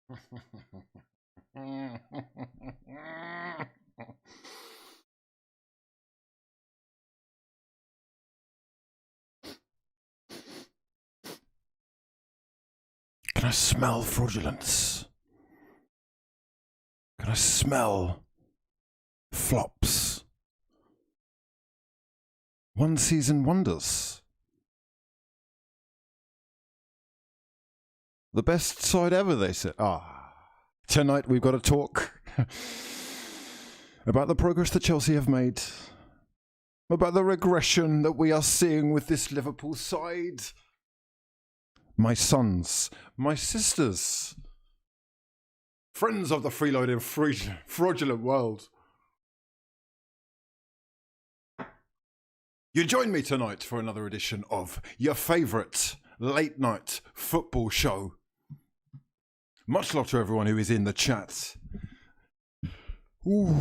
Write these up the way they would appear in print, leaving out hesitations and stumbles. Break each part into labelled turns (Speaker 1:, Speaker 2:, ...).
Speaker 1: Can I smell fraudulence? Can I smell flops? One season wonders. The best side ever, they said. Tonight we've got to talk about the progress that Chelsea have made, about the regression that we are seeing with this Liverpool side. My sons, my sisters, friends of the freeloading fraudulent world. You join me tonight for another edition of your favourite late night football show. Much love to everyone who is in the chat. Ooh.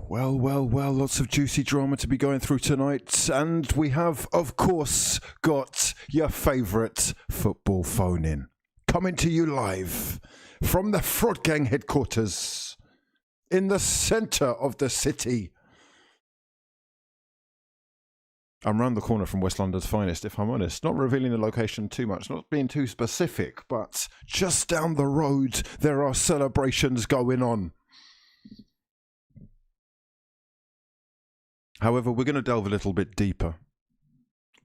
Speaker 1: Well, lots of juicy drama to be going through tonight. And we have, of course, got your favourite football phone in. Coming to you live from the Fraud Gang headquarters in the centre of the city. I'm round the corner from West London's finest, if I'm honest. Not revealing the location too much, not being too specific, but just down the road, there are celebrations going on. However, we're going to delve a little bit deeper.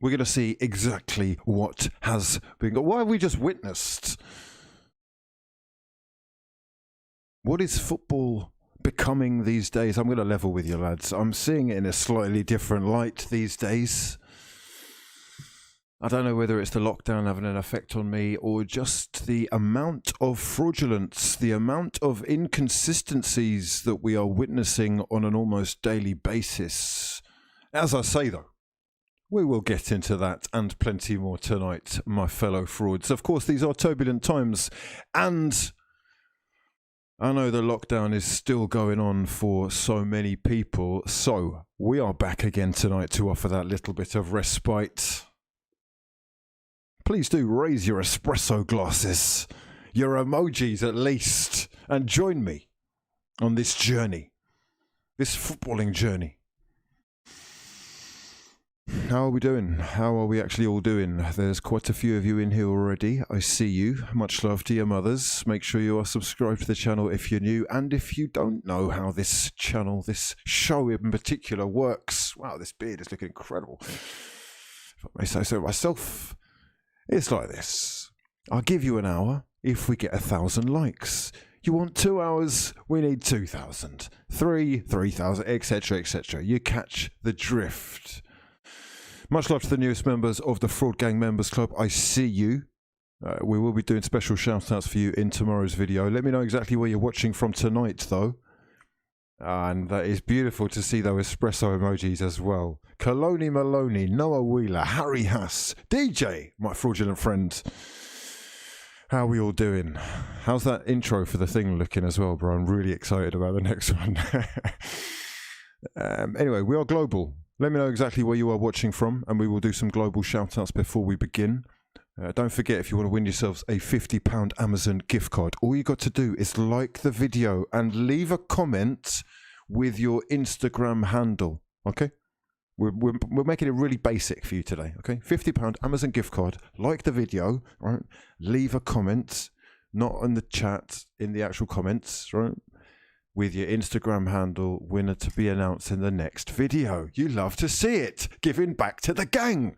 Speaker 1: We're going to see exactly what has been... What have we just witnessed? What is football becoming these days? I'm going to level with you, lads. I'm seeing it in a slightly different light these days. I don't know whether it's the lockdown having an effect on me or just the amount of fraudulence, the amount of inconsistencies that we are witnessing on an almost daily basis. As I say, though, we will get into that and plenty more tonight, my fellow frauds. Of course, these are turbulent times, and I know the lockdown is still going on for so many people, so we are back again tonight to offer that little bit of respite. Please do raise your espresso glasses, your emojis at least, and join me on this journey, this footballing journey. How are we doing? How are we actually all doing? There's quite a few of you in here already. I see you. Much love to your mothers. Make sure you are subscribed to the channel if you're new. And if you don't know how this channel, this show in particular works, wow, this beard is looking incredible. If I may say so myself, it's like this. I'll give you an hour if we get 1,000 likes. You want 2 hours? We need 2,000. 3,000, etc., etc. You catch the drift. Much love to the newest members of the Fraud Gang Members Club. I see you. We will be doing special shout-outs for you in tomorrow's video. Let me know exactly where you're watching from tonight, though. And that is beautiful to see those espresso emojis as well. Kaloni Maloney, Noah Wheeler, Harry Hass, DJ, my fraudulent friend. How are we all doing? How's that intro for the thing looking as well, bro? I'm really excited about the next one. Anyway, we are global. Let me know exactly where you are watching from, and we will do some global shout-outs before we begin. Don't forget, if you want to win yourselves a £50 Amazon gift card, all you got to do is like the video and leave a comment with your Instagram handle, okay? We're making it really basic for you today, okay? £50 Amazon gift card, like the video, right? Leave a comment, not on the chat, in the actual comments, right? With your Instagram handle, winner to be announced in the next video. You love to see it. Giving back to the gang.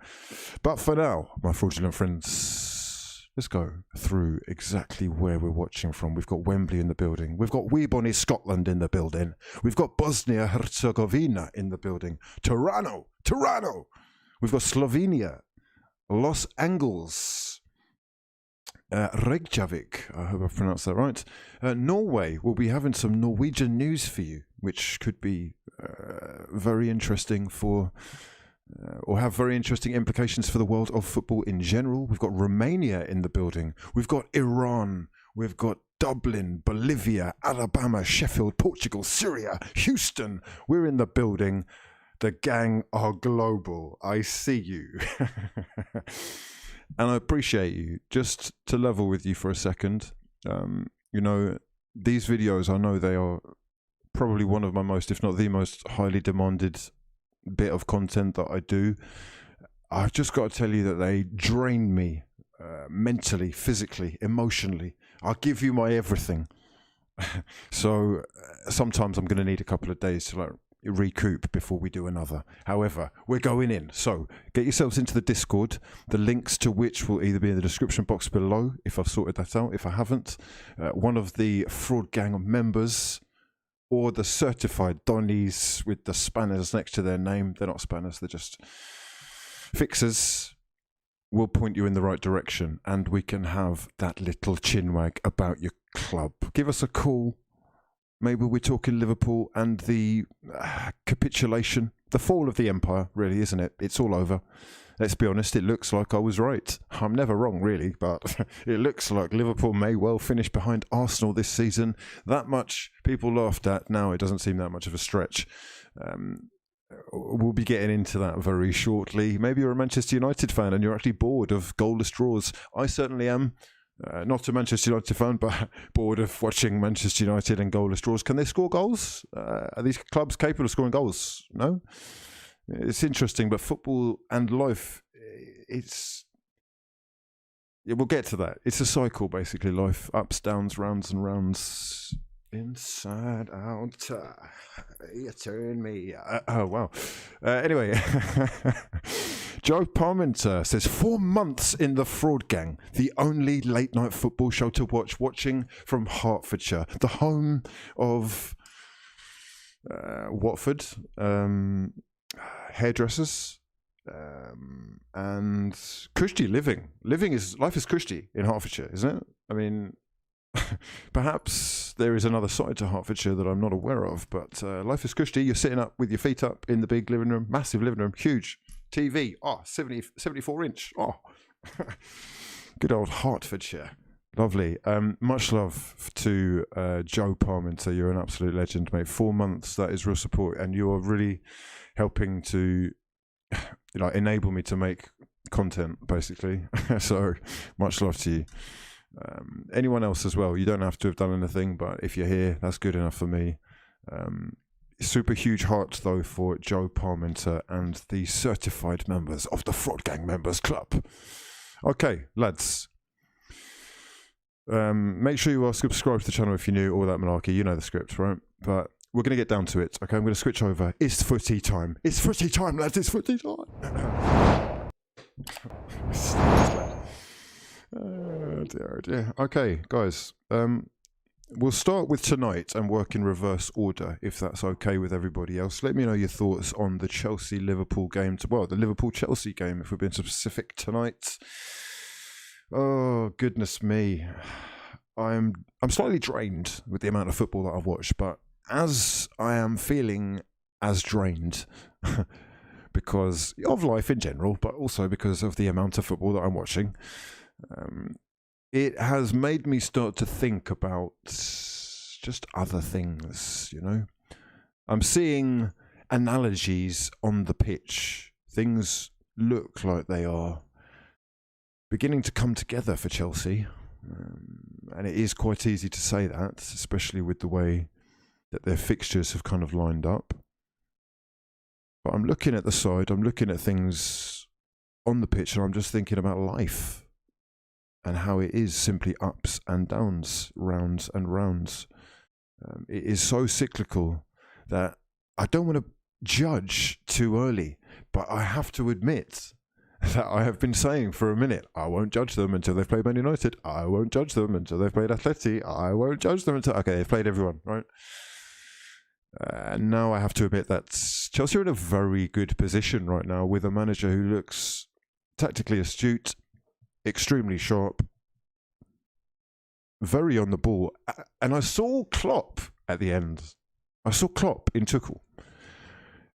Speaker 1: But for now, my fraudulent friends, let's go through exactly where we're watching from. We've got Wembley in the building. We've got wee bonny Scotland in the building. We've got Bosnia-Herzegovina in the building. Tirano. We've got Slovenia. Los Angeles. Reykjavik, I hope I pronounced that right. Norway, we'll be having some Norwegian news for you, which could be very interesting for, or have very interesting implications for the world of football in general. We've got Romania in the building. We've got Iran. We've got Dublin, Bolivia, Alabama, Sheffield, Portugal, Syria, Houston. We're in the building. The gang are global. I see you. And I appreciate you. Just to level with you for a second, You know, these videos, I know they are probably one of my most, if not the most highly demanded bit of content that I do. I've just got to tell you that they drain me mentally, physically, emotionally. I'll give you my everything. So sometimes I'm going to need a couple of days to like recoup before we do another. However, we're going in. So get yourselves into the Discord, the links to which will either be in the description box below if I've sorted that out. If I haven't, one of the Fraud Gang members or the certified Donnies with the spanners next to their name, they're not spanners, they're just fixers, will point you in the right direction, and we can have that little chinwag about your club. Give us a call. Maybe we're talking Liverpool and the capitulation, the fall of the empire, really, isn't it? It's all over. Let's be honest, it looks like I was right. I'm never wrong, really, but it looks like Liverpool may well finish behind Arsenal this season. That much people laughed at. Now it doesn't seem that much of a stretch. We'll be getting into that very shortly. Maybe you're a Manchester United fan and you're actually bored of goalless draws. I certainly am. Not a Manchester United fan, but bored of watching Manchester United and goalless draws. Can they score goals? Are these clubs capable of scoring goals? No? It's interesting, but football and life, we'll get to that. It's a cycle, basically. Life, ups, downs, rounds and rounds. Inside out, you turn me. Oh, wow. Anyway, Joe Parmenter says 4 months in the Fraud Gang, the only late night football show to watch, watching from Hertfordshire, the home of Watford, hairdressers, and cushy living. Life is cushy in Hertfordshire, isn't it? I mean, perhaps there is another side to Hertfordshire that I'm not aware of, but life is cushy. You're sitting up with your feet up in the big living room, massive living room, huge TV, 74 inch. Good old Hertfordshire. Lovely. Much love to Joe Parmenter. You're an absolute legend, mate. 4 months, that is real support, and you are really helping to enable me to make content, basically. So much love to you. Anyone else as well, you don't have to have done anything, but if you're here, that's good enough for me. Super huge heart though for Joe Parmenter and the certified members of the Fraud Gang Members Club. Okay, lads, make sure you are subscribed to the channel if you're new, all that malarkey. You know the script, right? But we're going to get down to it. Okay, I'm going to switch over. It's footy time. It's footy time, lads. It's footy time. Oh dear. Okay, guys. We'll start with tonight and work in reverse order, if that's okay with everybody else. Let me know your thoughts on the Chelsea-Liverpool game. The Liverpool-Chelsea game, if we're being specific tonight. Oh, goodness me. I'm slightly drained with the amount of football that I've watched, but as I am feeling as drained because of life in general, but also because of the amount of football that I'm watching, it has made me start to think about just other things, I'm seeing analogies on the pitch. Things look like they are beginning to come together for Chelsea. And it is quite easy to say that, especially with the way that their fixtures have kind of lined up. But I'm looking at the side, I'm looking at things on the pitch, and I'm just thinking about life and how it is simply ups and downs, rounds and rounds. It is so cyclical that I don't want to judge too early, but I have to admit that I have been saying for a minute, I won't judge them until they've played Man United. I won't judge them until they've played Atleti. I won't judge them until... Okay, they've played everyone, right? And now I have to admit that Chelsea are in a very good position right now with a manager who looks tactically astute, extremely sharp, very on the ball. And I saw Klopp at the end. I saw Klopp in Tuchel.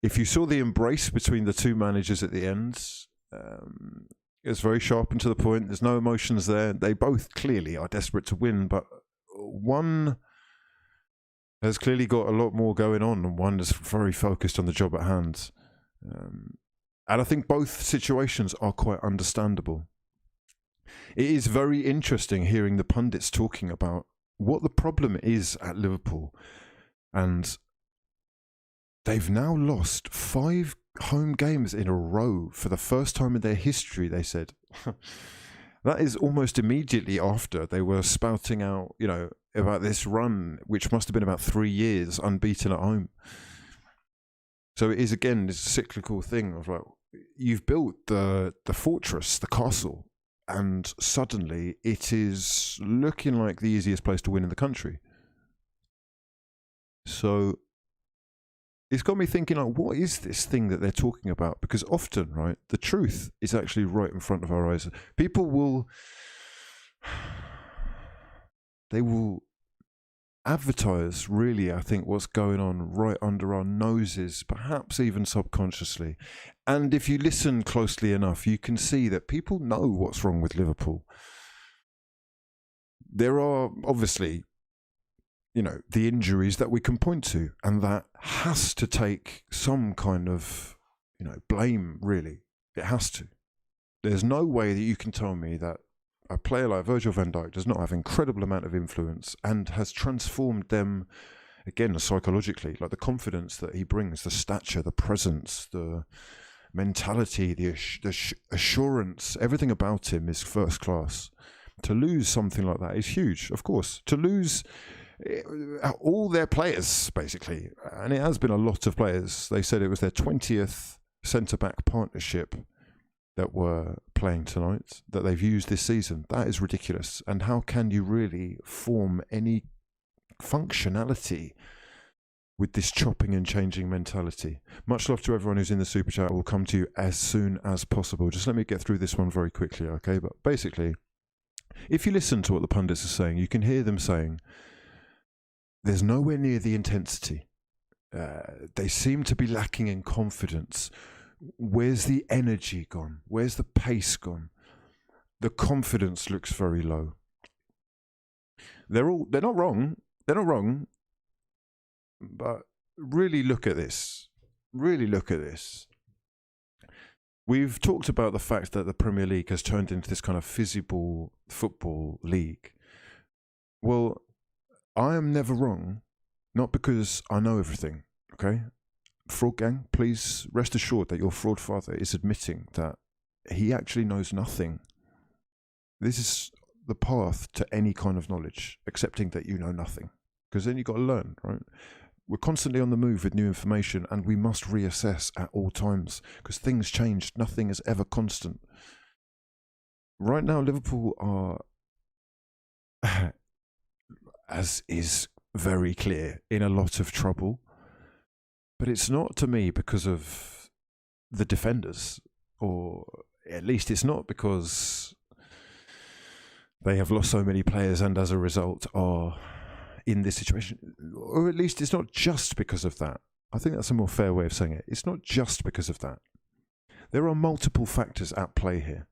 Speaker 1: If you saw the embrace between the two managers at the end, it's very sharp and to the point. There's no emotions there. They both clearly are desperate to win, but one has clearly got a lot more going on, and one is very focused on the job at hand. And I think both situations are quite understandable. It is very interesting hearing the pundits talking about what the problem is at Liverpool. And they've now lost 5 home games in a row for the first time in their history, they said. That is almost immediately after they were spouting out, about this run, which must have been about 3 years unbeaten at home. So it is, again, this cyclical thing of like, you've built the fortress, the castle, and suddenly it is looking like the easiest place to win in the country. So it's got me thinking, like, what is this thing that they're talking about? Because often, right, the truth is actually right in front of our eyes. People will advertise, really, I think, what's going on right under our noses, perhaps even subconsciously. And if you listen closely enough, you can see that people know what's wrong with Liverpool. There are obviously, the injuries that we can point to, and that has to take some kind of, blame, really. It has to. There's no way that you can tell me that a player like Virgil van Dijk does not have an incredible amount of influence and has transformed them, again, psychologically, like the confidence that he brings, the stature, the presence, the mentality, the assurance, everything about him is first class. To lose something like that is huge, of course. To lose all their players, basically, and it has been a lot of players. They said it was their 20th centre-back partnership that were playing tonight, that they've used this season. That is ridiculous. And how can you really form any functionality with this chopping and changing mentality? Much love to everyone who's in the super chat. We'll come to you as soon as possible. Just let me get through this one very quickly, okay? But basically, if you listen to what the pundits are saying, you can hear them saying there's nowhere near the intensity. They seem to be lacking in confidence. Where's the energy gone? Where's the pace gone? The confidence looks very low. They're not wrong. They're not wrong. But really look at this. Really look at this. We've talked about the fact that the Premier League has turned into this kind of physical football league. Well, I am never wrong, not because I know everything, okay? Fraud gang, please rest assured that your fraud father is admitting that he actually knows nothing. This is the path to any kind of knowledge, accepting that you know nothing. Because then you've got to learn, right? We're constantly on the move with new information, and we must reassess at all times because things change. Nothing is ever constant. Right now, Liverpool are, as is very clear, in a lot of trouble. But it's not, to me, because of the defenders, or at least it's not because they have lost so many players and as a result are in this situation. Or at least it's not just because of that. I think that's a more fair way of saying it. It's not just because of that. There are multiple factors at play here.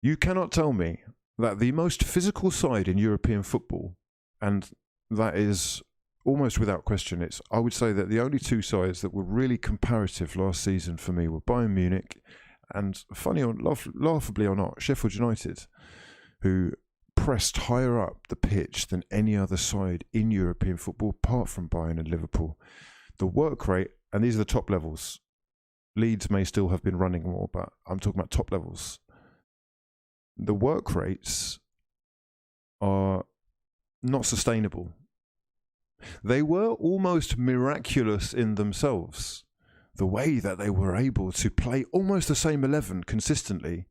Speaker 1: You cannot tell me that the most physical side in European football, and that is almost without question, I would say that the only 2 sides that were really comparative last season for me were Bayern Munich and, funny or laughably or not, Sheffield United, who pressed higher up the pitch than any other side in European football, apart from Bayern and Liverpool. The work rate, and these are the top levels. Leeds may still have been running more, but I'm talking about top levels. The work rates are not sustainable. They were almost miraculous in themselves. The way that they were able to play almost the same 11 consistently,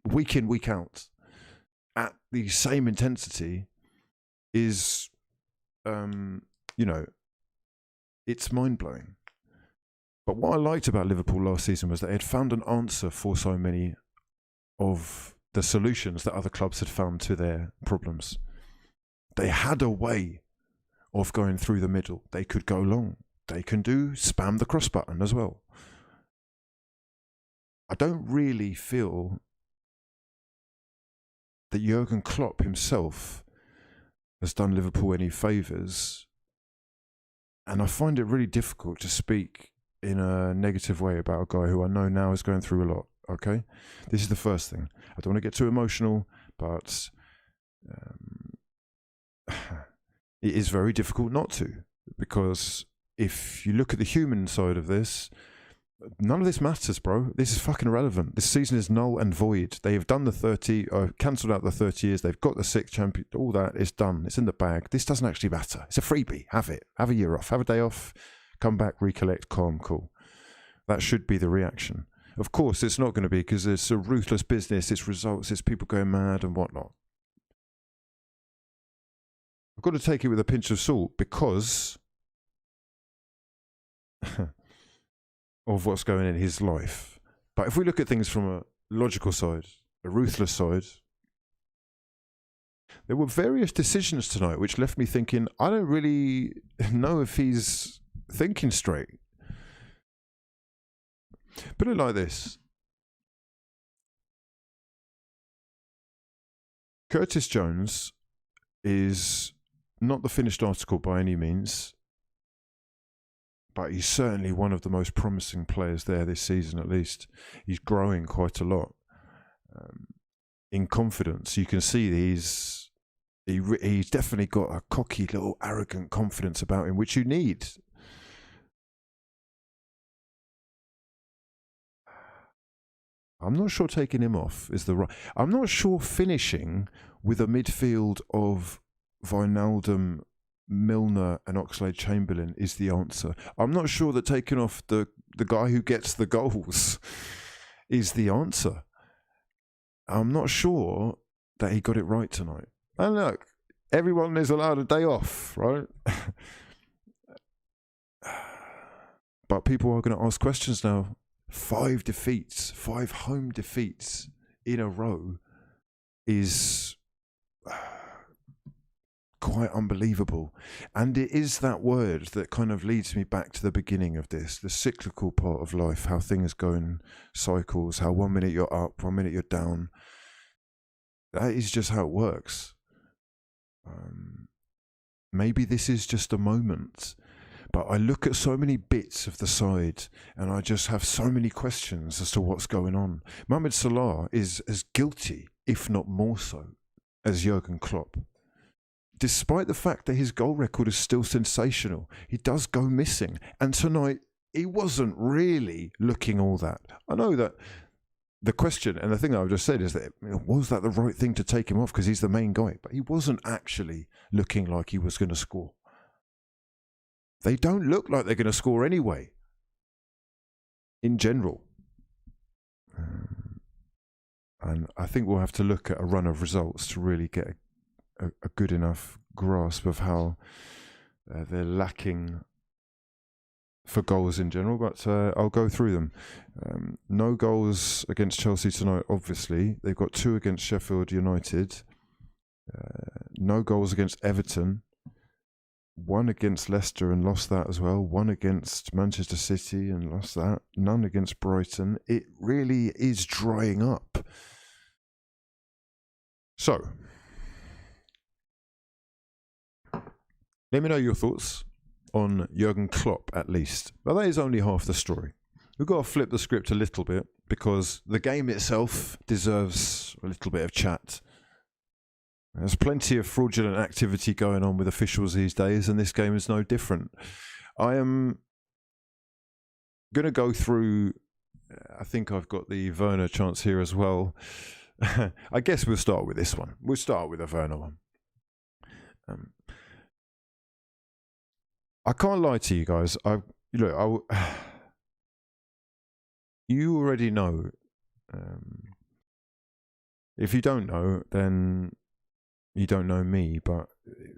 Speaker 1: week in, week out, at the same intensity is, it's mind-blowing. But what I liked about Liverpool last season was that they had found an answer for so many of the solutions that other clubs had found to their problems. They had a way of going through the middle. They could go long. They can spam the cross button as well. I don't really feel that Jurgen Klopp himself has done Liverpool any favours. And I find it really difficult to speak in a negative way about a guy who I know now is going through a lot. okay? This is the first thing. I don't want to get too emotional, but it is very difficult not to, because if you look at the human side of this, none of this matters, bro. This is fucking irrelevant. This season is null and void. They have done the 30, cancelled out the 30 years. They've got the 6th champion. All that is done. It's in the bag. This doesn't actually matter. It's a freebie. Have it. Have a year off. Have a day off. Come back, recollect, calm, cool. That should be the reaction. Of course, it's not going to be, because it's a ruthless business. It's results. It's people going mad and whatnot. I've got to take it with a pinch of salt, because of what's going in his life. But if we look at things from a logical side, a ruthless side, there were various decisions tonight which left me thinking, I don't really know if he's thinking straight. Put it like this. Curtis Jones is not the finished article by any means, but he's certainly one of the most promising players there this season, at least. He's growing quite a lot in confidence. You can see he's definitely got a cocky little arrogant confidence about him, which you need. I'm not sure taking him off is the right. I'm not sure finishing with a midfield of Wijnaldum, Milner and Oxlade-Chamberlain is the answer. I'm not sure that taking off the guy who gets the goals is the answer. I'm not sure that he got it right tonight. And look, everyone is allowed a day off, right? But people are going to ask questions now. 5 defeats, 5 home defeats in a row is quite unbelievable. And it is that word that kind of leads me back to the beginning of this, the cyclical part of life, how things go in cycles, how 1 minute you're up, 1 minute you're down. That is just how it works. Maybe this is just a moment. But I look at so many bits of the side and I just have so many questions as to what's going on. Mohamed Salah is as guilty, if not more so, as Jurgen Klopp. Despite the fact that his goal record is still sensational, he does go missing. And tonight, he wasn't really looking all that. I know that the question and the thing that I've just said is that, was that the right thing to take him off because he's the main guy? But he wasn't actually looking like he was going to score. They don't look like they're going to score anyway, in general. And I think we'll have to look at a run of results to really get a good enough grasp of how they're lacking for goals in general. But I'll go through them. No goals against Chelsea tonight, obviously. They've got 2 against Sheffield United. No goals against Everton. 1 against Leicester and lost that as well. 1 against Manchester City and lost that. None against Brighton. It really is drying up. So, let me know your thoughts on Jurgen Klopp, at least. But that is only half the story. We've got to flip the script a little bit because the game itself deserves a little bit of chat. There's plenty of fraudulent activity going on with officials these days, and this game is no different. I am going to go through, I think I've got the Werner chance here as well. I guess we'll start with this one. We'll start with the Werner one. I can't lie to you guys. You already know. If you don't know, then you don't know me, but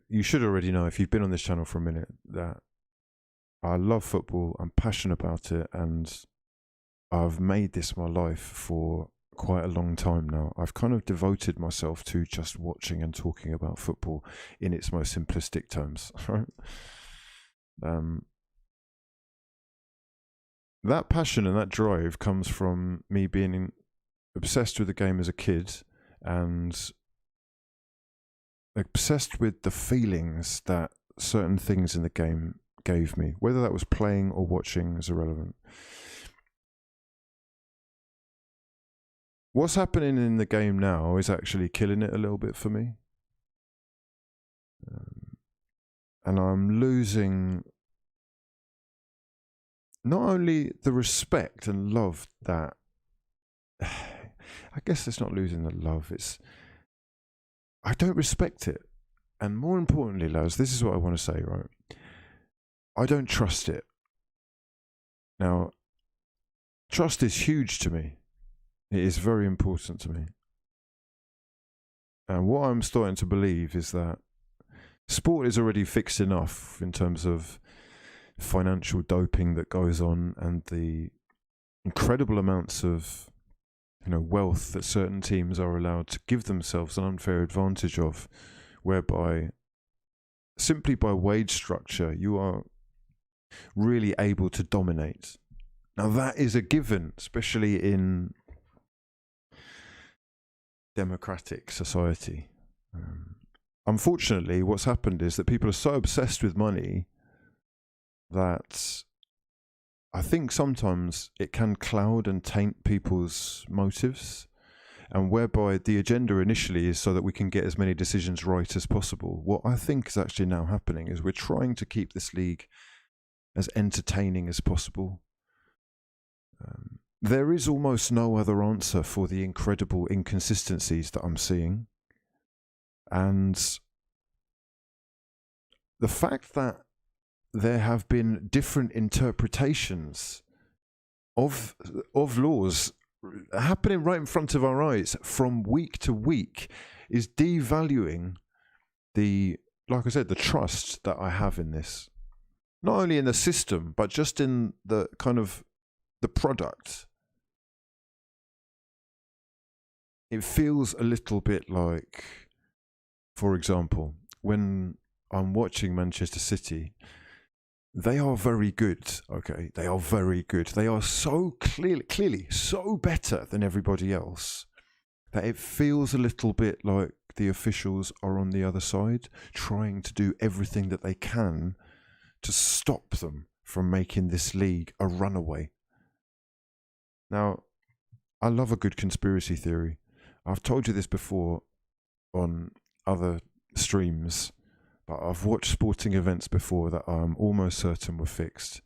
Speaker 1: you should already know if you've been on this channel for a minute that I love football, I'm passionate about it, and I've made this my life for quite a long time now. I've kind of devoted myself to just watching and talking about football in its most simplistic terms, right? That passion and that drive comes from me being obsessed with the game as a kid and obsessed with the feelings that certain things in the game gave me. Whether that was playing or watching is irrelevant. what's happening in the game now is actually killing it a little bit for me. And I'm losing not only the respect and love that, I guess it's not losing the love, it's, I don't respect it. And more importantly, lads, this is what I want to say, right? I don't trust it. Now, trust is huge to me. It is very important to me. And what I'm starting to believe is that sport is already fixed enough in terms of financial doping that goes on and the incredible amounts of wealth that certain teams are allowed to give themselves an unfair advantage of, whereby simply by wage structure you are really able to dominate. Now that is a given, especially in democratic society. Unfortunately, what's happened is that people are so obsessed with money that I think sometimes it can cloud and taint people's motives, and whereby the agenda initially is so that we can get as many decisions right as possible. What I think is actually now happening is we're trying to keep this league as entertaining as possible. There is almost no other answer for the incredible inconsistencies that I'm seeing. And the fact that there have been different interpretations of laws happening right in front of our eyes from week to week is devaluing like I said, the trust that I have in this. Not only in the system, but just in the kind of the product. It feels a little bit like, for example, when I'm watching Manchester City, they are very good, okay? They are very good. They are so clearly so better than everybody else that it feels a little bit like the officials are on the other side, trying to do everything that they can to stop them from making this league a runaway. Now, I love a good conspiracy theory. I've told you this before on other streams, but I've watched sporting events before that I'm almost certain were fixed.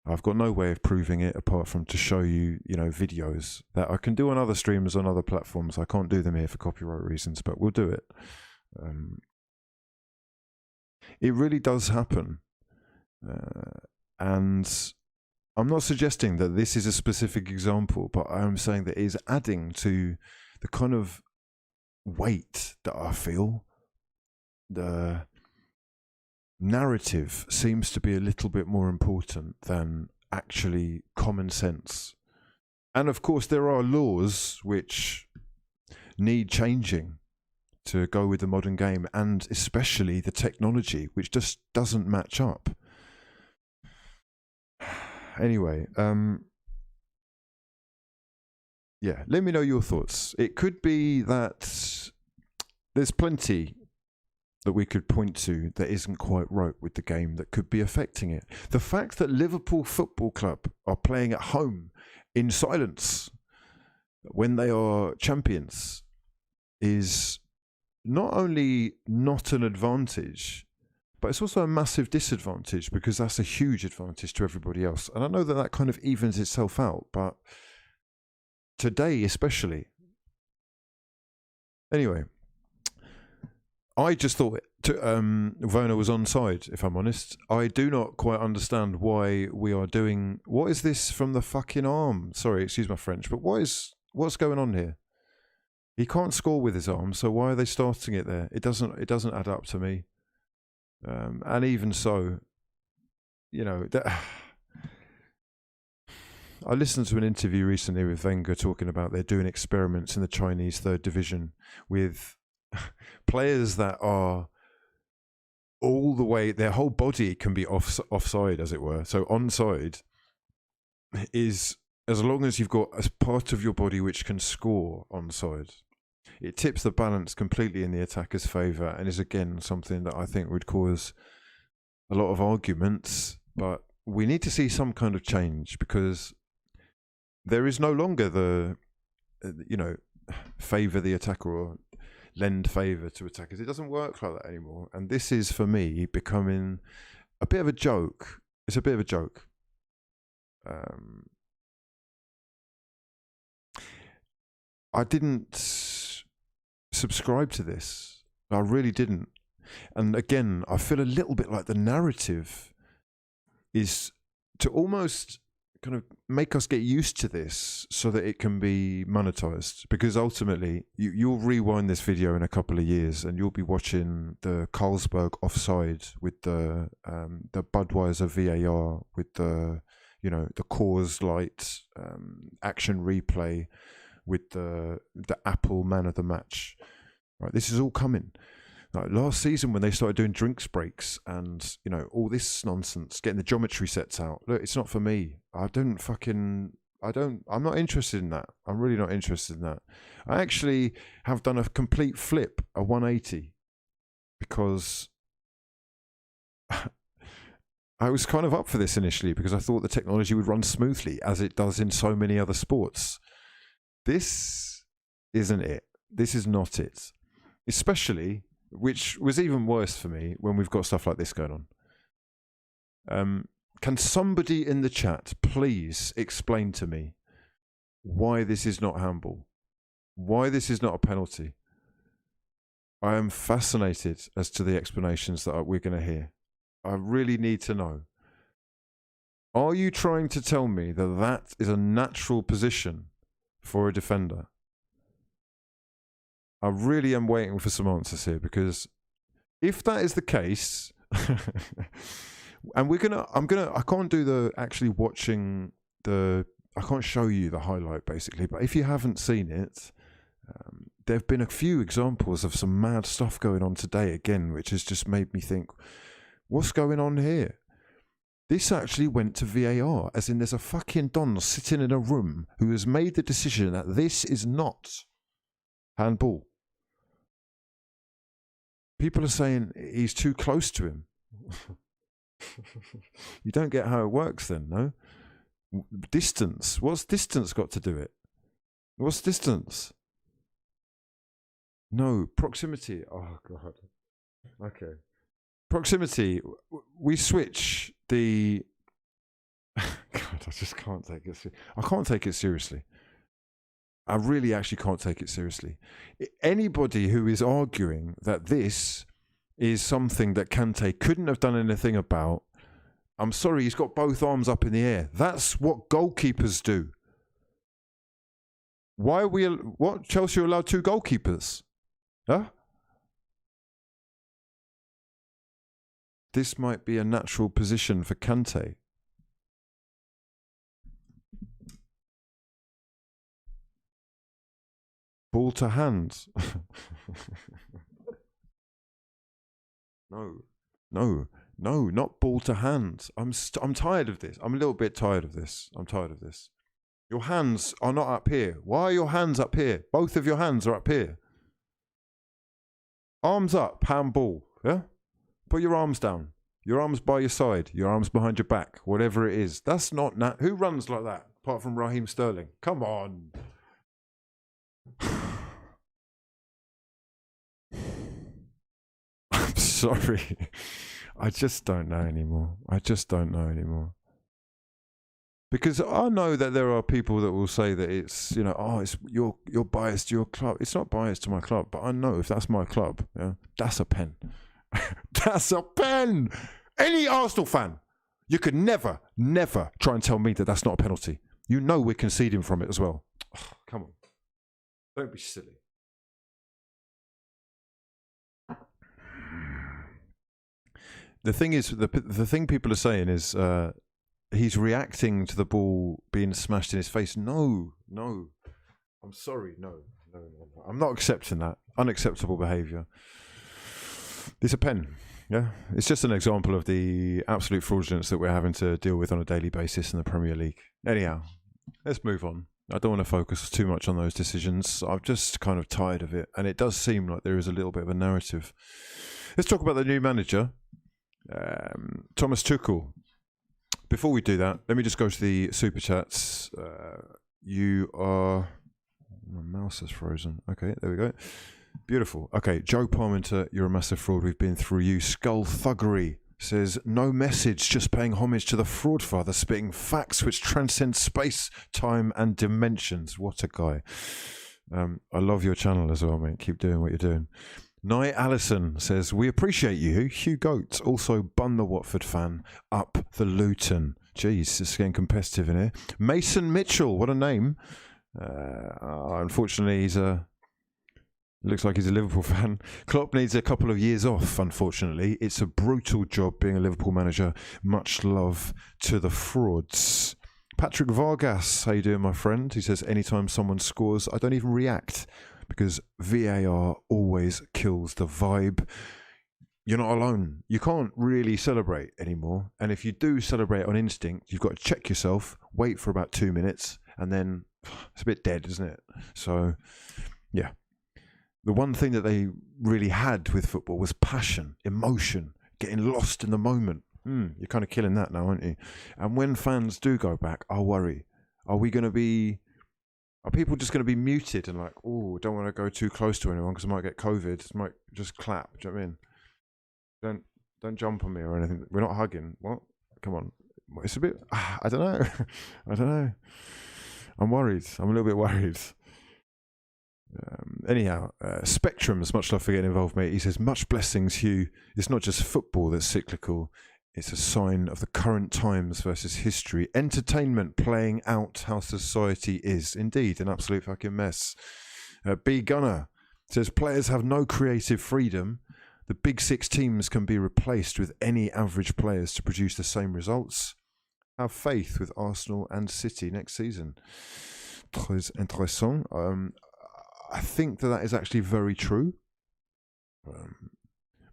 Speaker 1: I've got no way of proving it apart from to show you, videos that I can do on other streams on other platforms. I can't do them here for copyright reasons, but we'll do it. It really does happen. And I'm not suggesting that this is a specific example, but I'm saying that it is adding to the kind of weight that I feel. The narrative seems to be a little bit more important than actually common sense. And of course, there are laws which need changing to go with the modern game, and especially the technology, which just doesn't match up. Anyway, yeah, let me know your thoughts. It could be that there's plenty that we could point to that isn't quite right with the game that could be affecting it. The fact that Liverpool Football Club are playing at home in silence when they are champions is not only not an advantage, but it's also a massive disadvantage, because that's a huge advantage to everybody else. And I know that that kind of evens itself out, but today especially. Anyway, I just thought Werner was onside, if I'm honest. I do not quite understand why we are doing... What is this from the fucking arm? Sorry, excuse my French, but what's going on here? He can't score with his arm, so why are they starting it there? It doesn't add up to me. And even so, I listened to an interview recently with Wenger talking about they're doing experiments in the Chinese third division with players that are all the way, their whole body can be offside, as it were. So onside is as long as you've got a part of your body which can score onside. It tips the balance completely in the attacker's favour, and is again something that I think would cause a lot of arguments. But we need to see some kind of change, because there is no longer you know, favour the attacker or lend favour to attackers. It doesn't work like that anymore. And this is, for me, becoming a bit of a joke. It's a bit of a joke. I didn't subscribe to this. I really didn't. And again, I feel a little bit like the narrative is to almost kind of make us get used to this so that it can be monetized. Because ultimately, you'll rewind this video in a couple of years and you'll be watching the Carlsberg offside with the Budweiser VAR, with the, you know, the Coors Light action replay, with the Apple man of the match. Right, this is all coming. Like last season when they started doing drinks breaks and, you know, all this nonsense, getting the geometry sets out. Look, it's not for me. I'm not interested in that. I'm really not interested in that. I actually have done a complete flip, a 180, because I was kind of up for this initially because I thought the technology would run smoothly as it does in so many other sports. This isn't it. This is not it. Especially, which was even worse for me when we've got stuff like this going on. Can somebody in the chat please explain to me why this is not handball? Why this is not a penalty? I am fascinated as to the explanations that we're going to hear. I really need to know. Are you trying to tell me that that is a natural position for a defender? I really am waiting for some answers here, because if that is the case, and I can't do the actually watching I can't show you the highlight basically, but if you haven't seen it, there have been a few examples of some mad stuff going on today again, which has just made me think, what's going on here? This actually went to VAR, as in there's a fucking Don sitting in a room who has made the decision that this is not handball. People are saying he's too close to him. You don't get how it works then, no? Distance. What's distance got to do it? What's distance? No, proximity. Oh, God. Okay. Proximity. We switch the... God, I just can't take it. I can't take it seriously. I really actually can't take it seriously. Anybody who is arguing that this is something that Kante couldn't have done anything about, I'm sorry, he's got both arms up in the air. That's what goalkeepers do. Why are we... What? Chelsea are allowed 2 goalkeepers? Huh? This might be a natural position for Kante. Ball to hands. No, not ball to hands. I'm tired of this. I'm a little bit tired of this. I'm tired of this. Your hands are not up here. Why are your hands up here? Both of your hands are up here. Arms up, handball. Yeah? Put your arms down. Your arms by your side. Your arms behind your back. Whatever it is. That's not... Who runs like that? Apart from Raheem Sterling. Come on. I'm sorry. I just don't know anymore. Because I know that there are people that will say that it's, you know, oh, it's you're biased to your club. It's not biased to my club, but I know if that's my club, yeah, that's a pen. That's a pen. Any Arsenal fan, you could never try and tell me that that's not a penalty. You know we're conceding from it as well. Oh, come on. Don't be silly. The thing is, the thing people are saying is he's reacting to the ball being smashed in his face. No. I'm sorry, no. I'm not accepting that. Unacceptable behaviour. It's a pen, yeah? It's just an example of the absolute fraudulence that we're having to deal with on a daily basis in the Premier League. Anyhow, let's move on. I don't want to focus too much on those decisions. I'm just kind of tired of it. And it does seem like there is a little bit of a narrative. Let's talk about the new manager. Thomas Tuchel. Before we do that, let me just go to the super chats. You are My mouse is frozen. Okay, there we go. Beautiful. Okay, Joe Parmenter, you're a massive fraud. We've been through you. Skull Thuggery says, no message, just paying homage to the fraud father, spitting facts which transcend space, time, and dimensions. What a guy. I love your channel as well, mate. Keep doing what you're doing. Nye Allison says, we appreciate you, Hugh Goat. Also, Bun the Watford fan, up the Luton. Jeez, it's getting competitive in here. Mason Mitchell, what a name. Unfortunately, looks like he's a Liverpool fan. Klopp needs a couple of years off, unfortunately. It's a brutal job being a Liverpool manager. Much love to the frauds. Patrick Vargas, how you doing, my friend? He says, anytime someone scores, I don't even react because VAR always kills the vibe. You're not alone. You can't really celebrate anymore. And if you do celebrate on instinct, you've got to check yourself, wait for about 2 minutes, and then it's a bit dead, isn't it? So, yeah. The one thing that they really had with football was passion, emotion, getting lost in the moment. You're kind of killing that now, aren't you? And when fans do go back, I worry. Are people just going to be muted and like, oh, don't want to go too close to anyone because I might get COVID. I might just clap. Do you know what I mean? Don't jump on me or anything. We're not hugging. What? Come on. It's a bit, I don't know. I don't know. I'm worried. I'm a little bit worried. Anyhow, Spectrums, much love for getting involved, mate. He says, much blessings, Hugh. It's not just football that's cyclical. It's a sign of the current times versus history. Entertainment playing out how society is. Indeed, an absolute fucking mess. B Gunner says, players have no creative freedom. The big six teams can be replaced with any average players to produce the same results. Have faith with Arsenal and City next season. Très intéressant. I think that is actually very true.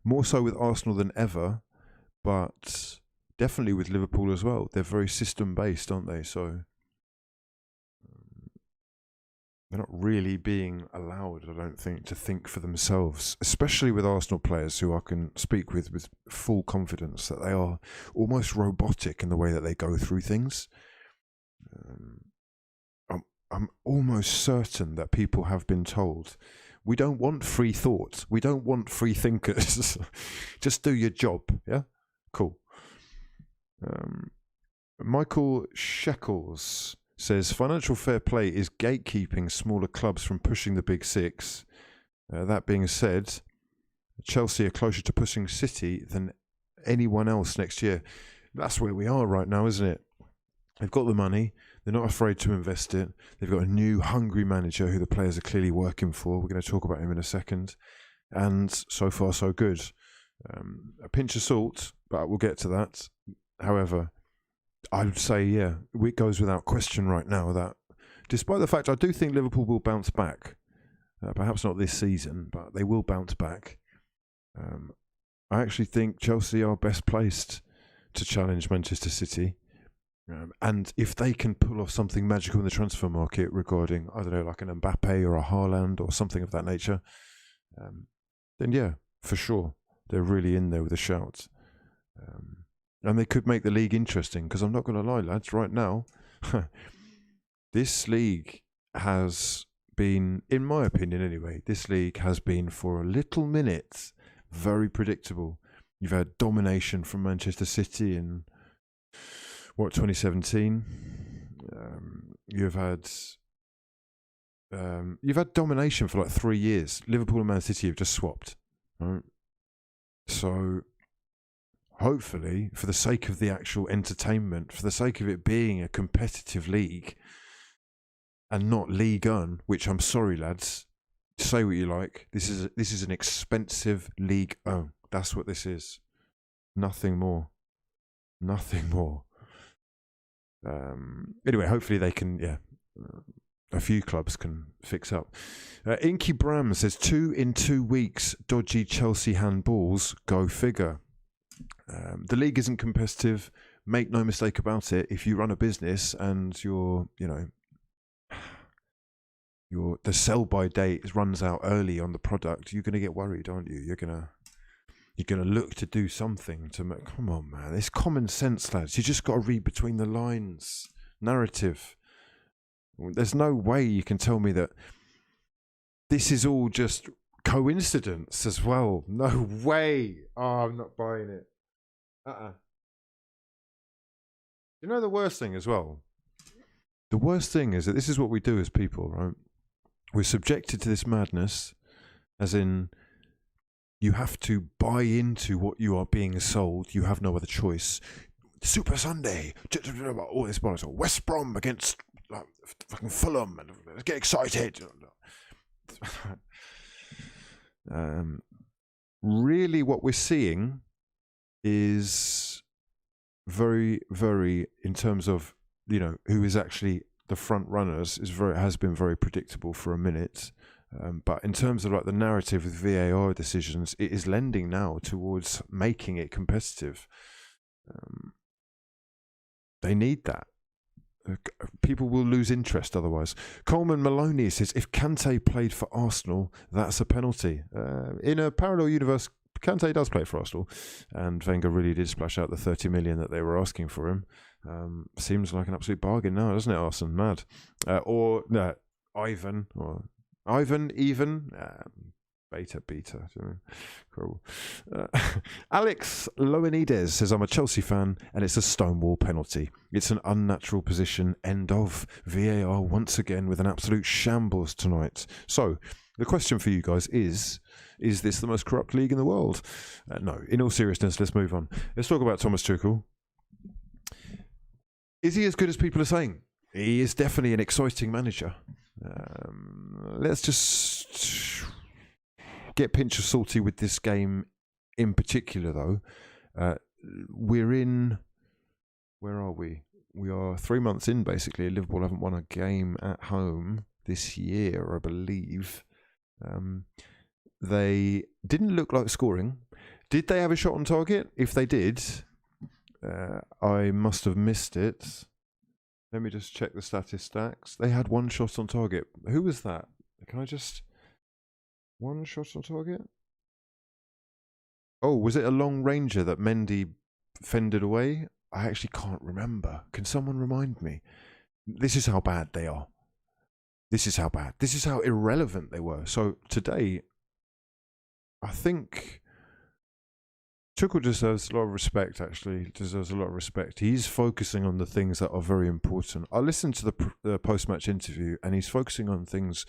Speaker 1: More so with Arsenal than ever, but definitely with Liverpool as well. They're very system-based, aren't they? So they're not really being allowed, I don't think, to think for themselves, especially with Arsenal players who I can speak with full confidence that they are almost robotic in the way that they go through things. I'm almost certain that people have been told, we don't want free thought. We don't want free thinkers. Just do your job. Yeah? Cool. Michael Shekels says, financial fair play is gatekeeping smaller clubs from pushing the big six. That being said, Chelsea are closer to pushing City than anyone else next year. That's where we are right now, isn't it? They've got the money. They're not afraid to invest it. They've got a new, hungry manager who the players are clearly working for. We're going to talk about him in a second. And so far, so good. A pinch of salt, but we'll get to that. However, I would say, yeah, it goes without question right now that despite the fact I do think Liverpool will bounce back, perhaps not this season, but they will bounce back. I actually think Chelsea are best placed to challenge Manchester City. And if they can pull off something magical in the transfer market regarding, I don't know, like an Mbappe or a Haaland or something of that nature, then yeah, for sure, they're really in there with a shout. And they could make the league interesting, because I'm not going to lie, lads, right now, this league has been, in my opinion anyway, this league has been for a little minute very predictable. You've had domination from Manchester City in 2017. You've had domination for like 3 years. Liverpool and Man City have just swapped, right? So hopefully, for the sake of the actual entertainment, for the sake of it being a competitive league and not League One, which I'm sorry, lads, say what you like, this is an expensive League One. That's what this is. Nothing more. Nothing more. Anyway, hopefully they can, a few clubs can fix up. Inky Bram says, 2 in 2 weeks, dodgy Chelsea handballs, go figure. The league isn't competitive. Make no mistake about it. If you run a business and the sell-by date runs out early on the product, you're going to get worried, aren't you? You're going to look to do something to make. Come on, man. It's common sense, lads. You just got to read between the lines. Narrative. There's no way you can tell me that this is all just coincidence as well. No way. Oh, I'm not buying it. You know the worst thing as well? The worst thing is that this is what we do as people, right? We're subjected to this madness, as in you have to buy into what you are being sold. You have no other choice. Super Sunday, all this bollocks. West Brom against fucking Fulham, and let's get excited. Really, what we're seeing is very, very, in terms of who is actually the front runners, has been very predictable for a minute. But in terms of like the narrative with VAR decisions, it is lending now towards making it competitive. They need that. People will lose interest otherwise. Coleman Maloney says, if Kante played for Arsenal, that's a penalty. In a parallel universe, Kante does play for Arsenal, and Wenger really did splash out the 30 million that they were asking for him. Seems like an absolute bargain now, doesn't it, Arsene? Mad. Ivan, Beta. Cool. Alex Loanides says, I'm a Chelsea fan and it's a stonewall penalty. It's an unnatural position. End of. VAR once again with an absolute shambles tonight. So the question for you guys is this the most corrupt league in the world? No. In all seriousness, let's move on. Let's talk about Thomas Tuchel. Is he as good as people are saying? He is definitely an exciting manager. Let's just get pinch of salty with this game in particular, though. We're in... Where are we? We are 3 months in, basically. Liverpool haven't won a game at home this year, I believe. They didn't look like scoring. Did they have a shot on target? If they did, I must have missed it. Let me just check the statistics. They had one shot on target. Who was that? Can I just... One shot on target? Oh, was it a long ranger that Mendy fended away? I actually can't remember. Can someone remind me? This is how bad they are. This is how bad. This is how irrelevant they were. So today, I think Tuchel deserves a lot of respect, actually. Deserves a lot of respect. He's focusing on the things that are very important. I listened to the post-match interview, and he's focusing on things,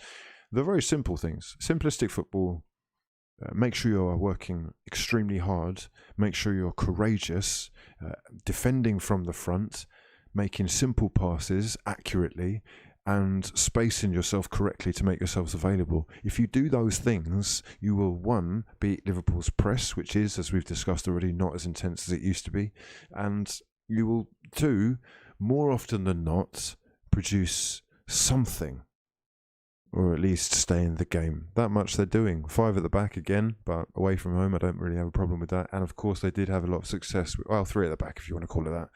Speaker 1: the very simple things. Simplistic football. Make sure you are working extremely hard. Make sure you're courageous. Defending from the front. Making simple passes accurately. And spacing yourself correctly to make yourselves available. If you do those things, you will, one, beat Liverpool's press, which is, as we've discussed already, not as intense as it used to be. And you will, two, more often than not, produce something. Or at least stay in the game. That much they're doing. 5 at the back again, but away from home, I don't really have a problem with that. And of course, they did have a lot of success. Well, 3 at the back, if you want to call it that.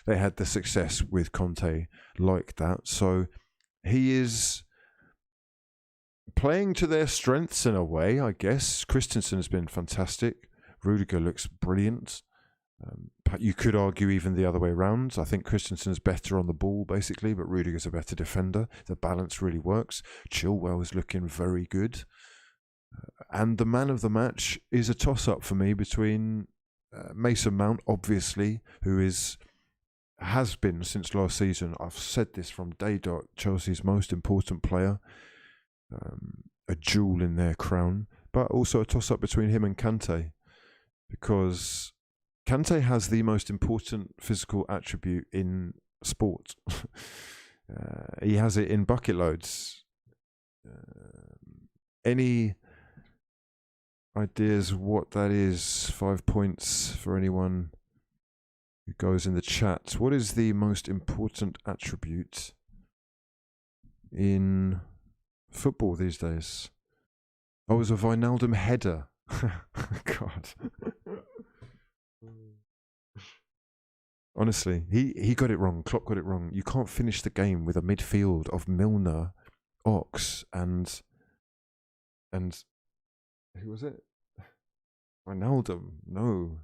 Speaker 1: They had the success with Conte like that. So he is playing to their strengths in a way, I guess. Christensen has been fantastic. Rudiger looks brilliant. You could argue even the other way around. I think Christensen's better on the ball, basically, but Rudiger's a better defender. The balance really works. Chilwell is looking very good. And the man of the match is a toss-up for me between Mason Mount, obviously, who has been since last season. I've said this from day dot, Chelsea's most important player. A jewel in their crown. But also a toss-up between him and Kante. Because Kante has the most important physical attribute in sport. He has it in bucket loads. Any ideas what that is? 5 points for anyone who goes in the chat. What is the most important attribute in football these days? Oh, it was a Wijnaldum header. God. Honestly, he got it wrong. Klopp got it wrong. You can't finish the game with a midfield of Milner, Ox, and who was it? Wijnaldum. No.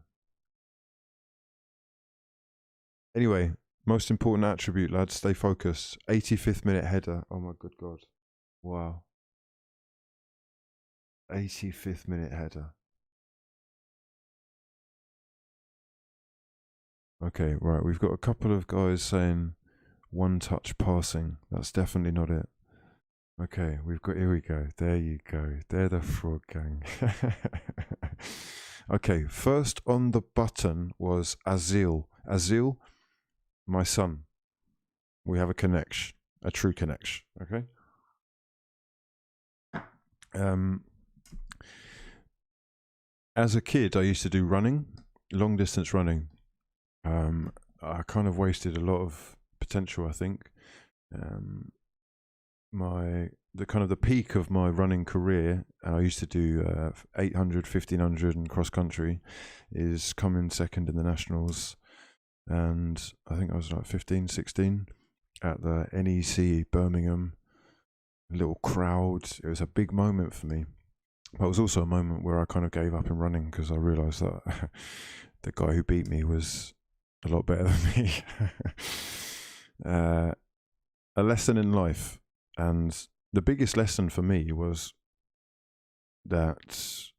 Speaker 1: Anyway, most important attribute, lads. Stay focused. 85th minute header. Oh my good God. Wow. 85th minute header. Okay, right. We've got a couple of guys saying one touch passing. That's definitely not it. Okay, here we go. There you go. They're the frog gang. Okay, first on the button was Azil. Azil, my son. We have a connection, a true connection. Okay. As a kid, I used to do running, long distance running. I kind of wasted a lot of potential, I think. The peak of my running career, I used to do 800, 1500 and cross country, is coming second in the nationals. And I think I was like 15, 16 at the NEC Birmingham. A little crowd. It was a big moment for me. But it was also a moment where I kind of gave up in running because I realised that the guy who beat me was a lot better than me. A lesson in life. And the biggest lesson for me was that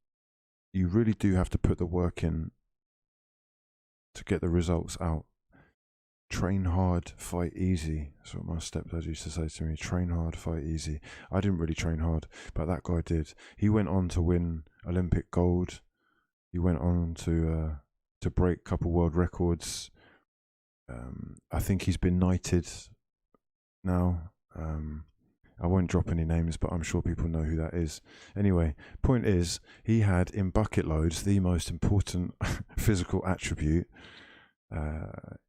Speaker 1: you really do have to put the work in to get the results out. Train hard, fight easy. That's what my stepdad used to say to me. Train hard, fight easy. I didn't really train hard, but that guy did. He went on to win Olympic gold. He went on to break a couple world records. I think he's been knighted now. I won't drop any names, but I'm sure people know who that is. Anyway, point is, he had in bucket loads the most important physical attribute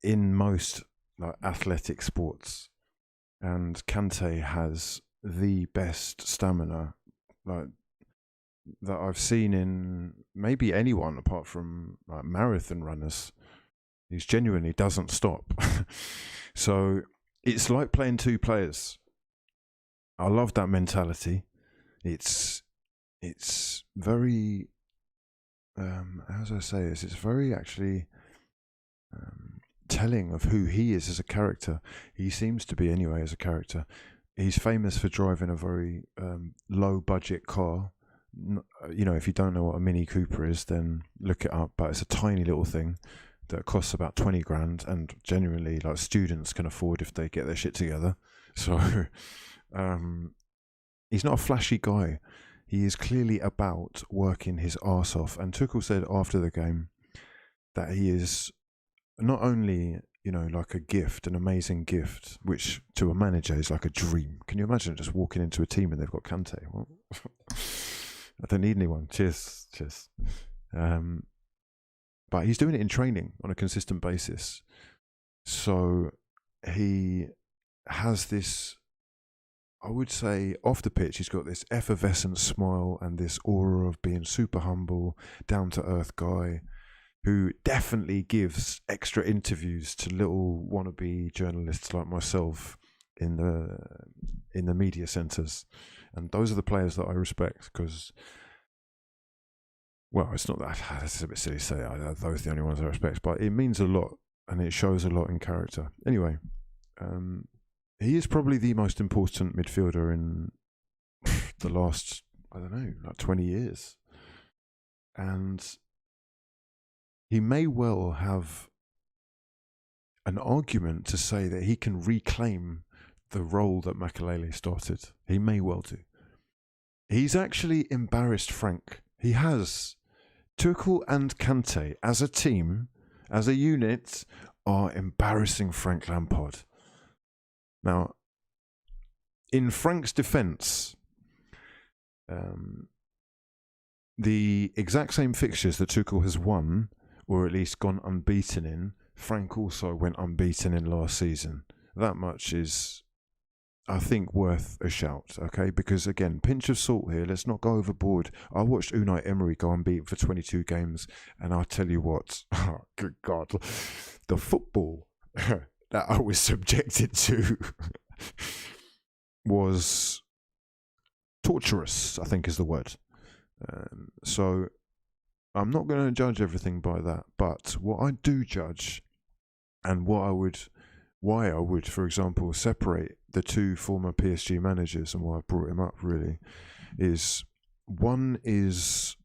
Speaker 1: in most athletic sports, and Kante has the best stamina that I've seen in maybe anyone apart from marathon runners. He genuinely doesn't stop. So it's like playing two players. I love that mentality. It's very how do I say this? It's very actually telling of who he is as a character. He seems to be anyway as a character. He's famous for driving a very low budget car. You know, if you don't know what a Mini Cooper is, then look it up. But it's a tiny little thing that costs about 20 grand, and genuinely like students can afford if they get their shit together. So he's not a flashy guy. He is clearly about working his arse off. And Tuchel said after the game that he is not only, you know, like a gift, an amazing gift, which to a manager is like a dream. Can you imagine just walking into a team and they've got Kante? Well, I don't need anyone. Cheers. But he's doing it in training on a consistent basis. So he has this, I would say, off the pitch, he's got this effervescent smile and this aura of being super humble, down-to-earth guy who definitely gives extra interviews to little wannabe journalists like myself in the media centres. And those are the players that I respect because, well, it's not that, it's a bit silly to say those are the only ones I respect, but it means a lot and it shows a lot in character. Anyway, he is probably the most important midfielder in the last, I don't know, like 20 years. And he may well have an argument to say that he can reclaim the role that Makelele started. He may well do. He's actually embarrassed Frank. He has. Tuchel and Kante, as a team, as a unit, are embarrassing Frank Lampard. Now, in Frank's defence, the exact same fixtures that Tuchel has won, or at least gone unbeaten in, Frank also went unbeaten in last season. That much is, I think, worth a shout, okay? Because, again, pinch of salt here, let's not go overboard. I watched Unai Emery go unbeaten for 22 games, and I'll tell you what, oh, good God, the football that I was subjected to was torturous, I think is the word. So I'm not going to judge everything by that, but what I do judge, and why I would, for example, separate the two former PSG managers and why I brought him up really, is One is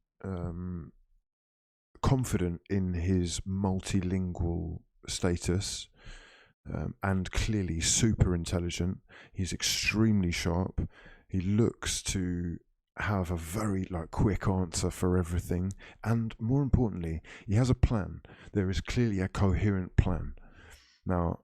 Speaker 1: confident in his multilingual status, and clearly super intelligent. He's extremely sharp. He looks to have a very quick answer for everything, and more importantly, he has a plan. There is clearly a coherent plan. Now,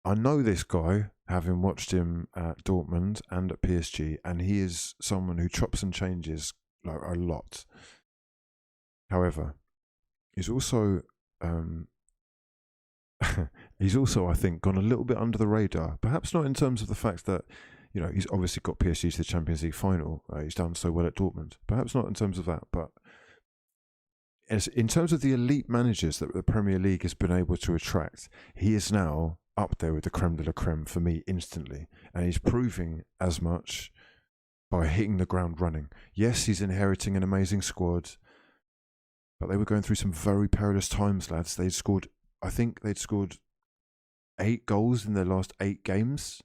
Speaker 1: I know this guy, having watched him at Dortmund and at PSG, and he is someone who chops and changes a lot. However, he's also I think, gone a little bit under the radar. Perhaps not in terms of the fact that, he's obviously got PSG to the Champions League final. He's done so well at Dortmund. Perhaps not in terms of that, but in terms of the elite managers that the Premier League has been able to attract, he is now up there with the creme de la creme for me instantly. And he's proving as much by hitting the ground running. Yes, he's inheriting an amazing squad, but they were going through some very perilous times, lads. I think they'd scored 8 goals in their last 8 games.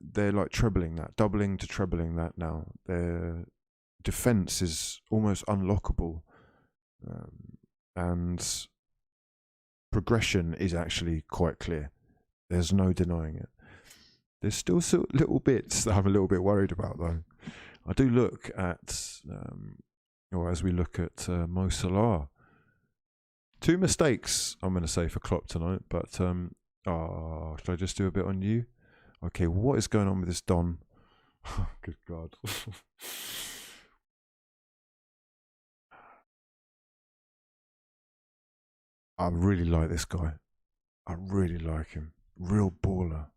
Speaker 1: They're doubling to trebling that now. Their defence is almost unlockable, and progression is actually quite clear. There's no denying it. There's still little bits that I'm a little bit worried about, though. I do look at, or as we look at Mo Salah. 2 mistakes, I'm going to say, for Klopp tonight, but should I just do a bit on you? Okay, what is going on with this Don? Oh, good God. I really like this guy. I really like him. Real baller.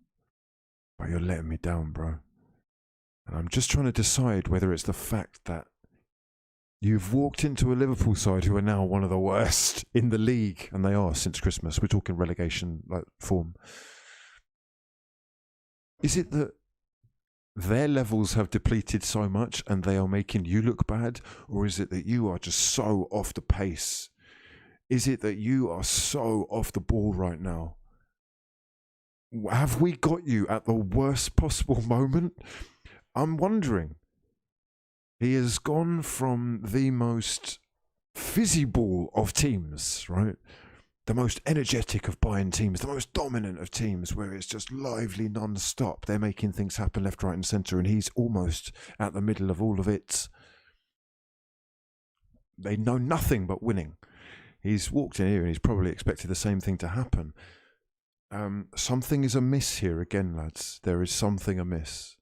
Speaker 1: But you're letting me down, bro. And I'm just trying to decide whether it's the fact that you've walked into a Liverpool side who are now one of the worst in the league, and they are since Christmas. We're talking relegation form. Is it that their levels have depleted so much and they are making you look bad, or is it that you are just so off the pace? Is it that you are so off the ball right now? Have we got you at the worst possible moment? I'm wondering. He has gone from the most fizzy ball of teams, right? The most energetic of buying teams, the most dominant of teams, where it's just lively non-stop. They're making things happen left, right and centre, and he's almost at the middle of all of it. They know nothing but winning. He's walked in here and he's probably expected the same thing to happen. Something is amiss here again, lads. There is something amiss.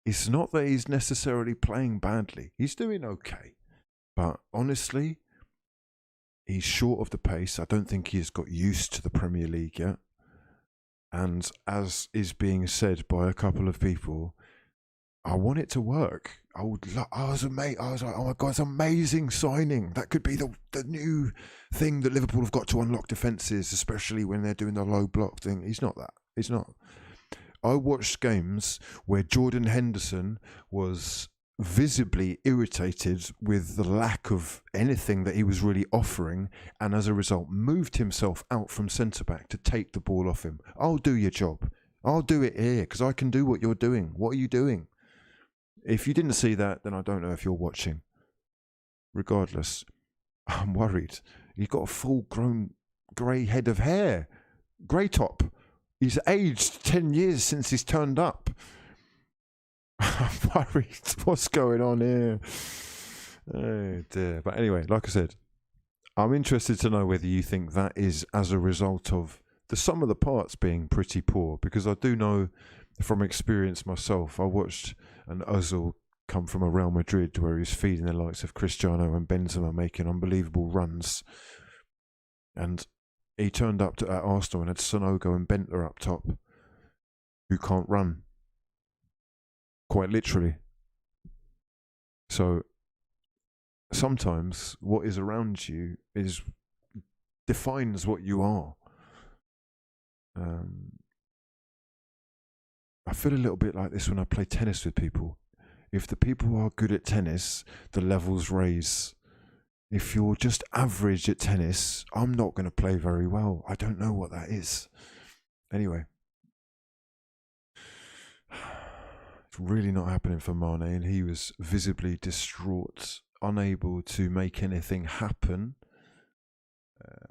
Speaker 1: It's not that he's necessarily playing badly. He's doing okay. But honestly, he's short of the pace. I don't think he's got used to the Premier League yet. And as is being said by a couple of people, I want it to work. I was like, oh my God, it's an amazing signing. That could be the new thing that Liverpool have got to unlock defences, especially when they're doing the low block thing. He's not that. He's not. I watched games where Jordan Henderson was visibly irritated with the lack of anything that he was really offering, and as a result moved himself out from centre-back to take the ball off him. I'll do your job. I'll do it here because I can do what you're doing. What are you doing? If you didn't see that, then I don't know if you're watching. Regardless, I'm worried. He's got a full-grown grey head of hair. Grey top. He's aged 10 years since he's turned up. I'm worried. What's going on here? Oh dear. But anyway, like I said, I'm interested to know whether you think that is as a result of the sum of the parts being pretty poor, because I do know from experience myself, I watched an Ozil come from a Real Madrid where he's feeding the likes of Cristiano and Benzema making unbelievable runs, and he turned up at Arsenal and had Sonogo and Bentler up top who can't run, quite literally. So sometimes what is around you defines what you are. I feel a little bit like this when I play tennis with people. If the people who are good at tennis, the levels raise. If you're just average at tennis, I'm not going to play very well. I don't know what that is. Anyway. really not happening for Mane, and he was visibly distraught, unable to make anything happen.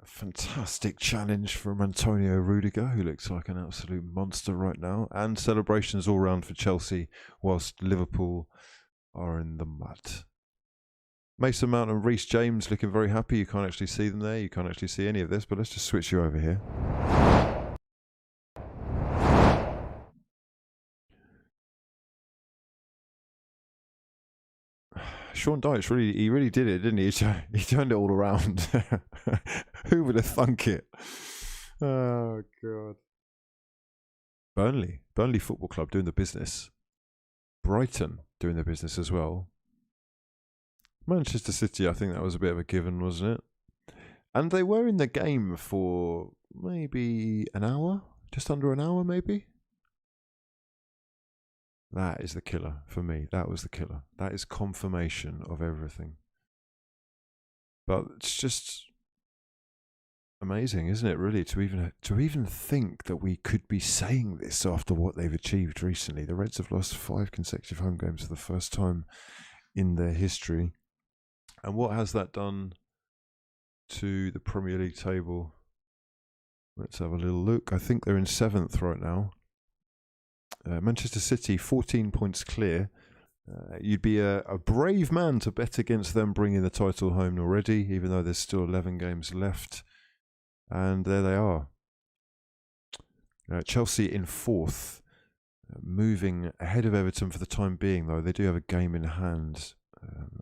Speaker 1: Fantastic challenge from Antonio Rudiger, who looks like an absolute monster right now, and celebrations all round for Chelsea, whilst Liverpool are in the mud. Mason Mount and Reece James looking very happy. You can't actually see them there. You can't actually see any of this, but let's just switch you over here. Sean Dyche really did it, didn't he? He turned it all around. Who would have thunk it? Oh God. Burnley Football Club doing the business. Brighton doing the business as well. Manchester City, I think that was a bit of a given, wasn't it? And they were in the game for maybe an hour, just under an hour, maybe. That is the killer for me. That was the killer. That is confirmation of everything. But it's just amazing, isn't it, really, to even think that we could be saying this after what they've achieved recently. The Reds have lost 5 consecutive home games for the first time in their history. And what has that done to the Premier League table? Let's have a little look. I think they're in 7th right now. Manchester City, 14 points clear. You'd be a brave man to bet against them bringing the title home already, even though there's still 11 games left. And there they are. Chelsea in 4th, moving ahead of Everton for the time being, though. They do have a game in hand.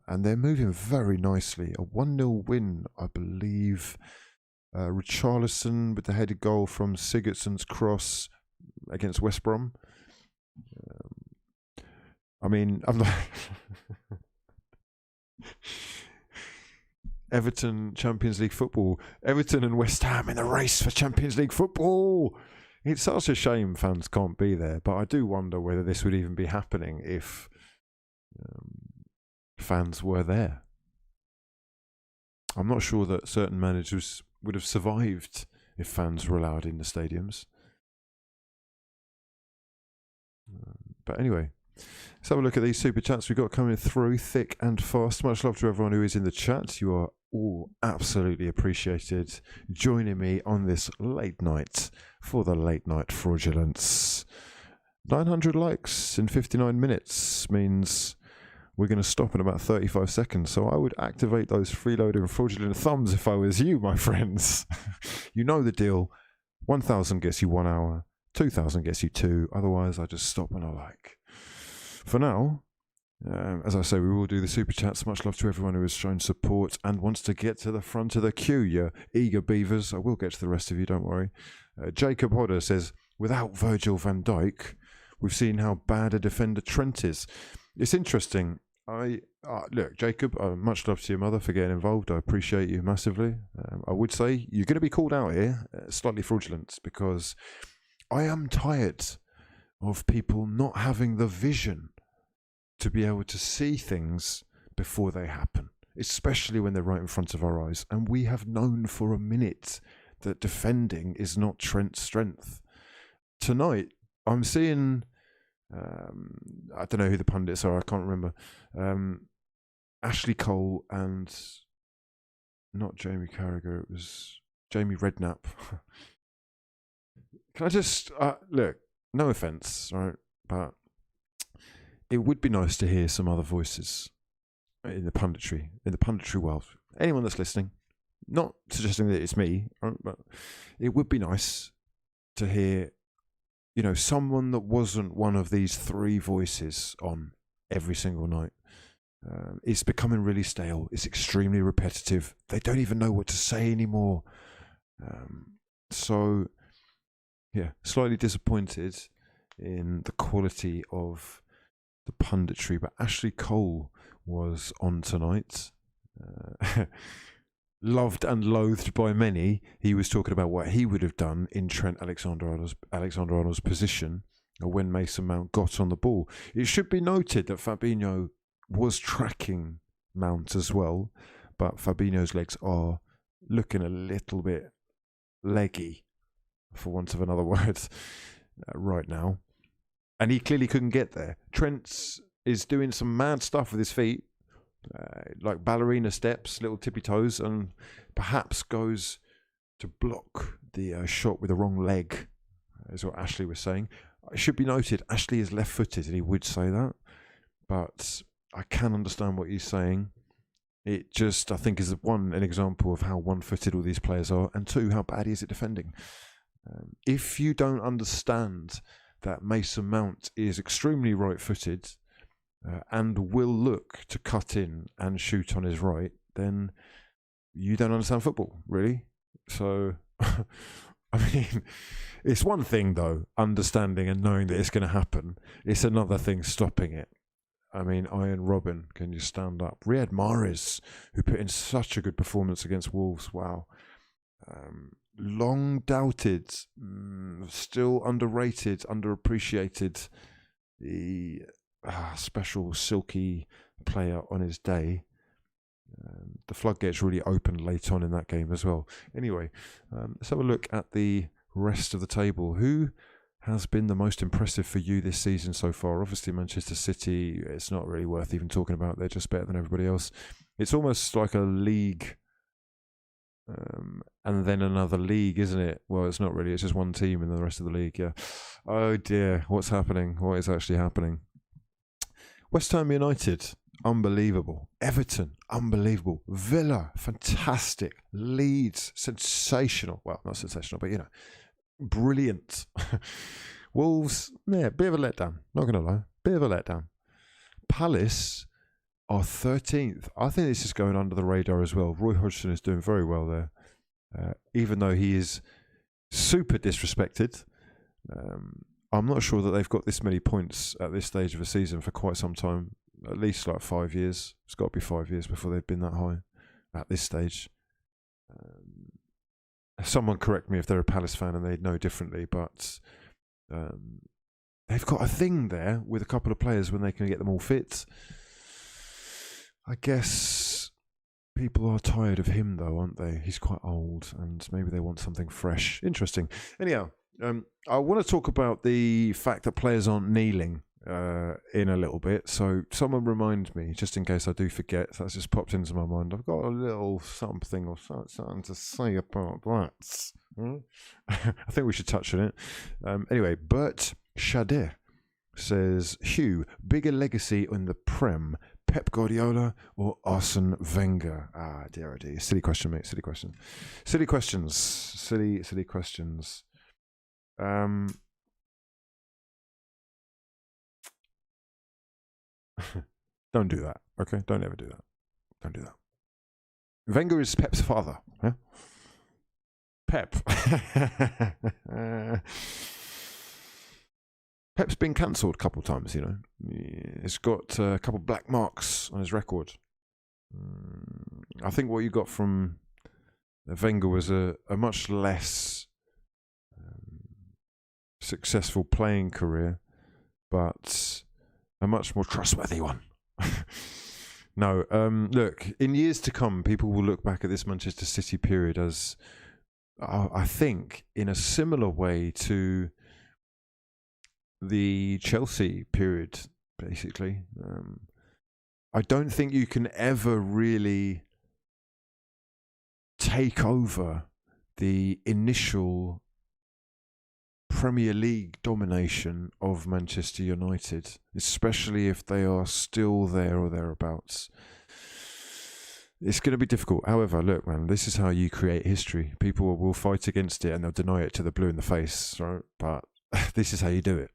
Speaker 1: And they're moving very nicely. A 1-0 win, I believe. Richarlison with the headed goal from Sigurdsson's cross against West Brom. I mean, I'm not... Everton, Champions League football. Everton and West Ham in the race for Champions League football. It's such a shame fans can't be there, but I do wonder whether this would even be happening if fans were there. I'm not sure that certain managers would have survived if fans were allowed in the stadiums. But anyway, let's have a look at these super chats we've got coming through thick and fast. Much love to everyone who is in the chat. You are all absolutely appreciated joining me on this late night for the late night fraudulence. 900 likes in 59 minutes means we're going to stop in about 35 seconds. So I would activate those freeloading fraudulent thumbs if I was you, my friends. You know the deal. 1,000 gets you 1 hour. 2,000 gets you 2. Otherwise, I just stop when I like. For now, as I say, we will do the super chats. Much love to everyone who has shown support and wants to get to the front of the queue. You eager beavers. I will get to the rest of you, don't worry. Jacob Hodder says, without Virgil van Dijk, we've seen how bad a defender Trent is. It's interesting. Look, Jacob, much love to your mother for getting involved. I appreciate you massively. I would say you're going to be called out here, slightly fraudulent, because I am tired of people not having the vision to be able to see things before they happen, especially when they're right in front of our eyes. And we have known for a minute that defending is not Trent's strength. Tonight, I'm seeing, I don't know who the pundits are, I can't remember, Ashley Cole and not Jamie Carragher, it was Jamie Redknapp. Can I just, look, no offence, right, but it would be nice to hear some other voices in the punditry world. Anyone that's listening, not suggesting that it's me, right, but it would be nice to hear, you know, someone that wasn't one of these 3 voices on every single night. It's becoming really stale. It's extremely repetitive. They don't even know what to say anymore. So, yeah, slightly disappointed in the quality of the punditry, but Ashley Cole was on tonight. Loved and loathed by many. He was talking about what he would have done in Trent Alexander-Arnold's position when Mason Mount got on the ball. It should be noted that Fabinho was tracking Mount as well, but Fabinho's legs are looking a little bit leggy, for want of another word, right now. and he clearly couldn't get there. Trent is doing some mad stuff with his feet, like ballerina steps, little tippy toes, and perhaps goes to block the shot with the wrong leg, is what Ashley was saying. It should be noted, Ashley is left-footed, and he would say that, but I can understand what he's saying. It just, I think, is one, an example of how one-footed all these players are, and two, how bad he is at defending. If you don't understand that Mason Mount is extremely right-footed and will look to cut in and shoot on his right, then you don't understand football, really. So, I mean, it's one thing, though, understanding and knowing that it's going to happen. It's another thing stopping it. I mean, Iron Robin, can you stand up? Riyad Mahrez, who put in such a good performance against Wolves, wow. Long doubted, still underrated, underappreciated, the special silky player on his day. The floodgates really opened late on in that game as well. Anyway, let's have a look at the rest of the table. Who has been the most impressive for you this season so far? Obviously, Manchester City, it's not really worth even talking about. They're just better than everybody else. It's almost like a league and then another league, isn't it? Well, it's not really. It's just one team in the rest of the league, yeah. Oh, dear. What's happening? What is actually happening? West Ham United, unbelievable. Everton, unbelievable. Villa, fantastic. Leeds, sensational. Well, not sensational, but, you know, brilliant. Wolves, yeah, bit of a letdown. Not going to lie. Bit of a letdown. Palace are 13th. I think this is going under the radar as well. Roy Hodgson is doing very well there. Even though he is super disrespected. I'm not sure that they've got this many points at this stage of a season for quite some time. At least like 5 years. It's got to be 5 years before they've been that high at this stage. Someone correct me if they're a Palace fan and they know differently, but they've got a thing there with a couple of players when they can get them all fit. I guess people are tired of him, though, aren't they? He's quite old, and maybe they want something fresh. Interesting. Anyhow, I want to talk about the fact that players aren't kneeling in a little bit. So someone remind me, just in case I do forget. That's just popped into my mind. I've got a little something or something to say about that. I think we should touch on it. Anyway, Bert Shader says, Hugh, bigger legacy in the Prem, Pep Guardiola or Arsene Wenger? Ah, dear, oh dear. Silly question, mate. Silly question. Silly questions. Silly questions. Don't do that, okay? Don't ever do that. Don't do that. Wenger is Pep's father. Yeah? Pep. Pep's been cancelled a couple of times, you know. He's got a couple of black marks on his record. I think what you got from Wenger was a much less successful playing career, but a much more trustworthy one. No, look, in years to come, people will look back at this Manchester City period as, I think, in a similar way to the Chelsea period, basically. I don't think you can ever really take over the initial Premier League domination of Manchester United, especially if they are still there or thereabouts. It's going to be difficult. However, look, man, this is how you create history. People will fight against it and they'll deny it to the blue in the face, right? But this is how you do it.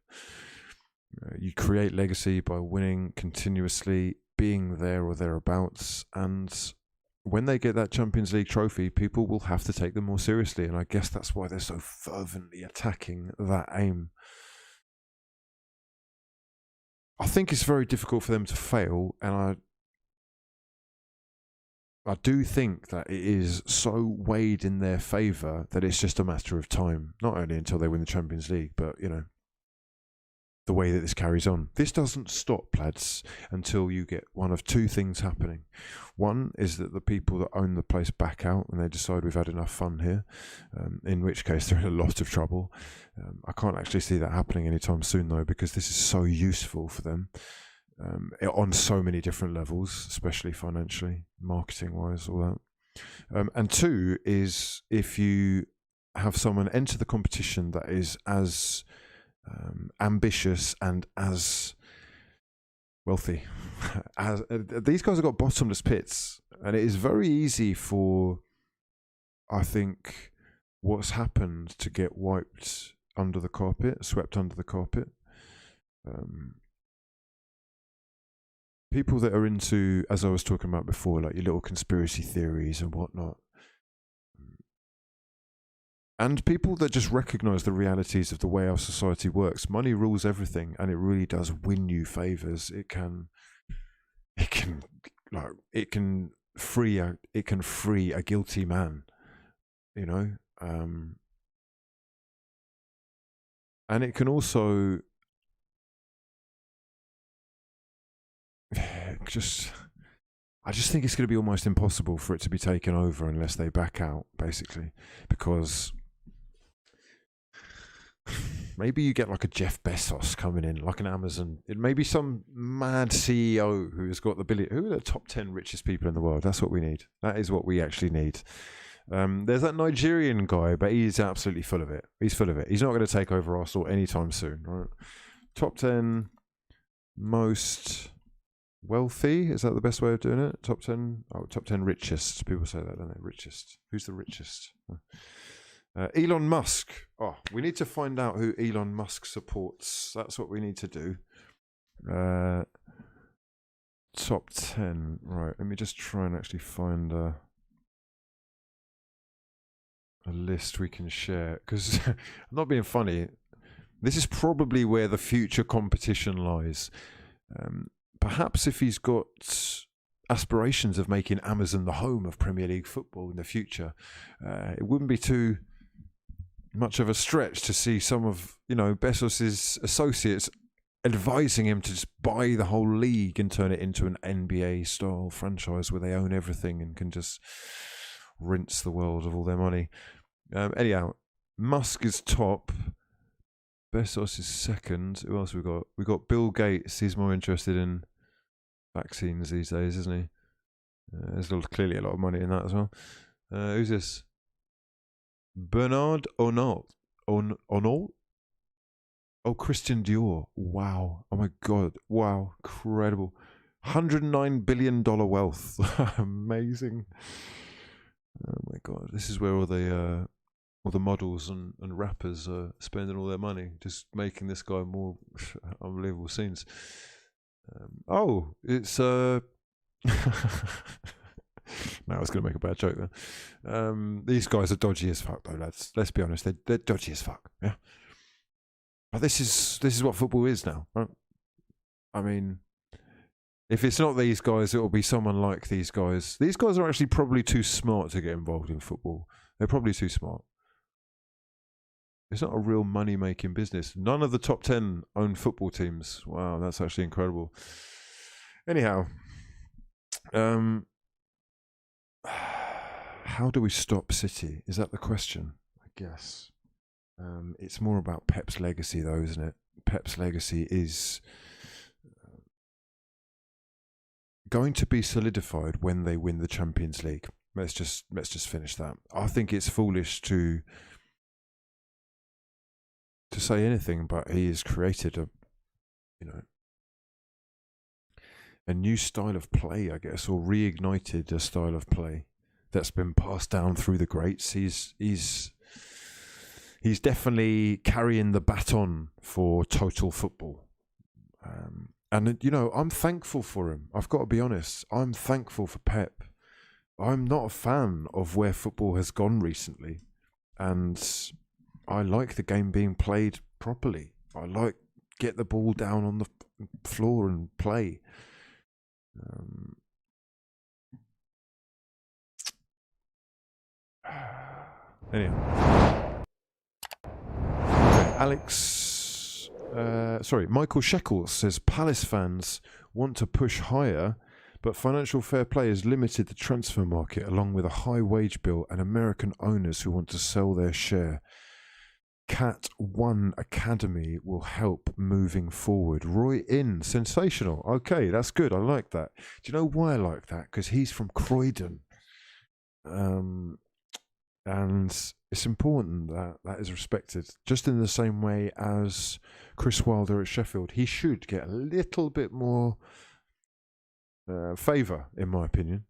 Speaker 1: You create legacy by winning continuously, being there or thereabouts, and when they get that Champions League trophy, people will have to take them more seriously, and I guess that's why they're so fervently attacking that aim. I think it's very difficult for them to fail, and I do think that it is so weighed in their favour that it's just a matter of time. Not only until they win the Champions League, but, you know, the way that this carries on. This doesn't stop, lads, until you get one of two things happening. One is that the people that own the place back out and they decide we've had enough fun here, in which case they're in a lot of trouble. I can't actually see that happening anytime soon, though, because this is so useful for them on so many different levels, especially financially, marketing-wise, all that. And two is if you have someone enter the competition that is as ambitious and as wealthy as these guys have got bottomless pits, and it is very easy for, I think, what's happened to get wiped under the carpet, swept under the carpet. People that are into, as I was talking about before, like your little conspiracy theories and whatnot, and people that just recognize the realities of the way our society works. Money rules everything, and it really does win you favors. It can free a guilty man, you know, and it can also I just think it's going to be almost impossible for it to be taken over unless they back out, basically, because maybe you get like a Jeff Bezos coming in, like an Amazon. It may be some mad CEO who has got the ability. Who are the top 10 richest people in the world? That's what we need. That is what we actually need. There's that Nigerian guy, but he's absolutely full of it. He's full of it. He's not going to take over Arsenal anytime soon. Right? Top 10 most wealthy. Is that the best way of doing it? Top 10? Oh, top 10 richest. People say that, don't they? Richest. Who's the richest? Elon Musk. Oh, we need to find out who Elon Musk supports. That's what we need to do. Top 10. Right, let me just try and actually find a list we can share. Because I'm not being funny. This is probably where the future competition lies. Perhaps if he's got aspirations of making Amazon the home of Premier League football in the future, it wouldn't be too much of a stretch to see some of, you know, Bezos's associates advising him to just buy the whole league and turn it into an NBA style franchise where they own everything and can just rinse the world of all their money. Anyhow, Musk is top. Bezos is second. Who else we got? We got Bill Gates. He's more interested in vaccines these days, isn't he? There's clearly a lot of money in that as well. Who's this? Bernard Arnault. Arnault? Oh, Christian Dior. Wow. Oh my God. Wow. Incredible. $109 billion wealth. Amazing. Oh my God. This is where all the models and rappers are spending all their money, just making this guy more unbelievable scenes. Oh, it's no, I was going to make a bad joke there. These guys are dodgy as fuck, though, lads. Let's be honest, they're dodgy as fuck. Yeah, but this is what football is now, right? I mean, if it's not these guys, it will be someone like these guys. These guys are actually probably too smart to get involved in football. They're probably too smart. It's not a real money-making business. None of the top 10 own football teams. Wow, that's actually incredible. Anyhow, how do we stop City? Is that the question? I guess. It's more about Pep's legacy, though, isn't it? Pep's legacy is going to be solidified when they win the Champions League. Let's just finish that. I think it's foolish to say anything, but he has created a new style of play, I guess, or reignited a style of play that's been passed down through the greats. He's definitely carrying the baton for total football. And, you know, I'm thankful for him. I've got to be honest. I'm thankful for Pep. I'm not a fan of where football has gone recently. And I like the game being played properly. I like get the ball down on the floor and play. Anyhow. Alex Michael Shekels says Palace fans want to push higher, but financial fair play has limited the transfer market, along with a high wage bill and American owners who want to sell their share. Cat 1 Academy will help moving forward. Roy In, sensational. Okay, that's good. I like that. Do you know why I like that? Because he's from Croydon. And it's important that that is respected, just in the same way as Chris Wilder at Sheffield. He should get a little bit more favour, in my opinion.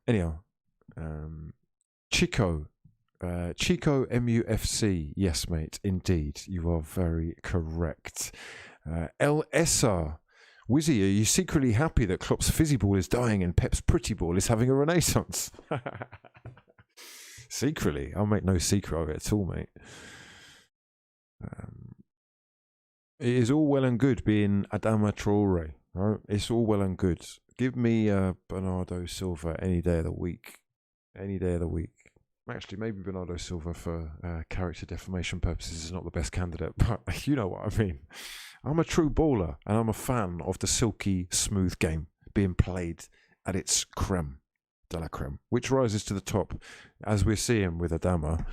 Speaker 1: Anyhow, Chico MUFC. Yes, mate, indeed. You are very correct. LSR. Wizzy, are you secretly happy that Klopp's fizzy ball is dying and Pep's pretty ball is having a renaissance? Secretly? I'll make no secret of it at all, mate. It is all well and good being Adama Traore. Right? It's all well and good. Give me Bernardo Silva any day of the week. Any day of the week. Actually, maybe Bernardo Silva for character defamation purposes is not the best candidate, but you know what I mean. I'm a true baller, and I'm a fan of the silky, smooth game being played at its creme de la creme, which rises to the top, as we're seeing with Adama.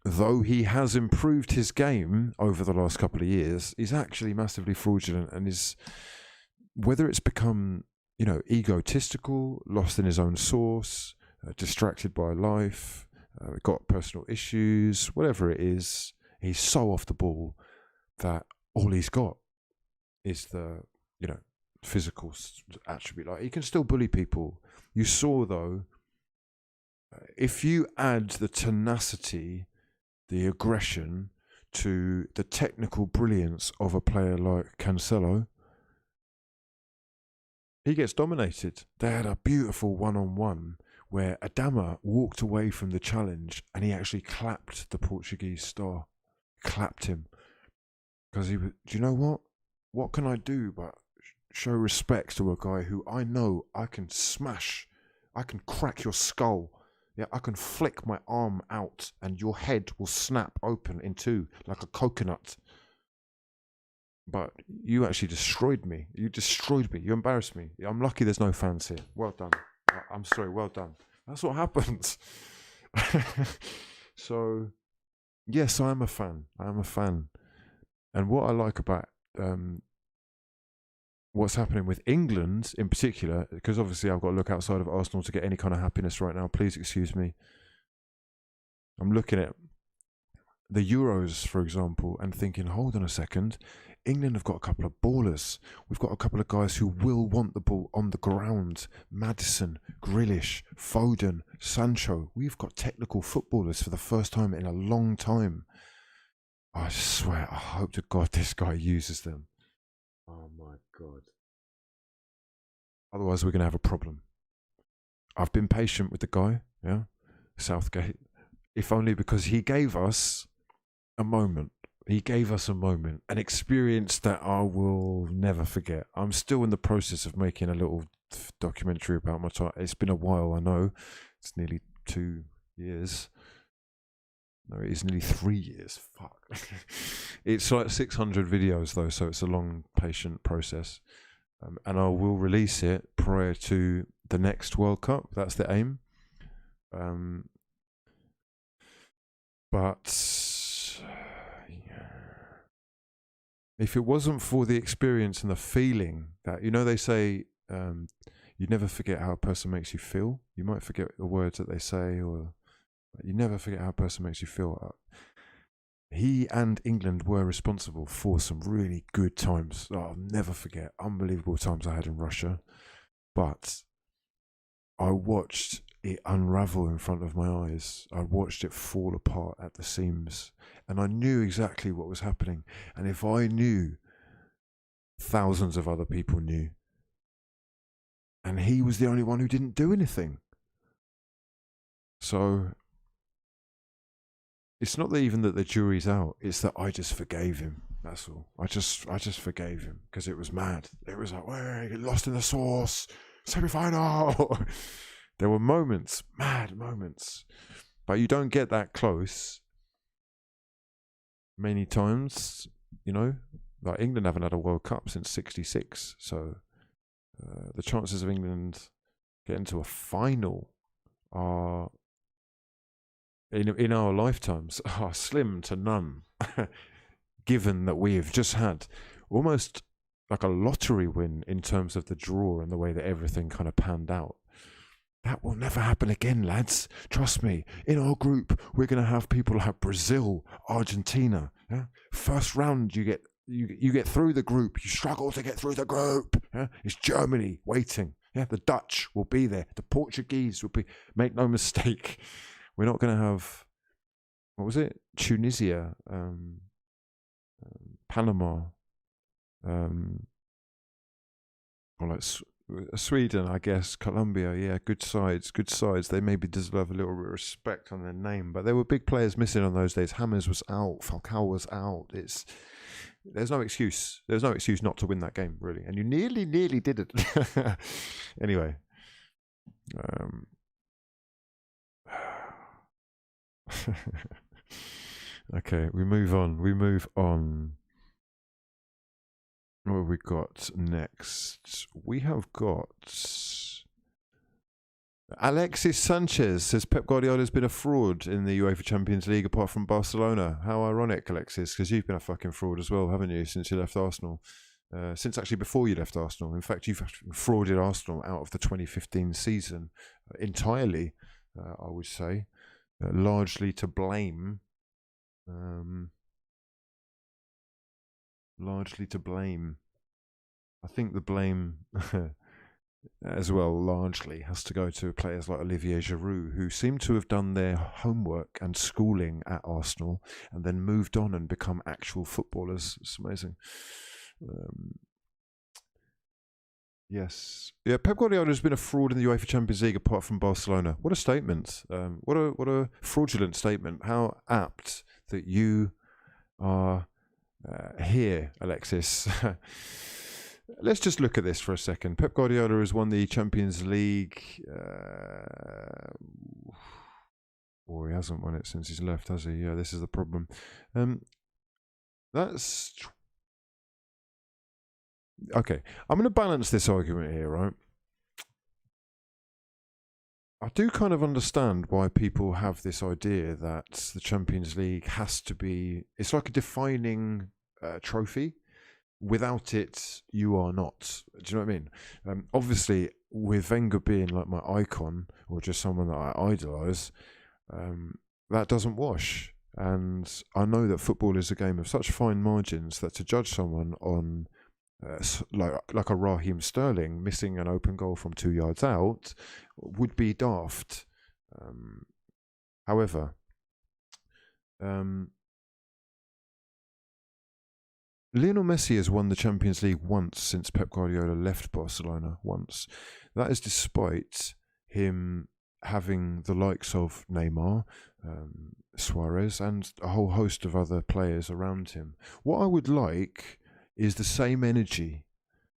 Speaker 1: Though he has improved his game over the last couple of years, he's actually massively fraudulent, and is, whether it's become, egotistical, lost in his own sauce, distracted by life, got personal issues, whatever it is, he's so off the ball that all he's got is the, physical attribute. Like, he can still bully people. You saw, though, if you add the tenacity, the aggression to the technical brilliance of a player like Cancelo, he gets dominated. They had a beautiful one-on-one where Adama walked away from the challenge and he actually clapped the Portuguese star. Clapped him. Because he was, do you know what? What can I do but show respect to a guy who I know I can smash, I can crack your skull. Yeah, I can flick my arm out and your head will snap open in two like a coconut. But you actually destroyed me. You destroyed me. You embarrassed me. I'm lucky there's no fans here. Well done. I'm sorry, well done. That's what happens. So, yes, I am a fan. I am a fan. And what I like about what's happening with England in particular, because obviously I've got to look outside of Arsenal to get any kind of happiness right now. Please excuse me. I'm looking at the Euros, for example, and thinking, hold on a second. England have got a couple of ballers. We've got a couple of guys who will want the ball on the ground. Maddison, Grealish, Foden, Sancho. We've got technical footballers for the first time in a long time. I swear, I hope to God this guy uses them. Oh my God. Otherwise, we're going to have a problem. I've been patient with the guy, yeah, Southgate, if only because he gave us a moment. He gave us a moment, an experience that I will never forget. I'm still in the process of making a little documentary about my time. It's been a while, I know. It's nearly 2 years. No, it is nearly 3 years. Fuck. It's like 600 videos, though, so it's a long, patient process. And I will release it prior to the next World Cup. That's the aim. But if it wasn't for the experience and the feeling that, they say you never forget how a person makes you feel. You might forget the words that they say, or you never forget how a person makes you feel. He and England were responsible for some really good times. I'll never forget. Unbelievable times I had in Russia. But I watched it unravel in front of my eyes. I watched it fall apart at the seams. And I knew exactly what was happening. And if I knew, thousands of other people knew. And he was the only one who didn't do anything. So it's not that even that the jury's out. It's that I just forgave him. That's all. I just forgave him because it was mad. It was like, hey, get lost in the sauce. Semi-final. There were moments, mad moments. But you don't get that close many times, like England haven't had a World Cup since '66, so the chances of England getting to a final are in our lifetimes are slim to none, given that we've just had almost like a lottery win in terms of the draw and the way that everything kind of panned out. That will never happen again, lads. Trust me. In our group, we're going to have people like Brazil, Argentina. Yeah? First round, you get through the group. You struggle to get through the group. Yeah? It's Germany waiting. Yeah, the Dutch will be there. The Portuguese will be. Make no mistake, we're not going to have. What was it? Tunisia, Panama, or like Sweden, I guess, Colombia, yeah, good sides. They maybe deserve a little bit of respect on their name, but there were big players missing on those days. Hammers was out, Falcao was out. There's no excuse. There's no excuse not to win that game, really. And you nearly did it. Anyway. Okay, we move on. What have we got next? We have got Alexis Sanchez says Pep Guardiola's been a fraud in the UEFA Champions League apart from Barcelona. How ironic, Alexis, because you've been a fucking fraud as well, haven't you, since you left Arsenal? Since actually before you left Arsenal. In fact, you've frauded Arsenal out of the 2015 season entirely, I would say. Largely to blame. I think the blame as well largely has to go to players like Olivier Giroud, who seem to have done their homework and schooling at Arsenal and then moved on and become actual footballers. It's amazing. Yes. Yeah, Pep Guardiola has been a fraud in the UEFA Champions League apart from Barcelona. What a statement. What a fraudulent statement. How apt that you are here, Alexis. Let's just look at this for a second. Pep Guardiola has won the Champions League. He hasn't won it since he's left, has he? Yeah, this is the problem. That's okay. I'm going to balance this argument here, right? I do kind of understand why people have this idea that the Champions League has to be, it's like a defining trophy. Without it, you are not. Do you know what I mean? Obviously, with Wenger being like my icon or just someone that I idolise, that doesn't wash. And I know that football is a game of such fine margins that to judge someone on like a Raheem Sterling missing an open goal from 2 yards out would be daft. However, Lionel Messi has won the Champions League once since Pep Guardiola left Barcelona once. That is despite him having the likes of Neymar, Suarez, and a whole host of other players around him. What I would like is the same energy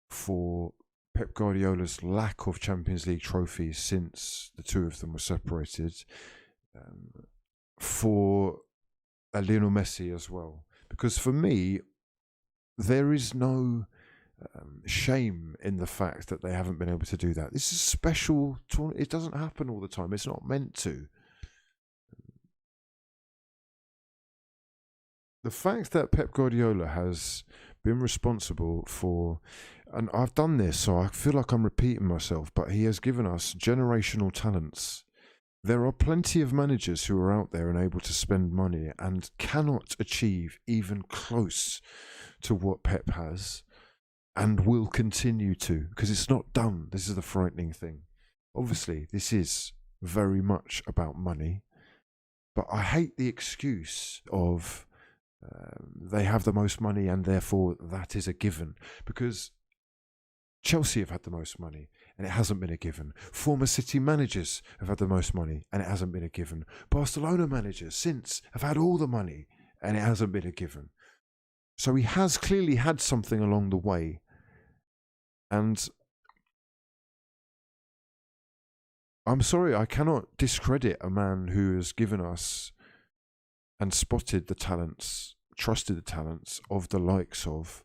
Speaker 1: for Pep Guardiola's lack of Champions League trophies since the two of them were separated, for Lionel Messi as well. Because for me, there is no shame in the fact that they haven't been able to do that. This is special. It doesn't happen all the time. It's not meant to. The fact that Pep Guardiola has been responsible for, and I've done this, so I feel like I'm repeating myself, but he has given us generational talents. There are plenty of managers who are out there and able to spend money and cannot achieve even close to what Pep has and will continue to, because it's not done. This is the frightening thing. Obviously, this is very much about money, but I hate the excuse of they have the most money and therefore that is a given, because Chelsea have had the most money and it hasn't been a given. Former City managers have had the most money and it hasn't been a given. Barcelona managers since have had all the money and it hasn't been a given. So he has clearly had something along the way. And I'm sorry, I cannot discredit a man who has given us and spotted the talents trusted the talents of the likes of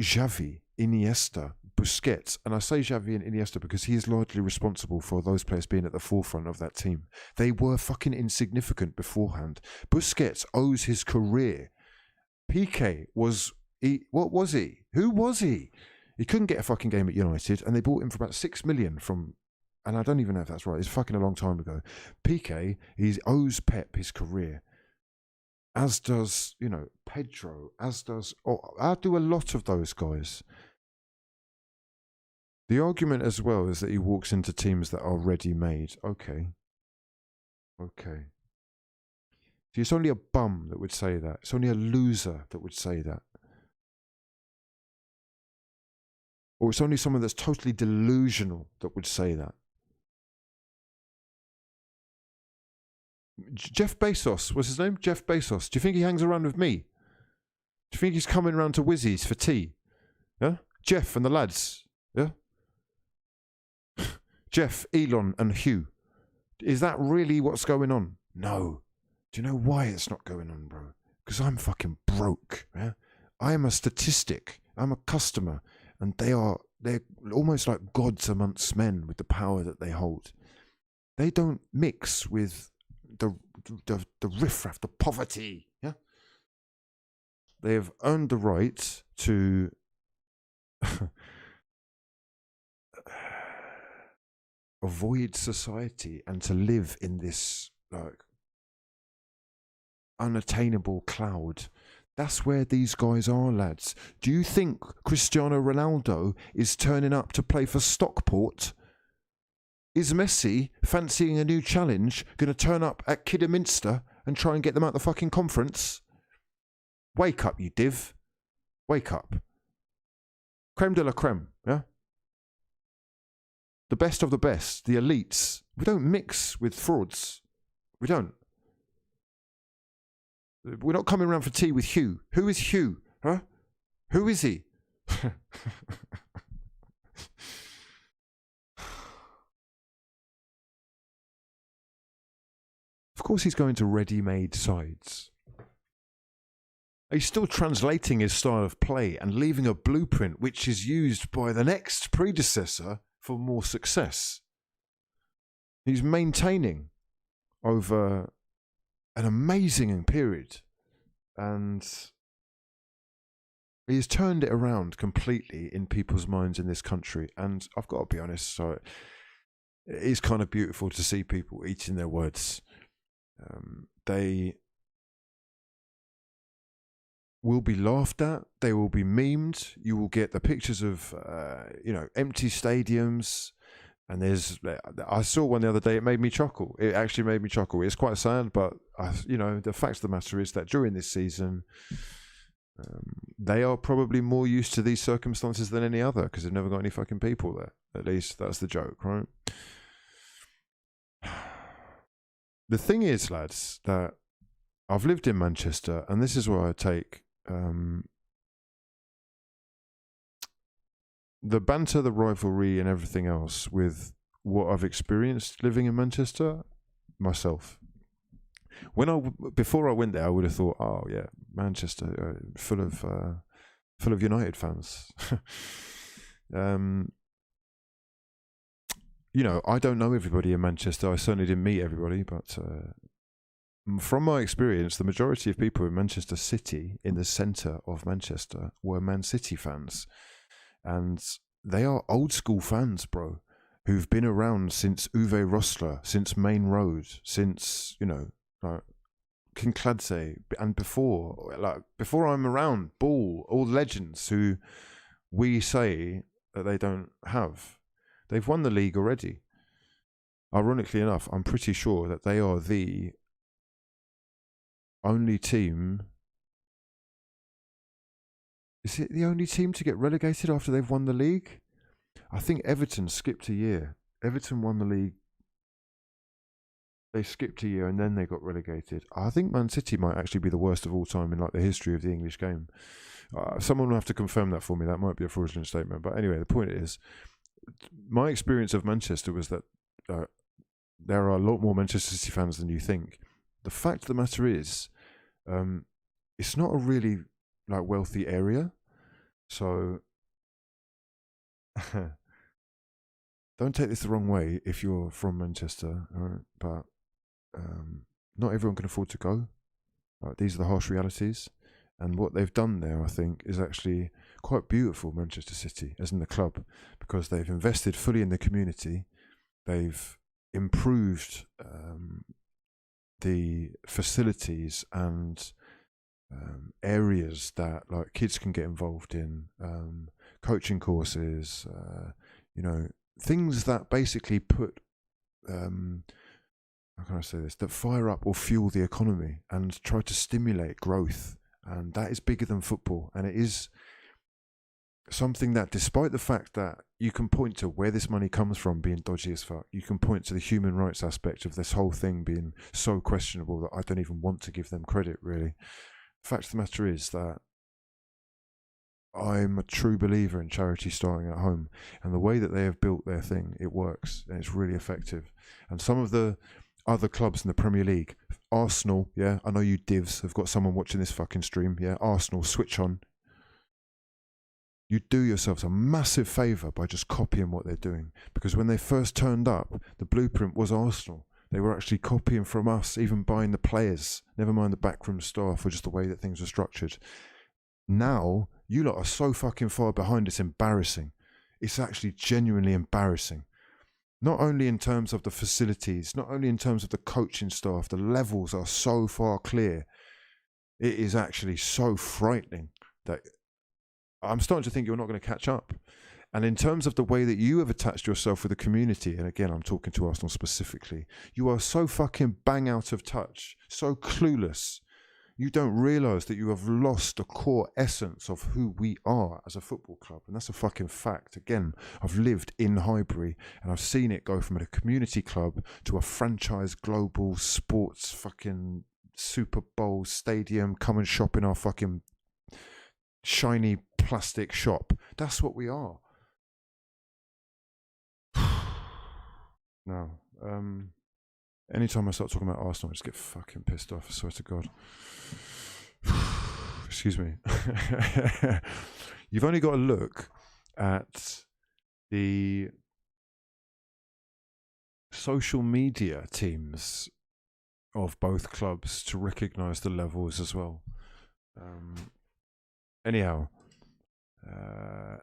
Speaker 1: Xavi, Iniesta, Busquets. And I say Xavi and Iniesta because he is largely responsible for those players being at the forefront of that team. They were fucking insignificant beforehand. Busquets owes his career. Piqué was... what was he? Who was he? He couldn't get a fucking game at United, and they bought him for about 6 million from... And I don't even know if that's right. It's fucking a long time ago. Piqué, he owes Pep his career. As does, Pedro. As does... I do a lot of those guys. The argument as well is that he walks into teams that are ready-made. Okay. See, it's only a bum that would say that. It's only a loser that would say that. Or it's only someone that's totally delusional that would say that. Jeff Bezos, what's his name? Jeff Bezos. Do you think he hangs around with me? Do you think he's coming around to Wizzy's for tea? Yeah? Jeff and the lads. Yeah? Jeff, Elon and Hugh. Is that really what's going on? No. Do you know why it's not going on, bro? Because I'm fucking broke. Yeah? I am a statistic. I'm a customer. And they're almost like gods amongst men with the power that they hold. They don't mix with the riffraff, the poverty. Yeah, they have earned the right to avoid society and to live in this like unattainable cloud. That's where these guys are, lads. Do you think Cristiano Ronaldo is turning up to play for Stockport? Is Messi, fancying a new challenge, going to turn up at Kidderminster and try and get them out the fucking conference? Wake up, you div. Wake up. Creme de la creme, yeah? The best of the best, the elites. We don't mix with frauds. We don't. We're not coming around for tea with Hugh. Who is Hugh? Huh? Who is he? Of course he's going to ready-made sides. He's still translating his style of play and leaving a blueprint which is used by the next predecessor for more success. He's maintaining over an amazing period, and he's turned it around completely in people's minds in this country. And I've got to be honest, so it is kind of beautiful to see people eating their words. They will be laughed at, they will be memed, you will get the pictures of empty stadiums. And I saw one the other day, it made me chuckle. It actually made me chuckle. It's quite sad, but, the fact of the matter is that during this season, they are probably more used to these circumstances than any other because they've never got any fucking people there. At least that's the joke, right? The thing is, lads, that I've lived in Manchester, and this is where I take the banter, the rivalry, and everything else with what I've experienced living in Manchester myself. Before I went there, I would have thought, oh yeah, Manchester full of United fans. I don't know everybody in Manchester. I certainly didn't meet everybody, but from my experience, the majority of people in Manchester City, in the centre of Manchester, were Man City fans. And they are old school fans, bro, who've been around since Uwe Rosler, since Main Road, since, Kinkladze, and before I'm around, Ball, all the legends who we say that they don't have. They've won the league already. Ironically enough, I'm pretty sure that they are the only team. Is it the only team to get relegated after they've won the league? I think Everton skipped a year. Everton won the league. They skipped a year and then they got relegated. I think Man City might actually be the worst of all time in the history of the English game. Someone will have to confirm that for me. That might be a fraudulent statement. But anyway, the point is, my experience of Manchester was that there are a lot more Manchester City fans than you think. The fact of the matter is, it's not a really like wealthy area, so don't take this the wrong way if you're from Manchester, but not everyone can afford to go. These are the harsh realities. And what they've done there, I think, is actually quite beautiful, Manchester City, as in the club, because they've invested fully in the community. They've improved the facilities and areas that like kids can get involved in, coaching courses, things that basically put how can I say this, that fire up or fuel the economy and try to stimulate growth. And that is bigger than football. And it is something that, despite the fact that you can point to where this money comes from being dodgy as fuck, you can point to the human rights aspect of this whole thing being so questionable that I don't even want to give them credit, really. The fact of the matter is that I'm a true believer in charity starting at home. And the way that they have built their thing, it works. And it's really effective. And some of the other clubs in the Premier League, Arsenal, yeah, I know you divs have got someone watching this fucking stream, yeah, Arsenal, switch on. You do yourselves a massive favour by just copying what they're doing. Because when they first turned up, the blueprint was Arsenal. They were actually copying from us, even buying the players, never mind the backroom staff or just the way that things are structured. Now, you lot are so fucking far behind, it's embarrassing. It's actually genuinely embarrassing. Not only in terms of the facilities, not only in terms of the coaching staff, the levels are so far clear. It is actually so frightening that I'm starting to think you're not going to catch up. And in terms of the way that you have attached yourself with the community, and again, I'm talking to Arsenal specifically, you are so fucking bang out of touch, so clueless. You don't realise that you have lost the core essence of who we are as a football club. And that's a fucking fact. Again, I've lived in Highbury and I've seen it go from a community club to a franchise global sports fucking Super Bowl stadium. Come and shop in our fucking shiny plastic shop. That's what we are. No. Anytime I start talking about Arsenal, I just get fucking pissed off, I swear to God. Excuse me. You've only got to look at the social media teams of both clubs to recognise the levels as well. Anyhow,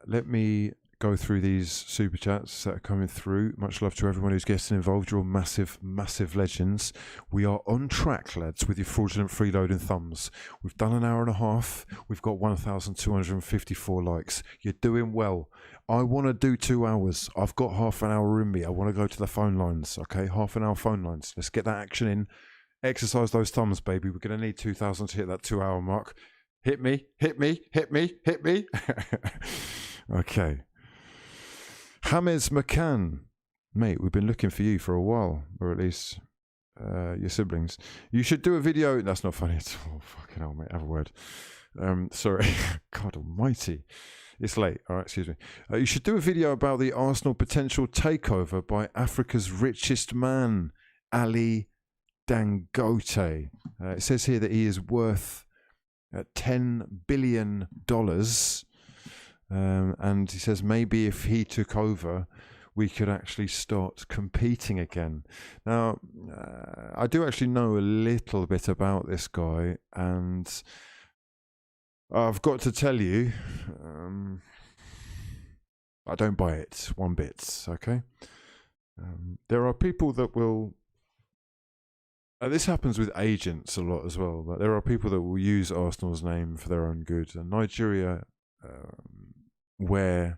Speaker 1: let me go through these super chats that are coming through. Much love to everyone who's getting involved. You're all massive, massive legends. We are on track, lads, with your fraudulent freeloading thumbs. We've done an hour and a half. We've got 1,254 likes. You're doing well. I want to do 2 hours. I've got half an hour in me. I want to go to the phone lines, okay? Half an hour phone lines. Let's get that action in. Exercise those thumbs, baby. We're going to need 2,000 to hit that 2 hour mark. Hit me, hit me, hit me, hit me. Okay. James McCann, mate, we've been looking for you for a while, or at least your siblings. You should do a video. That's not funny at all. Fucking hell, mate. Have a word. Sorry. God almighty. It's late. All right, excuse me. You should do a video about the Arsenal potential takeover by Africa's richest man, Ali Dangote. It says here that he is worth $10 billion. And he says maybe if he took over, we could actually start competing again. Now, I do actually know a little bit about this guy, and I've got to tell you, I don't buy it one bit, okay? There are people that will, this happens with agents a lot as well, but there are people that will use Arsenal's name for their own good. And Nigeria, where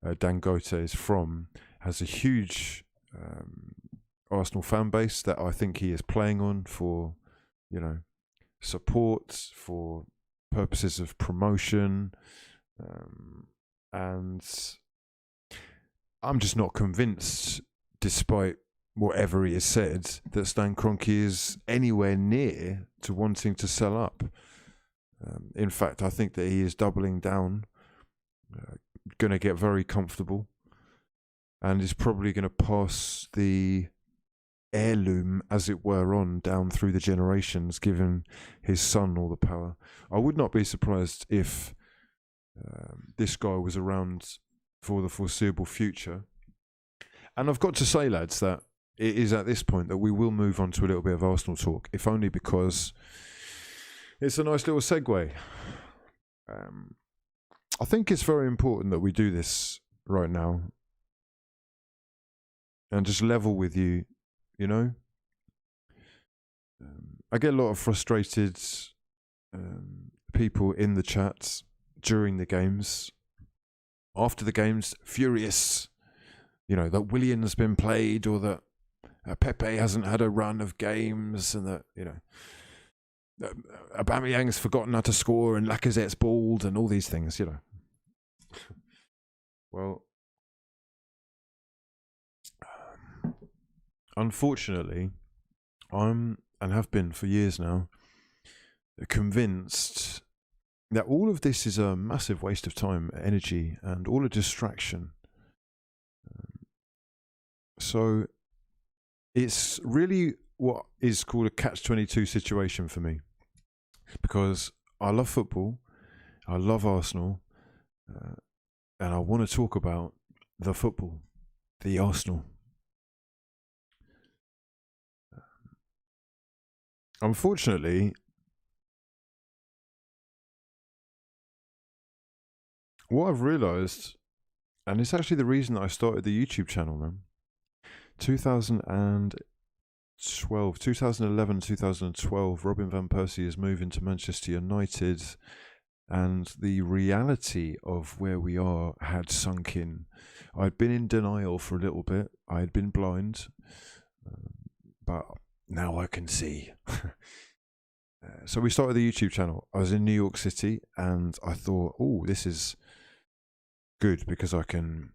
Speaker 1: Dangote is from, has a huge Arsenal fan base that I think he is playing on for, support, for purposes of promotion, and I'm just not convinced, despite whatever he has said, that Stan Kroenke is anywhere near to wanting to sell up. In fact, I think that he is doubling down, going to get very comfortable, and is probably going to pass the heirloom, as it were, on down through the generations, giving his son all the power. I would not be surprised if this guy was around for the foreseeable future. And I've got to say, lads, that it is at this point that we will move on to a little bit of Arsenal talk, if only because it's a nice little segue. I think it's very important that we do this right now and just level with you, you know. I get a lot of frustrated people in the chats during the games. After the games, furious, you know, that Willian's been played, or that Pepe hasn't had a run of games, and that, you know, Aubameyang's forgotten how to score and Lacazette's bald and all these things, you know. Well, unfortunately, I'm, and have been for years now, convinced that all of this is a massive waste of time, energy, and all a distraction. So it's really what is called a catch-22 situation for me, because I love football, I love Arsenal, and I want to talk about the football, the Arsenal. Unfortunately, what I've realised, and it's actually the reason that I started the YouTube channel, man, 2011, 2012, Robin Van Persie is moving to Manchester United, and the reality of where we are had sunk in. I'd been in denial for a little bit. I had been blind, but now I can see. So we started the YouTube channel. I was in New York City, and I thought, oh, this is good, because I can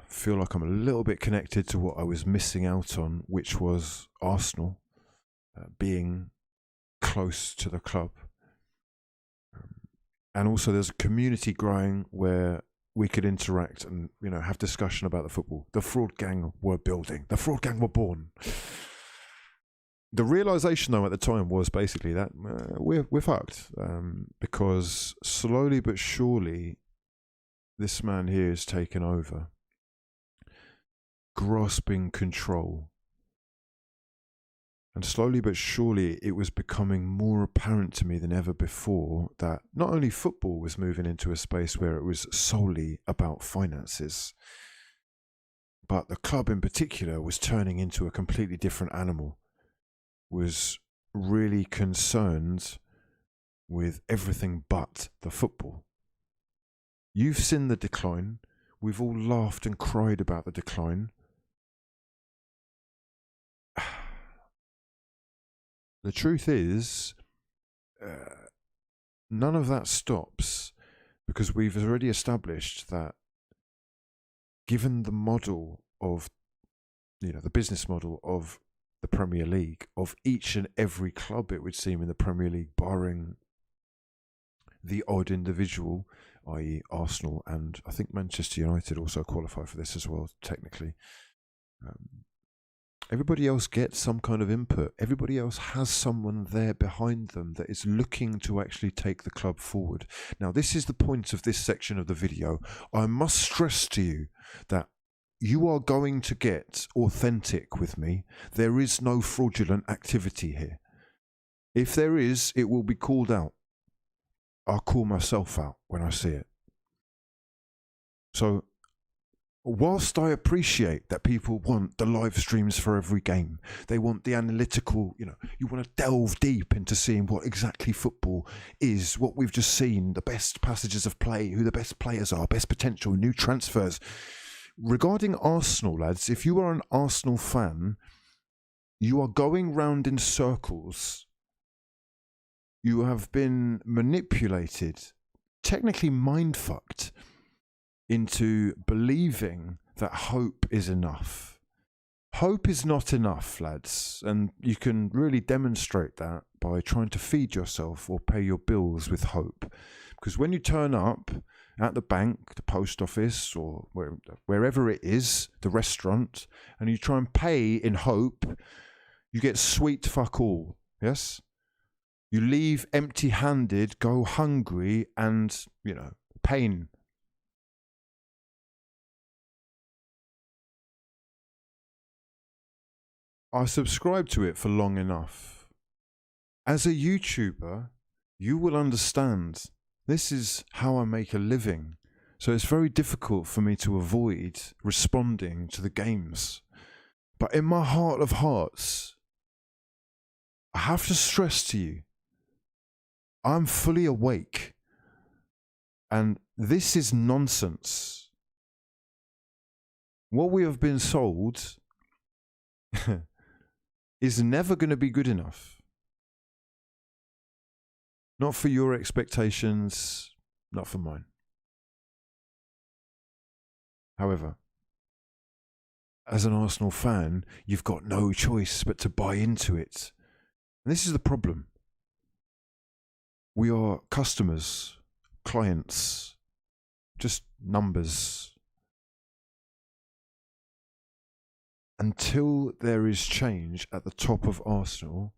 Speaker 1: feel like I'm a little bit connected to what I was missing out on, which was Arsenal, being close to the club. And also there's a community growing where we could interact and, you know, have discussion about the football. The fraud gang were building. The fraud gang were born. The realization, though, at the time was basically that we're fucked, because slowly but surely this man here is taken over, grasping control. And slowly but surely it was becoming more apparent to me than ever before that not only football was moving into a space where it was solely about finances, but the club in particular was turning into a completely different animal, was really concerned with everything but the football. You've seen the decline. We've all laughed and cried about the decline. The truth is, none of that stops, because we've already established that, given the model of, you know, the business model of the Premier League, of each and every club, it would seem, in the Premier League, barring the odd individual, i.e. Arsenal, and I think Manchester United also qualify for this as well, technically. Everybody else gets some kind of input. Everybody else has someone there behind them that is looking to actually take the club forward. Now, this is the point of this section of the video. I must stress to you that you are going to get authentic with me. There is no fraudulent activity here. If there is, it will be called out. I'll call myself out when I see it. So, whilst I appreciate that people want the live streams for every game, they want the analytical, you know, you want to delve deep into seeing what exactly football is, what we've just seen, the best passages of play, who the best players are, best potential, new transfers. Regarding Arsenal, lads, if you are an Arsenal fan, you are going round in circles. You have been manipulated, technically mind-fucked, into believing that hope is enough. Hope is not enough, lads, and you can really demonstrate that by trying to feed yourself or pay your bills with hope. Because when you turn up at the bank, the post office, or wherever it is, the restaurant, and you try and pay in hope, you get sweet fuck all. Yes? You leave empty-handed, go hungry, and, pain. I subscribed to it for long enough. As a YouTuber, you will understand this is how I make a living. So it's very difficult for me to avoid responding to the games. But in my heart of hearts, I have to stress to you, I'm fully awake. And this is nonsense. What we have been sold is never going to be good enough. Not for your expectations, not for mine. However, as an Arsenal fan, you've got no choice but to buy into it. And this is the problem. We are customers, clients, just numbers. Until there is change at the top of Arsenal,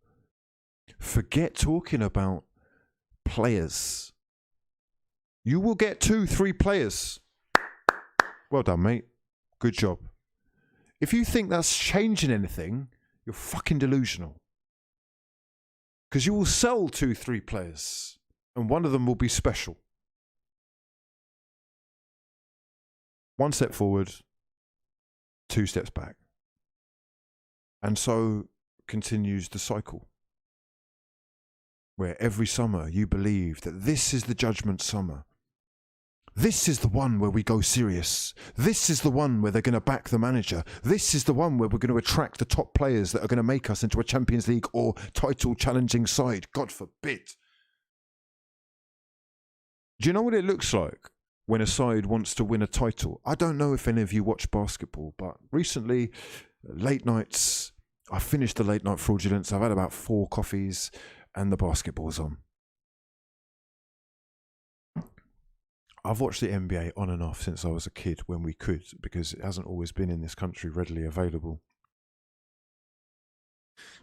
Speaker 1: forget talking about players. You will get 2-3 players. Well done, mate. Good job. If you think that's changing anything, you're fucking delusional. Because you will sell 2-3 players, and one of them will be special. 1 step forward, 2 steps back. And so continues the cycle, where every summer you believe that this is the judgment summer. This is the one where we go serious. This is the one where they're going to back the manager. This is the one where we're going to attract the top players that are going to make us into a Champions League or title challenging side. God forbid. Do you know what it looks like when a side wants to win a title? I don't know if any of you watch basketball, but recently, late nights, I finished the late night fraudulence. I've had about 4 coffees and the basketball's on. I've watched the NBA on and off since I was a kid when we could, because it hasn't always been in this country readily available.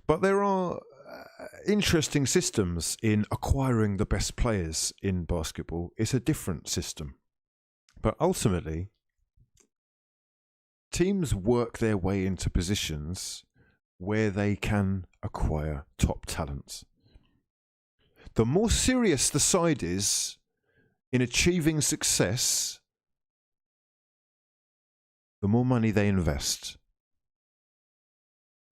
Speaker 1: But there are interesting systems in acquiring the best players in basketball. It's a different system. But ultimately, teams work their way into positions where they can acquire top talent. The more serious the side is in achieving success, the more money they invest.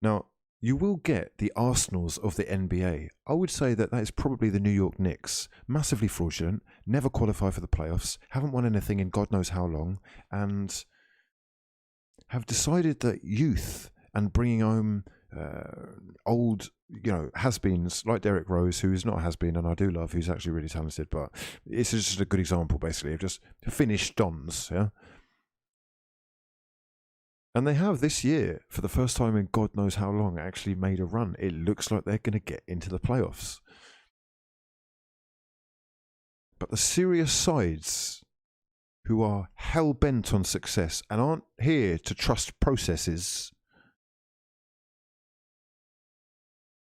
Speaker 1: Now, you will get the Arsenals of the NBA. I would say that is probably the New York Knicks. Massively fraudulent, never qualify for the playoffs, haven't won anything in God knows how long, and have decided that youth and bringing home old, has-beens like Derek Rose, who's not a has-been and I do love, who's actually really talented, but it's just a good example, basically, of just finished dons, yeah? And they have this year, for the first time in God knows how long, actually made a run. It looks like they're going to get into the playoffs. But the serious sides who are hell-bent on success and aren't here to trust processes,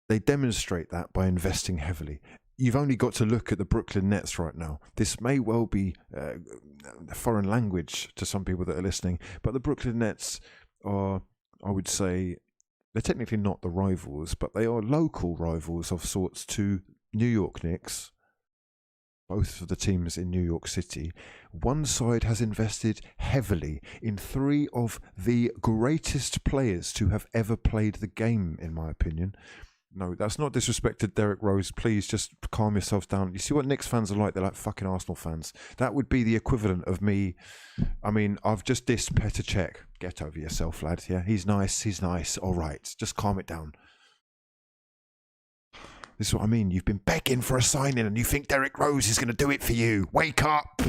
Speaker 1: they demonstrate that by investing heavily. You've only got to look at the Brooklyn Nets right now. This may well be a foreign language to some people that are listening, but the Brooklyn Nets are, I would say, they're technically not the rivals, but they are local rivals of sorts to New York Knicks, both of the teams in New York City. One side has invested heavily in 3 of the greatest players to have ever played the game, in my opinion. No, that's not disrespect to Derek Rose. Please just calm yourself down. You see what Knicks fans are like? They're like fucking Arsenal fans. That would be the equivalent of me. I mean, I've just dissed Petr Cech. Get over yourself, lad. Yeah, he's nice. He's nice. All right. Just calm it down. This is what I mean. You've been begging for a signing and you think Derek Rose is going to do it for you. Wake up.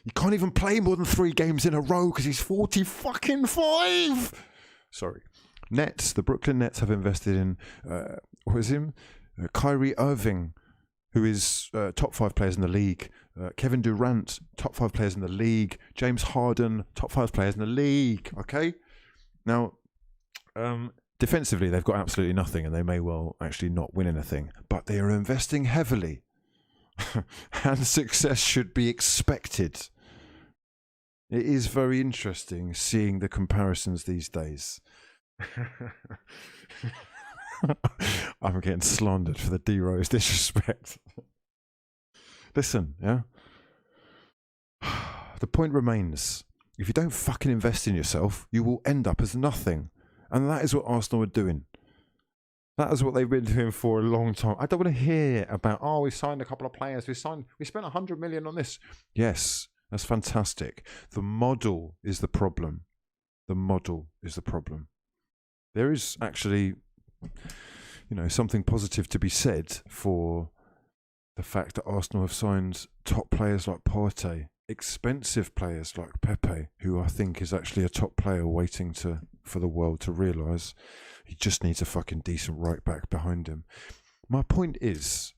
Speaker 1: You can't even play more than 3 games in a row because he's 45. Sorry. Nets, the Brooklyn Nets have invested in, Kyrie Irving, who is top 5 players in the league. Kevin Durant, top 5 players in the league. James Harden, top 5 players in the league. Okay? Now, defensively, they've got absolutely nothing, and they may well actually not win anything. But they are investing heavily. And success should be expected. It is very interesting seeing the comparisons these days. I'm getting slandered for the D-Rose disrespect. Listen, yeah? The point remains, if you don't fucking invest in yourself, you will end up as nothing. And that is what Arsenal are doing. That is what they've been doing for a long time. I don't want to hear about, oh, we signed a couple of players, we spent 100 million on this. Yes, that's fantastic. The model is the problem. The model is the problem. There is actually, something positive to be said for the fact that Arsenal have signed top players like Partey, expensive players like Pepe, who I think is actually a top player waiting for the world to realise he just needs a fucking decent right back behind him. My point is,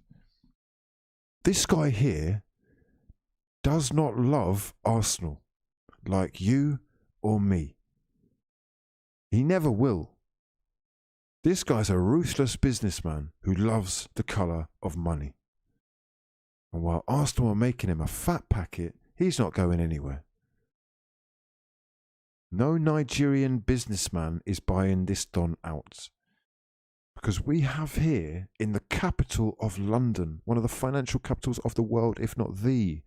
Speaker 1: this guy here does not love Arsenal like you or me. He never will. This guy's a ruthless businessman who loves the colour of money. And while Arsenal are making him a fat packet, he's not going anywhere. No Nigerian businessman is buying this Don out. Because we have here, in the capital of London, one of the financial capitals of the world, if not the,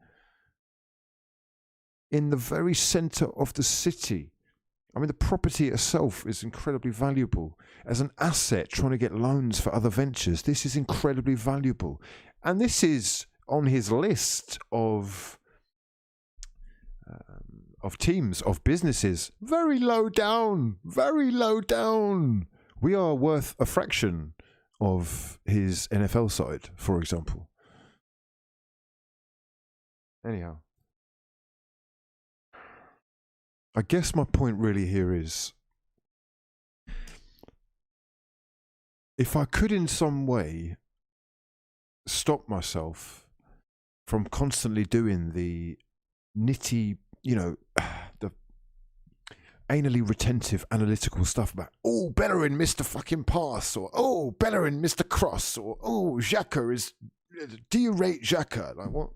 Speaker 1: in the very centre of the city. I mean, the property itself is incredibly valuable. As an asset, trying to get loans for other ventures, this is incredibly valuable. And this is on his list of teams, of businesses. Very low down. Very low down. We are worth a fraction of his NFL side, for example. Anyhow. I guess my point really here is, if I could in some way stop myself from constantly doing the nitty, the anally retentive analytical stuff about, oh, Bellerin missed a fucking pass, or oh, Bellerin missed a cross, or oh, Xhaka is, do you rate Xhaka? Like, what?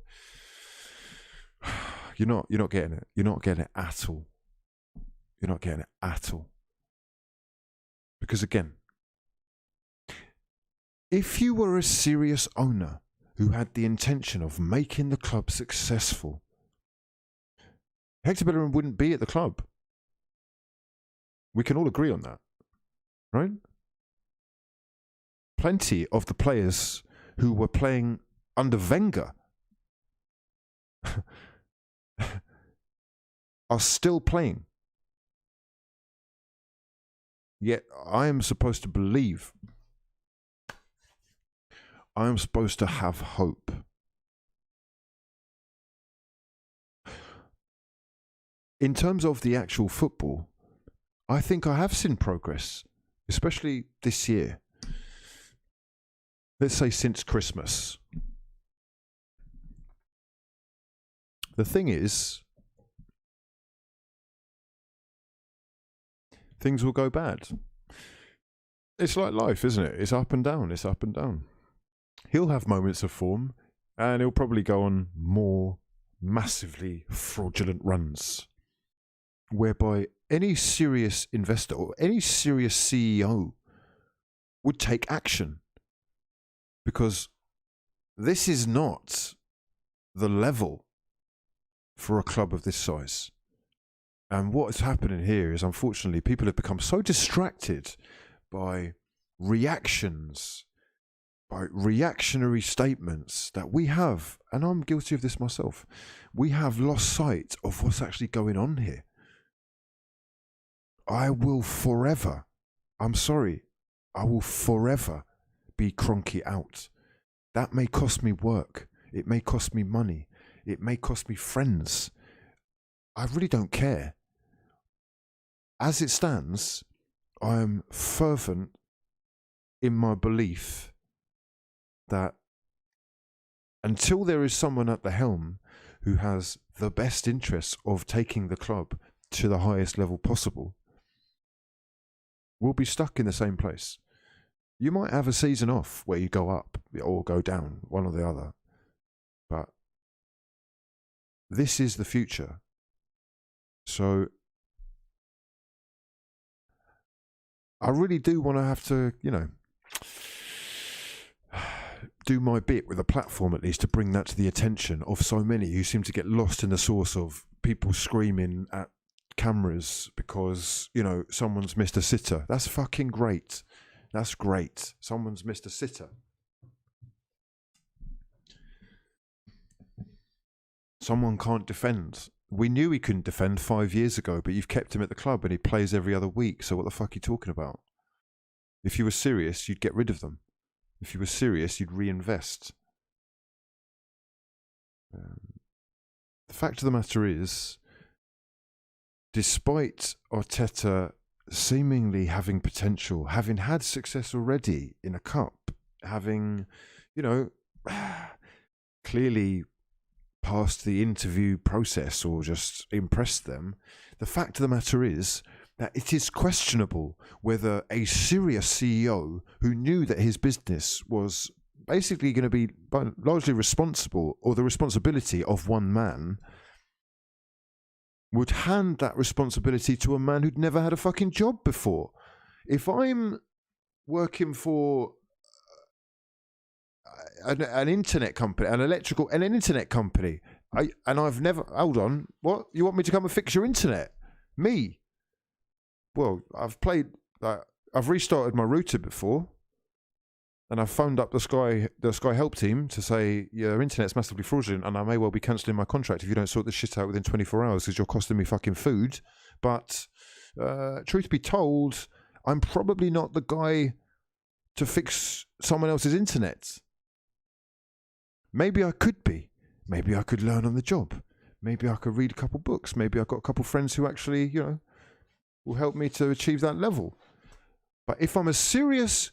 Speaker 1: You're not getting it. You're not getting it at all. You're not getting it at all. Because again, if you were a serious owner who had the intention of making the club successful, Hector Bellerin wouldn't be at the club. We can all agree on that, right? Plenty of the players who were playing under Wenger are still playing. Yet I am supposed to believe, I am supposed to have hope. In terms of the actual football, I think I have seen progress, especially this year. Let's say since Christmas. The thing is, things will go bad. It's like life, isn't it? It's up and down, it's up and down. He'll have moments of form, and he'll probably go on more massively fraudulent runs, whereby any serious investor or any serious CEO would take action. Because this is not the level for a club of this size. And what is happening here is, unfortunately, people have become so distracted by reactions, by reactionary statements, that we have, and I'm guilty of this myself, we have lost sight of what's actually going on here. I will forever, I'm sorry, I will forever be Kroenke out. That may cost me work. It may cost me money. It may cost me friends. I really don't care. As it stands, I am fervent in my belief that until there is someone at the helm who has the best interests of taking the club to the highest level possible, we'll be stuck in the same place. You might have a season off where you go up or go down, one or the other. But this is the future. So I really do want to have to, do my bit with a platform at least to bring that to the attention of so many who seem to get lost in the source of people screaming at cameras because, someone's missed a sitter. That's fucking great. That's great. Someone's missed a sitter. Someone can't defend. We knew he couldn't defend 5 years ago, but you've kept him at the club and he plays every other week. So what the fuck are you talking about? If you were serious, you'd get rid of them. If you were serious, you'd reinvest. The fact of the matter is, despite Arteta seemingly having potential, having had success already in a cup, having, clearly passed the interview process or just impressed them, the fact of the matter is that it is questionable whether a serious CEO who knew that his business was basically going to be largely responsible, or the responsibility of one man, would hand that responsibility to a man who'd never had a fucking job before. If I'm working for an internet company, an internet company, and I've never, hold on, what? You want me to come and fix your internet? Me? Well, I've restarted my router before, and I've phoned up the Sky help team to say your internet's massively fraudulent, and I may well be cancelling my contract if you don't sort this shit out within 24 hours because you're costing me fucking food. But truth be told, I'm probably not the guy to fix someone else's internet. Maybe I could be. Maybe I could learn on the job. Maybe I could read a couple books. Maybe I've got a couple friends who actually, will help me to achieve that level. But if I'm a serious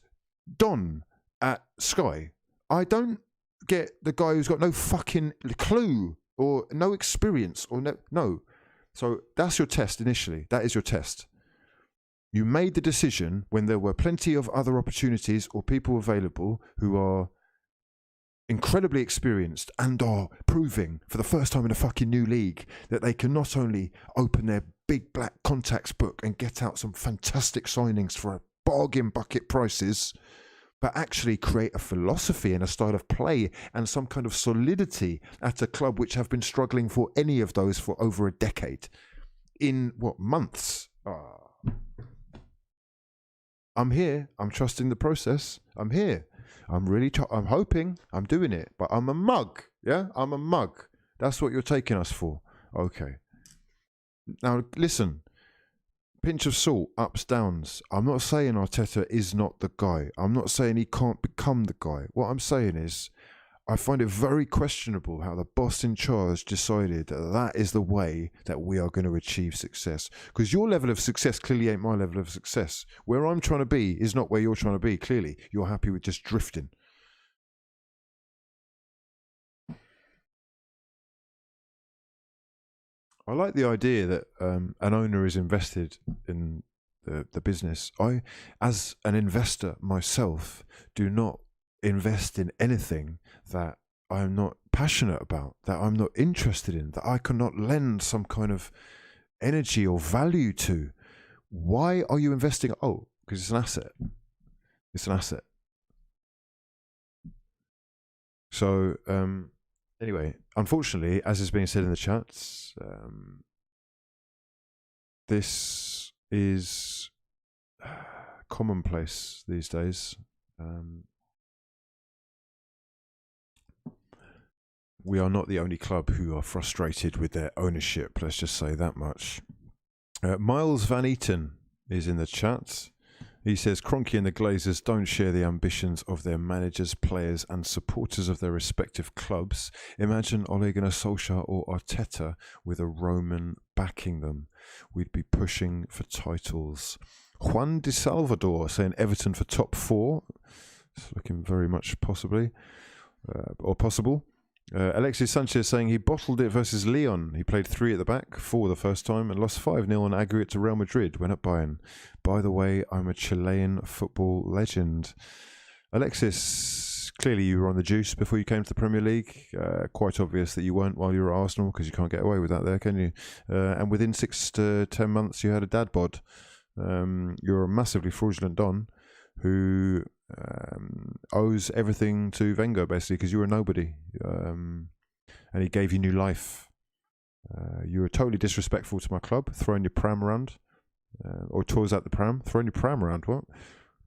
Speaker 1: Don at Sky, I don't get the guy who's got no fucking clue or no experience or no. So that's your test initially. That is your test. You made the decision when there were plenty of other opportunities or people available who are incredibly experienced and are proving for the first time in a fucking new league that they can not only open their big black contacts book and get out some fantastic signings for a bargain bucket prices, but actually create a philosophy and a style of play and some kind of solidity at a club which have been struggling for any of those for over a decade. In what, months? I'm here. I'm trusting the process. I'm here. I'm hoping. I'm doing it. But I'm a mug. Yeah? I'm a mug. That's what you're taking us for. Okay. Now, listen. Pinch of salt, ups, downs. I'm not saying Arteta is not the guy. I'm not saying he can't become the guy. What I'm saying is, I find it very questionable how the boss in charge decided that that is the way that we are going to achieve success. Because your level of success clearly ain't my level of success. Where I'm trying to be is not where you're trying to be. Clearly, you're happy with just drifting. I like the idea that an owner is invested in the business. I, as an investor myself, do not invest in anything that I'm not passionate about, that I'm not interested in, that I cannot lend some kind of energy or value to. Why are you investing? Oh, because it's an asset. It's an asset. So, anyway, unfortunately, as is being said in the chats, this is commonplace these days. We are not the only club who are frustrated with their ownership, let's just say that much. Miles Van Eaton is in the chat. He says, Kroenke and the Glazers don't share the ambitions of their managers, players and supporters of their respective clubs. Imagine Ole Gunnar Solskjaer or Arteta with a Roman backing them. We'd be pushing for titles. Juan de Salvador saying Everton for top 4. It's looking very much possible. Alexis Sanchez saying he bottled it versus Lyon. He played 3 at the back, 4 the first time, and lost 5-0 on aggregate to Real Madrid when at Bayern. By the way, I'm a Chilean football legend. Alexis, clearly you were on the juice before you came to the Premier League. Quite obvious that you weren't while you were at Arsenal, because you can't get away with that there, can you? And within 6 to 10 months, you had a dad bod. You're a massively fraudulent Don who owes everything to Wenger, basically, because you were a nobody, and he gave you new life. You were totally disrespectful to my club, throwing your pram around, or tours out the pram, throwing your pram around. What?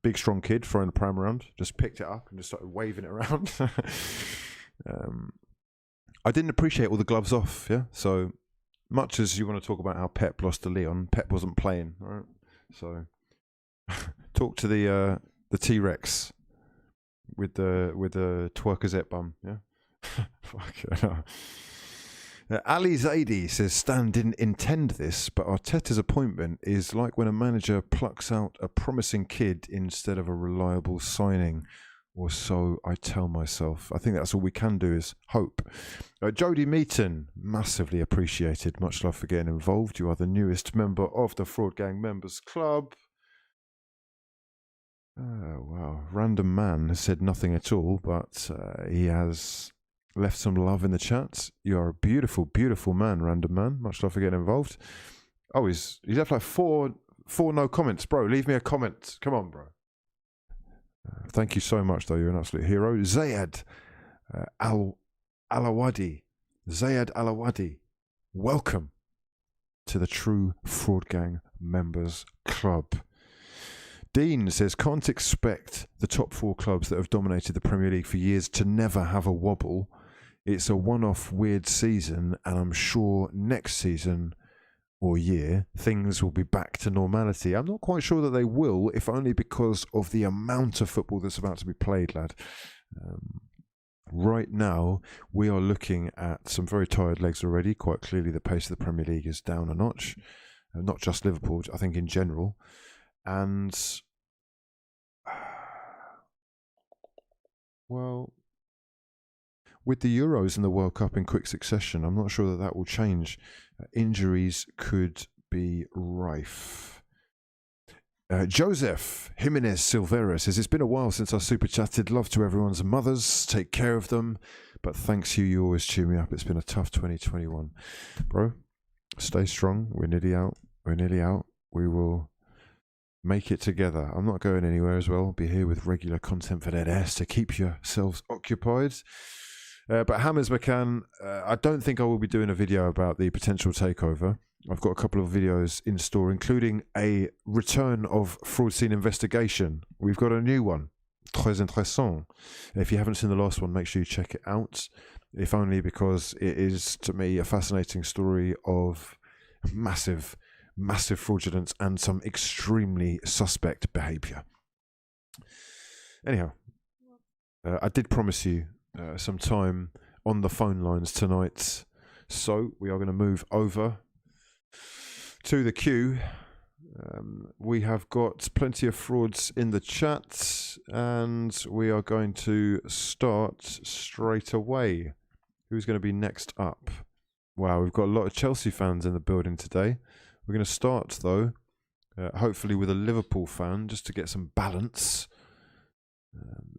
Speaker 1: Big strong kid throwing the pram around, just picked it up and just started waving it around. I didn't appreciate all the gloves off, yeah? So much as you want to talk about how Pep lost to Leon, Pep wasn't playing, right? So talk to the T-Rex with the twerkazette bum, yeah? Fuck. Ali Zaidi says Stan didn't intend this, but Arteta's appointment is like when a manager plucks out a promising kid instead of a reliable signing, or so I tell myself. I think that's all we can do is hope. Jody Meaton, massively appreciated. Much love for getting involved. You are the newest member of the Fraud Gang Members Club. Oh, wow. Random Man has said nothing at all, but he has left some love in the chat. You are a beautiful, beautiful man, Random Man. Much love for getting involved. Oh, he's left like four no comments. Bro, leave me a comment. Come on, bro. Thank you so much, though. You're an absolute hero. Zayad Alawadi. Zayad Alawadi. Welcome to the True Fraud Gang Members Club. Dean says, can't expect the top 4 clubs that have dominated the Premier League for years to never have a wobble. It's a one-off weird season, and I'm sure next season or year, things will be back to normality. I'm not quite sure that they will, if only because of the amount of football that's about to be played, lad. Right now, we are looking at some very tired legs already. Quite clearly, the pace of the Premier League is down a notch. Not just Liverpool, I think in general. And, well, with the Euros and the World Cup in quick succession, I'm not sure that that will change. Injuries could be rife. Joseph Jimenez Silvera says, it's been a while since I super chatted. Love to everyone's mothers. Take care of them. But thanks you always cheer me up. It's been a tough 2021. Bro, stay strong. We're nearly out. We will make it together. I'm not going anywhere as well. I'll be here with regular content for that ass to keep yourselves occupied. But Hammers McCann, I don't think I will be doing a video about the potential takeover. I've got a couple of videos in store, including a return of fraud scene investigation. We've got a new one, très intéressant. If you haven't seen the last one, make sure you check it out. If only because it is, to me, a fascinating story of massive fraudulence and some extremely suspect behaviour. Anyhow, I did promise you some time on the phone lines tonight, so we are going to move over to the queue. We have got plenty of frauds in the chat, and we are going to start straight away. Who's going to be next up? Wow, we've got a lot of Chelsea fans in the building today. We're going to start, though, hopefully with a Liverpool fan, just to get some balance.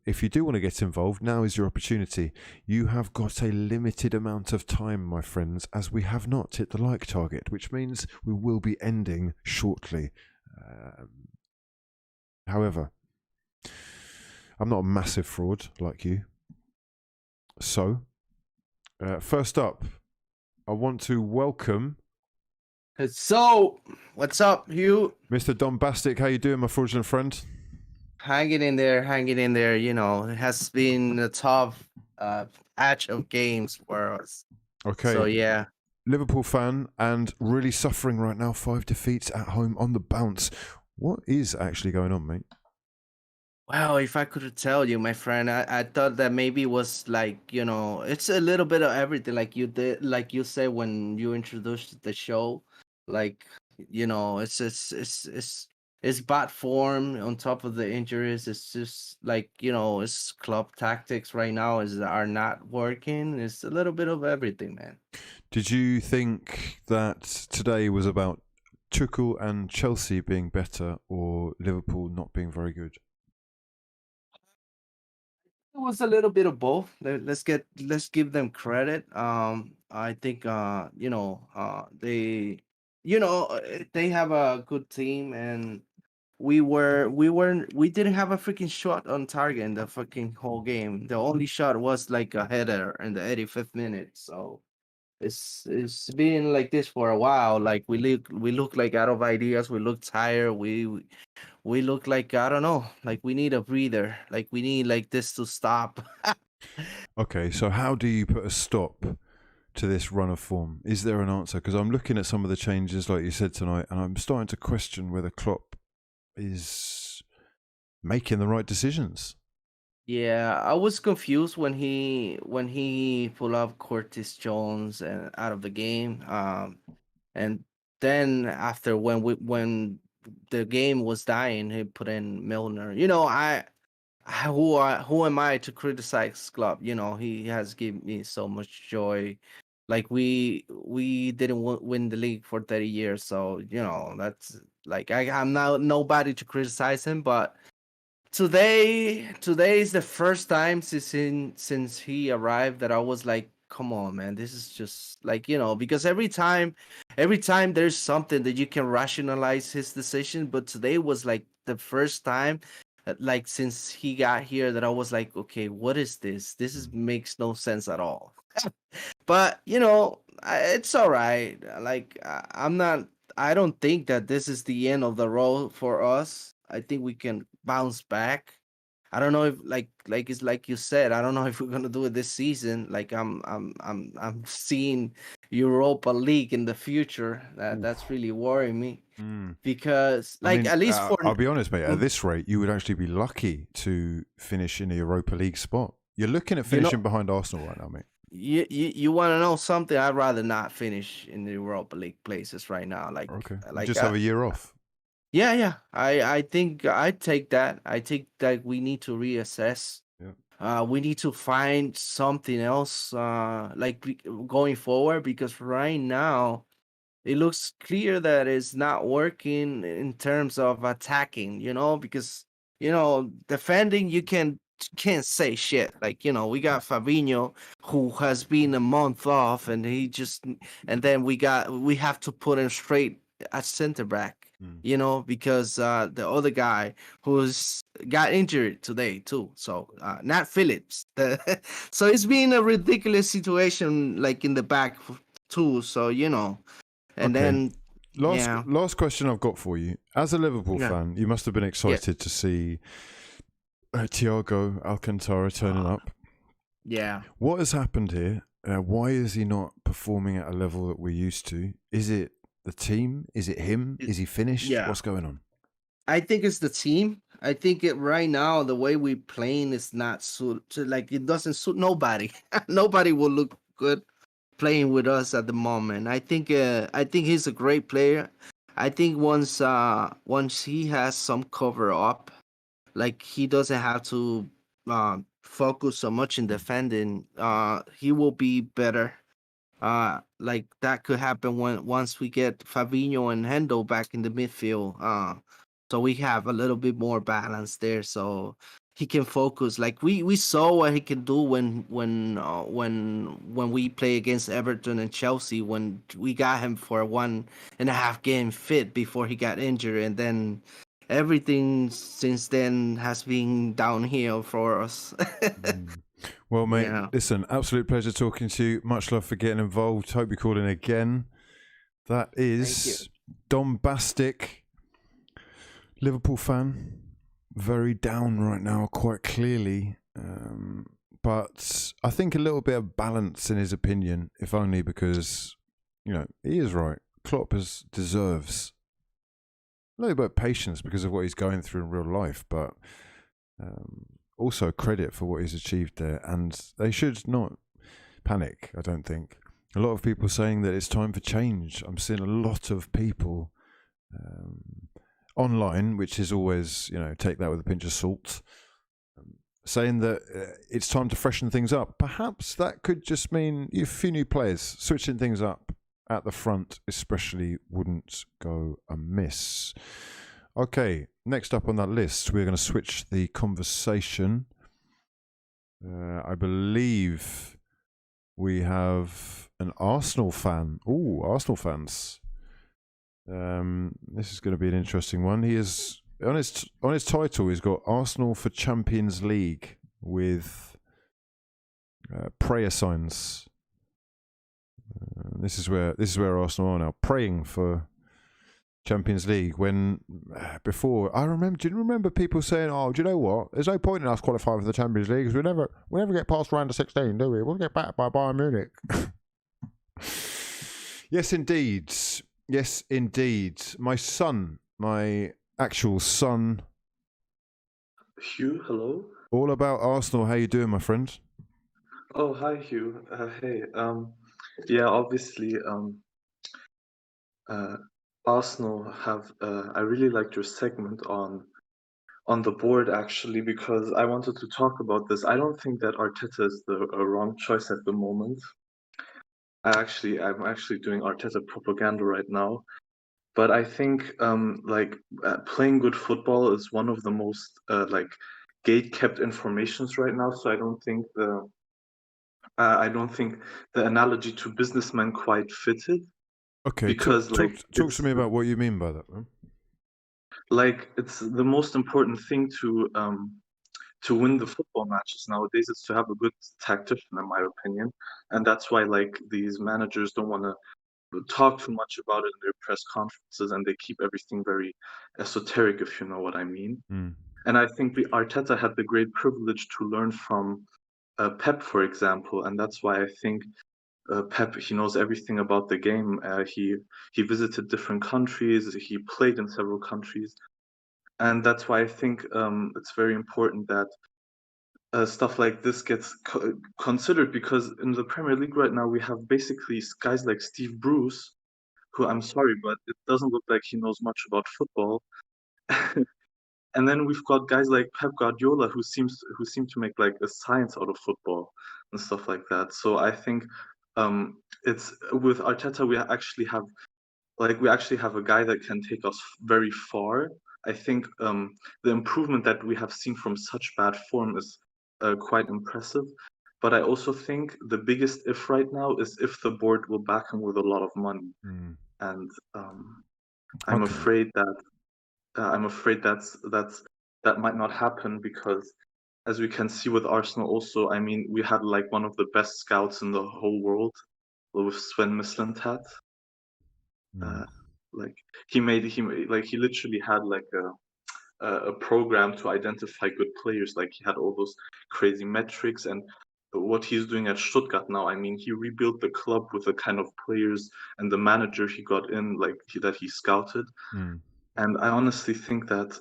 Speaker 1: If you do want to get involved, now is your opportunity. You have got a limited amount of time, my friends, as we have not hit the like target, which means we will be ending shortly. However, I'm not a massive fraud like you. So, first up, I want to welcome...
Speaker 2: So, what's up, Hugh?
Speaker 1: Mr. Dombastic, how you doing, my fraudulent friend?
Speaker 2: Hanging in there. You know, it has been a tough patch of games for us.
Speaker 1: Okay.
Speaker 2: So, yeah.
Speaker 1: Liverpool fan and really suffering right now. 5 defeats at home on the bounce. What is actually going on, mate?
Speaker 2: Well, if I could tell you, my friend, I thought that maybe it was like, you know, it's a little bit of everything. Like you said when you introduced the show, like, you know, it's it's bad form on top of the injuries. It's just like, it's club tactics right now are not working. It's a little bit of everything, man.
Speaker 1: Did you think that today was about Tuchel and Chelsea being better, or Liverpool not being very good?
Speaker 2: It was a little bit of both. Let's give them credit. I think they have a good team, and we didn't have a freaking shot on target in the fucking whole game. The only shot was like a header in the 85th minute. So it's been like this for a while. Like we look like out of ideas. We look tired. We look like, I don't know, like we need a breather. Like we need like this to stop.
Speaker 1: Okay, so how do you put a stop to this run of form? Is there an answer? Because I'm looking at some of the changes, like you said tonight, and I'm starting to question whether Klopp is making the right decisions.
Speaker 2: Yeah, I was confused when he pulled up Curtis Jones and out of the game. And then after when the game was dying, he put in Milner. Who am I to criticize Klopp? He has given me so much joy. Like we didn't win the league for 30 years, so that's like I'm now nobody to criticize him. But today is the first time since he arrived that I was like, come on, man, this is just like, because every time there's something that you can rationalize his decision, but today was like the first time like since he got here that I was like, okay, what is this? Makes no sense at all. But it's all right. Like I'm not. I don't think that this is the end of the road for us. I think we can bounce back. I don't know if like it's like you said. I don't know if we're gonna do it this season. Like I'm seeing Europa League in the future. That's
Speaker 1: Oof.
Speaker 2: really worrying me
Speaker 1: Mm.
Speaker 2: because
Speaker 1: I
Speaker 2: like
Speaker 1: mean,
Speaker 2: at least for
Speaker 1: I'll be honest, mate. At
Speaker 2: mm,
Speaker 1: this rate, you would actually be lucky to finish in a Europa League spot. You're looking at
Speaker 2: you know
Speaker 1: finishing behind Arsenal right now, mate.
Speaker 2: you want to know something? I'd rather not finish in the Europa League places right now.
Speaker 1: Okay, you
Speaker 2: Like
Speaker 1: just have a year off.
Speaker 2: yeah, yeah. I think I take that. I think that we need to reassess.
Speaker 1: Yeah.
Speaker 2: We need to find something else. Going forward, because right now it looks clear that it's not working in terms of attacking, because defending you can't say shit. Like, we got Fabinho who has been a month off, and then we have to put him straight at center back,
Speaker 1: Mm.
Speaker 2: because the other guy who's got injured today too. So not Phillips. So it's been a ridiculous situation like in the back too. So and
Speaker 1: Okay.
Speaker 2: then,
Speaker 1: Last
Speaker 2: yeah,
Speaker 1: last question I've got for you. As a Liverpool
Speaker 2: yeah,
Speaker 1: fan, you must have been
Speaker 2: yeah,
Speaker 1: excited to see Thiago Alcantara turning
Speaker 2: uh,
Speaker 1: up.
Speaker 2: yeah.
Speaker 1: What has happened here? Why is he not performing at a level that we're used to? Is it the team? Is it him?
Speaker 2: It-
Speaker 1: Is he finished?
Speaker 2: yeah.
Speaker 1: What's going on?
Speaker 2: I think it's the team. I think it right now the way we playing is not like it doesn't suit nobody. Nobody will look good playing with us at the moment. I think he's a great player. I think once he has some cover up, like he doesn't have to focus so much in defending, he will be better. Like that could happen once we get Fabinho and Hendo back in the midfield. So we have a little bit more balance there, so he can focus. Like we saw what he can do when we play against Everton and Chelsea, when we got him for a 1.5 game fit before he got injured, and then everything since then has been downhill for us.
Speaker 1: Mm. Well, mate,
Speaker 2: Yeah.
Speaker 1: listen, absolute pleasure talking to you. Much love for getting involved. Hope you call in again. That
Speaker 2: Thank you.
Speaker 1: is Bombastic, Liverpool fan. Very down right now, quite clearly. But I think a little bit of balance in his opinion, if only because, he is right. Klopp deserves a little bit of patience because of what he's going through in real life, but also credit for what he's achieved there. And they should not panic, I don't think. A lot of people saying that it's time for change. I'm seeing a lot of people online, which is always, take that with a pinch of salt, saying that it's time to freshen things up. Perhaps that could just mean a few new players. Switching things up at the front especially wouldn't go amiss. Okay, next up on that list, we're going to switch the conversation. I believe we have an Arsenal fan. Ooh, Arsenal fans. This is going to be an interesting one. He is on his title. He's got Arsenal for Champions League with prayer signs. This is where Arsenal are now, praying for Champions League. When before, I remember. Do you remember people saying, "Oh, do you know what? There's no point in us qualifying for the Champions League because we never get past round of 16, do we? We'll get back by Bayern Munich." Yes, indeed. Yes, indeed. My son, my actual son.
Speaker 3: Hugh, hello.
Speaker 1: All about Arsenal. How you doing, my friend?
Speaker 3: Oh, hi, Hugh. Hey. Yeah, obviously, Arsenal have. I really liked your segment on the board actually because I wanted to talk about this. I don't think that Arteta is the wrong choice at the moment. I'm actually doing Arteta propaganda right now. But I think playing good football is one of the most gate kept informations right now. So I don't think the analogy to businessmen quite fitted
Speaker 1: Okay,
Speaker 3: because
Speaker 1: talk to me about what you mean by that, man.
Speaker 3: Like it's the most important thing to win the football matches nowadays is to have a good tactician, in my opinion, and that's why like these managers don't want to talk too much about it in their press conferences, and they keep everything very esoteric, if you know what I mean. And I think Arteta had the great privilege to learn from Pep, for example, and that's why I think Pep, he knows everything about the game. He visited different countries. He played in several countries, and that's why I think it's very important that stuff like this gets considered because in the Premier League right now we have basically guys like Steve Bruce, who I'm sorry, but it doesn't look like he knows much about football. And then we've got guys like Pep Guardiola who seem to make like a science out of football and stuff like that. So I think it's with Arteta we actually have a guy that can take us very far. I think the improvement that we have seen from such bad form is quite impressive. But I also think the biggest if right now is if the board will back him with a lot of money, and I'm afraid that that might not happen because, as we can see with Arsenal, also, I mean, we had like one of the best scouts in the whole world with Sven Mislintat. Like he literally had like a program to identify good players. Like he had all those crazy metrics, and what he's doing at Stuttgart now, I mean, he rebuilt the club with the kind of players and the manager he got in, that he scouted. And I honestly think that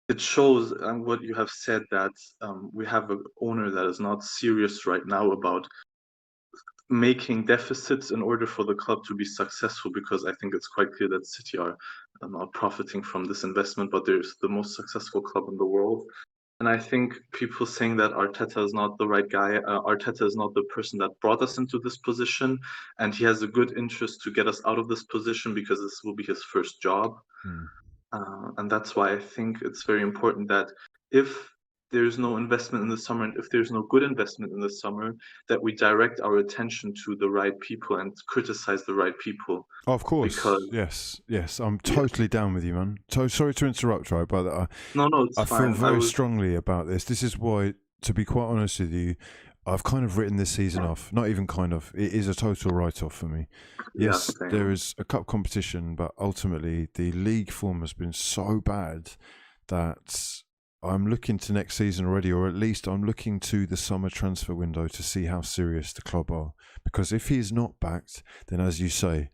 Speaker 3: it shows what you have said, that we have an owner that is not serious right now about making deficits in order for the club to be successful, because I think it's quite clear that City are not profiting from this investment, but they're the most successful club in the world. And I think people saying that Arteta is not the right guy, Arteta is not the person that brought us into this position, and he has a good interest to get us out of this position because this will be his first job. And that's why I think it's very important that if there's no investment in the summer, and if there's no good investment in the summer, that we direct our attention to the right people and criticize the right people.
Speaker 1: Of course,
Speaker 3: because,
Speaker 1: yes, I'm totally down with you, man. So sorry to interrupt, right? But
Speaker 3: no, it's
Speaker 1: I
Speaker 3: fine.
Speaker 1: feel very strongly about this. This is why, to be quite honest with you, I've kind of written this season off. Not even kind of. It is a total write-off for me. Yes, there is a cup competition, but ultimately the league form has been so bad that I'm looking to next season already, or at least I'm looking to the summer transfer window to see how serious the club are. Because if he is not backed, then as you say,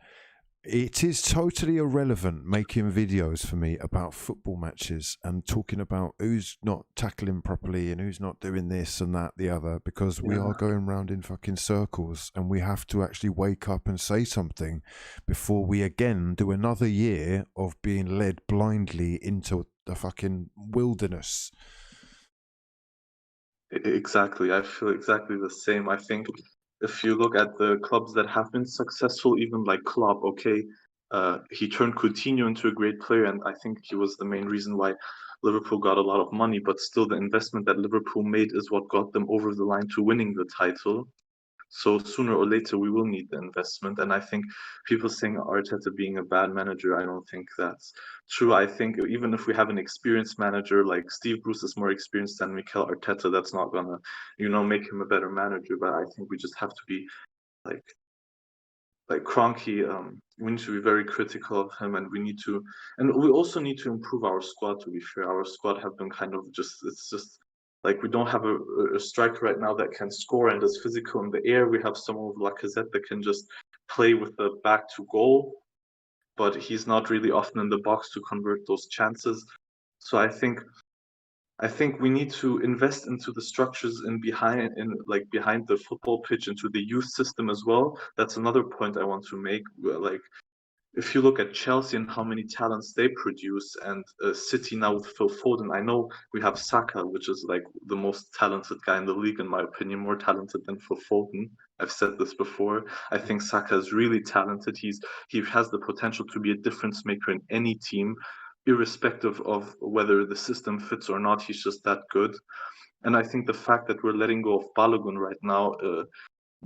Speaker 1: It is totally irrelevant making videos for me about football matches and talking about who's not tackling properly and who's not doing this and that, the other, because we are going round in fucking circles and we have to actually wake up and say something before we again do another year of being led blindly into the fucking wilderness.
Speaker 3: Exactly. I feel exactly the same. I think if you look at the clubs that have been successful, even like Klopp, okay, he turned Coutinho into a great player, and I think he was the main reason why Liverpool got a lot of money. But still, the investment that Liverpool made is what got them over the line to winning the title. So sooner or later, we will need the investment. And I think people saying Arteta being a bad manager, I don't think that's true. I think even if we have an experienced manager like Steve Bruce is more experienced than Mikel Arteta, that's not gonna, make him a better manager. But I think we just have to be like Kroenke, we need to be very critical of him, and we also need to improve our squad. To be fair, our squad have been kind of it's just like we don't have a striker right now that can score and is physical in the air. We have someone with Lacazette that can just play with the back to goal, but he's not really often in the box to convert those chances. So I think we need to invest into the structures behind the football pitch, into the youth system as well. That's another point I want to make. Like if you look at Chelsea and how many talents they produce, and City now with Phil Foden, I know we have Saka, which is like the most talented guy in the league, in my opinion, more talented than Phil Foden. I've said this before. I think Saka is really talented. He has the potential to be a difference maker in any team, irrespective of whether the system fits or not. He's just that good. And I think the fact that we're letting go of Balogun right now,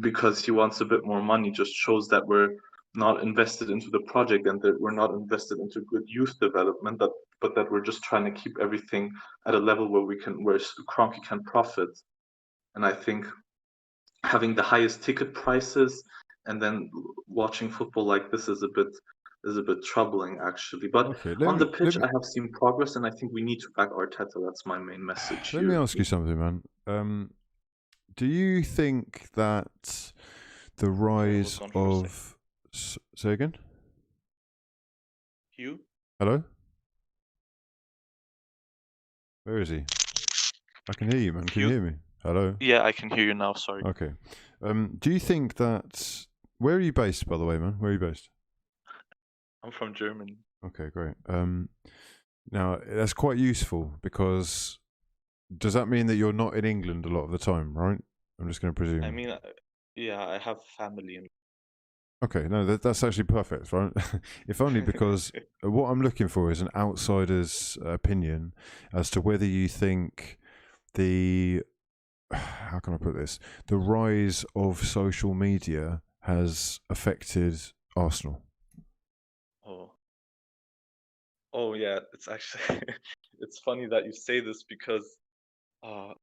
Speaker 3: because he wants a bit more money, just shows that we're not invested into the project and that we're not invested into good youth development, but that we're just trying to keep everything at a level where Kroenke can profit. And I think having the highest ticket prices and then watching football like this is a bit troubling, actually. But
Speaker 1: Okay,
Speaker 3: on the pitch, I have seen progress, and I think we need to back Arteta. That's my main message
Speaker 1: let me
Speaker 3: here.
Speaker 1: ask you something, man. Do you think that the
Speaker 4: Sorry, I was
Speaker 1: rise
Speaker 4: gone for a second.
Speaker 1: of say again?
Speaker 4: Hugh?
Speaker 1: Hello? Where is he? I can hear you, man. Can you
Speaker 4: Hugh?
Speaker 1: hear me? Hello?
Speaker 4: Yeah, I can hear you now, sorry.
Speaker 1: Okay. Do you think that... Where are you based, by the way, man? Where are you based?
Speaker 4: I'm from Germany.
Speaker 1: Okay, great. Now, that's quite useful because does that mean that you're not in England a lot of the time, right? I'm just going to presume.
Speaker 4: I mean, yeah, I have family in.
Speaker 1: Okay, no, that's actually perfect, right? If only because what I'm looking for is an outsider's opinion as to whether you think how can I put this? The rise of social media has affected Arsenal.
Speaker 4: Oh yeah, it's actually it's funny that you say this because uh